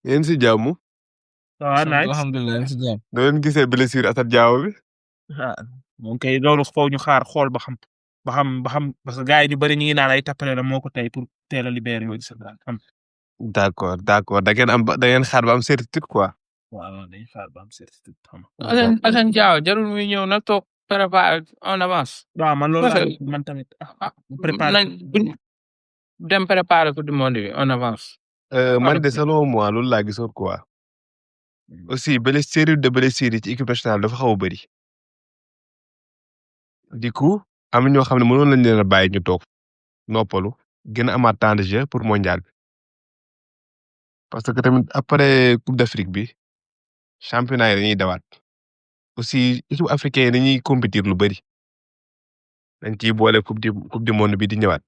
yéen si jàmm. alhamdulilah si jàmm. da leen gisee blessure Assane Diao bi. moom kay loolu foofu ñu xaar xool ba xam parce que gars yi ñu bari ñu ngi naan ay tappale la moo ko tey pour teel a libérer yooyu sa daal xam. d'accord da ngeen xaar ba am certitude quoi. waaw dañuy xaar ba am certitude xam. Assane Diao jarul muy ñëw nag toog préparer en avance. waaw man loolu man tamit préparer dem préparer ko du monde bi en avance. man de selon moi loolu laa gisoon quoi. aussi série de blessures ci équipe nationale dafa xaw a bëri. du coup am na ñoo xam ne mënoon lañ leen a bàyyi ñu toog noppalu gën a amaat temps de jeu pour mondial bi. parce que tamit après coupe d'Afrique bi championnat yi dañuy dawaat. aussi équipe africaine yi dañuy compétir lu bëri. dañ ciy boole coupe du monde bi di ñëwaat.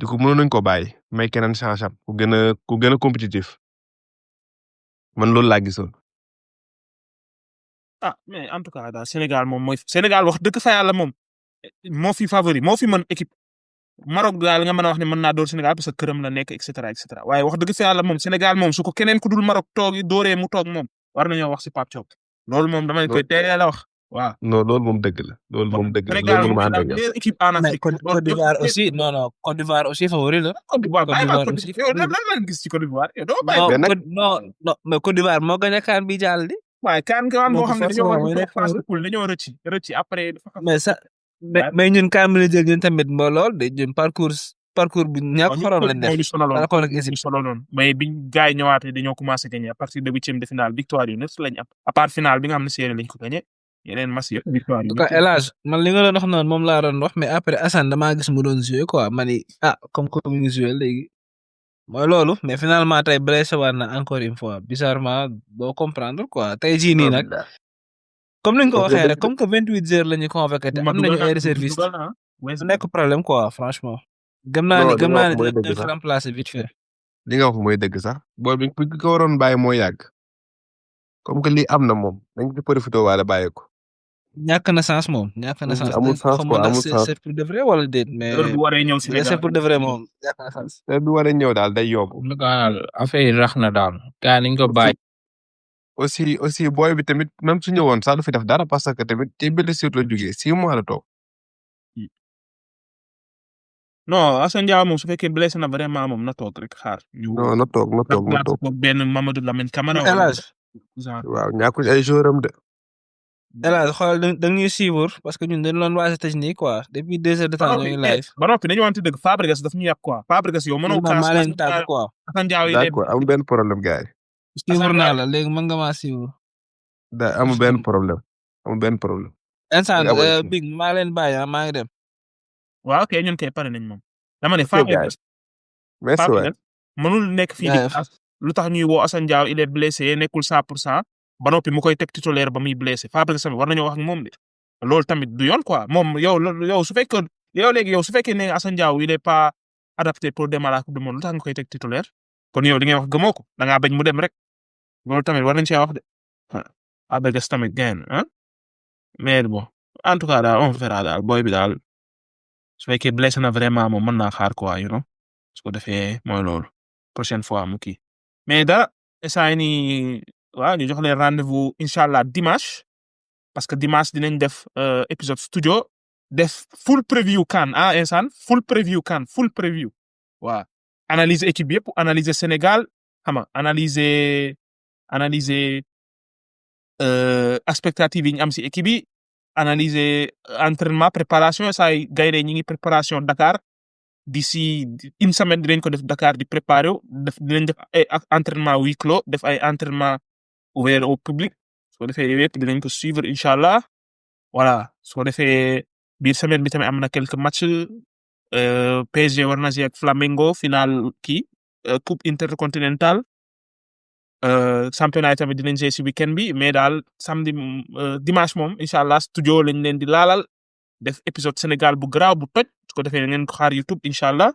du coup mënoon nañ ko bàyyi may keneen chance am ku gën a compétitif. man loolu laa gisoon. mais en tout cas daal Sénégal moom mooy Sénégal wax dëgg fa yàlla moom moo fi favori moo fi mën équipe Maroc daal nga mën a wax ne mën naa door Sénégal parce que këram la nekk et cetera waaye wax dëgg fa yàlla moom Sénégal moom su ko keneen ku dul Maroc toog dooree mu toog moom war nañoo wax si Pape Thiaw loolu moom dama koy teel a wax waaw. non loolu moom dëgg la. loolu moom dëgg la loolu moom ànd ak yow. équipe en Afrique Côte d'Ivoire aussi non Côte d'Ivoire aussi favori la. Côte d'Ivoire lan la gis ci Côte d'Ivoire mais Côte d'Ivoire moo gagné CAN bi jàll di. waaye CAN nga boo xam ne dañoo rëcc après. mais ñun CAN bi la jël ñun tamit moo lool de ñun parcours bu ñàkk xorom lañ def. par rapport mais biñ gars yi ñëwaatee dañoo commencé gagné à partir de 8e de finale victoire yu neuf lañ am à part finale bi nga xam ne série lañ ko gagné yeneen match yëpp victoire yu. en tout cas El Hadj man li nga doon wax noonu moom laa doon wax mais après Assane damaa gis mu doon joué quoi ma ni comme que mu ngi joué léegi. mooy loolu mais finalement tey blessé waat na encore une fois bizarrement doo comprendre quoi tey jii nii nag comme ni nga ko Parce que waxee rek dañ- comme que 28h la ñu convoqué te am nañu ay réservistes du nekk problème quoi franchement. gëm naa Non, ni li gëm nga naa wax ni mooy dinañ dëgg ko sax. remplacer vite fait. li nga wax mooy dëgg sax bool bi ku ko waroon bàyyi moo yàgg comme que lii am na moom dañ ko profité waale bàyyi ko. ñàkk na sens moom ñàkk na sens. amul sens xaw quoi ma ndax amul sens. c'est pour de vrai wala déet mais heure bu waree ñëw bu dee c'est Sénégal pour de vrai moom ñàkk na sens. te du war a ñëw daal day yomb. lu ko waral affaire yi rax na daal gaa niñ ko bàyyi. aussi booy bi tamit même su ñëwoon sax du fi def dara parce que tamit ci blessure la jógee 6 mois la toog. non Assane Diao moom su fekkee blessé na vraiment moom na toog rek xaar. ñu non na toog na toog na remplacer toog ko benn Mamadou Lamine Camara. El Hadj genre waaw ñàkkul ay joueur am de. El Hadj xoolal da nga ñuy suivre parce que ñun dañu doon waa États-Unis quoi depuis 2 heures de temps ñoo ngi live. ba noppi dañu wante dëgg Fabregas daf ñu yàq quoi Fabregas yow mënoo man maa leen tàgg quoi. Assane Diao yi lay d'accord amul benn problème gars yi. suivre naa la léegi mën nga maa suivre. amul benn problème amul benn problème. instant Nga abonné ci. big maa leen bàyyi maa ngi dem. waaw ok ñun kay pare nañ moom. dama ne Ok, gars Fabregas merci waay. mënul nekk fii di Jaajëf. lu tax ñuy woo Assane Diao il est blessé nekkul 100% ba noppi mu koy teg titulaire ba muy blessé Fabregas tamit war nañoo wax ak moom de loolu tamit du yoon quoi moom yow su fekkee yow su fekkee ne Assane Diao il est pas adapté pour démarrer la coupe du monde lu tax nga koy teg titulaire kon yow li ngay wax gëmoo ko da ngaa bañ mu dem rek loolu tamit war nañ cee wax de Fabregas tamit gain ah mais bon en tout cas daal on verra daal boy bi daal su fekkee blessé na vraiment moom mën naa xaar quoi you know su ko defee mooy loolu prochaine fois mu kii mais dara instant ni waaw ñu jox leen rendez-vous incha allah dimanche parce que dimanche dinañ def épisode studio def full preview CAN ah instant full preview CAN full preview waaw analyse équipe yëpp analyser Sénégal xam nga analyser expectative yi ñu am si équipe yi analyser entraînement préparation saa yi gaynde ñi ngi préparation Dakar d'ici une semaine dinañ ko def Dakar di préparer dinañ def ay entraînement huis clos def ay entraînement ouvert au public su ko defee yooyu yëpp dinañ ko suivre incha allah voilà su ko defee biir semaine bi tamit am na quelques matchs PSG war na si ak Flamengo final kii coupe intercontinentale championnat yi tamit dinañ see si weekend bi mais daal samedi dimanche moom incha allah studio lañ leen di laalal def épisode Sénégal bu garaaw bu toj su ko defee ngeen ko xaar YouTube incha allah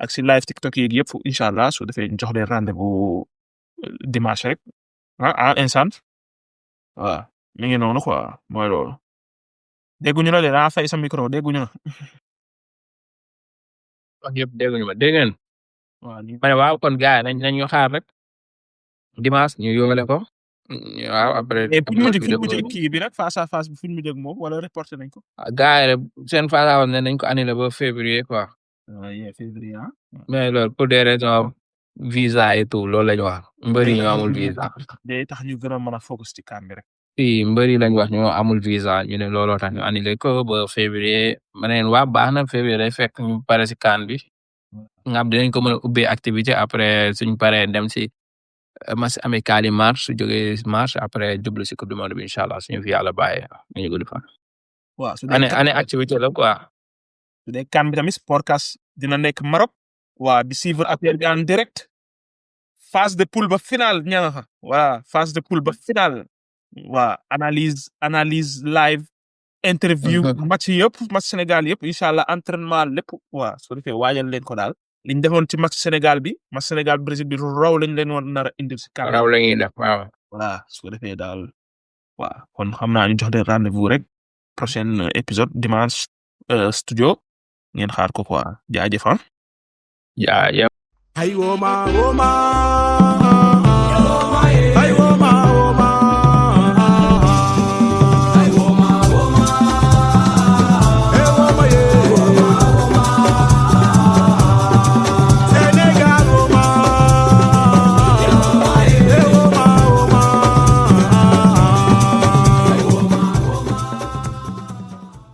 ak si live TikTok yeeg yëpp incha allah su ko defee ñu jox leen rendez-vous dimanche rek ah instant waaw mi ngi noonu quoi mooy loolu dégguñu la de daa fay sa micro dégguñu la. wax yëpp dégguñu ma dégg ngeen. waaw ma ne waaw kon gars yi nañ ñu xaar rek dimanche ñu yóbale ko waaw après. mais fu ñu mujj kii bi nag face à face bi fu ñu mujj ak moom wala reporté nañ ko. gars yi rek seen face à face ne nañ ko annulé ba février quoi. waaw février ah. mais loolu pour des raisons visa et tout loolu lañ wax mbëri ñoo amul visa. day tax ñu gën a mën a focus ci CAN bi rek. si mbëri lañ wax ñoo amul visa ñu ne looloo tax ñu annulé ko ba février ma ne leen waa baax na février day fekk ñu pare si CAN bi nga xam dinañ ko mën a ubbee activité après suñ paree dem si match amical yi mars su jógee mars après jublu si coupe du monde bi incha allah suñu fi yàlla bàyyee ñu gudd fan. waaw su année activité la quoi. su dee CAN bi tamit Sportcast dina nekk Maroc. waa di suivre affaire bi en direct. phase de poule ba final ñaŋa voilà phase de poule ba final. waa analyse live. interview match yëpp match Sénégal yëpp incha allah entraînement lépp waa su defee waajal leen ko daal. liñ defoon ci match Sénégal bi match Sénégal Brésil bi raw lañ leen war nar a indil si CAN. raw la ñuy def waaw. voilà su ko defee daal waaw kon xam naa ñu jox leen rendez-vous rek prochain épisode dimanche studio ngeen xaar ko quoi jaajëf. jaajëf. Ay woma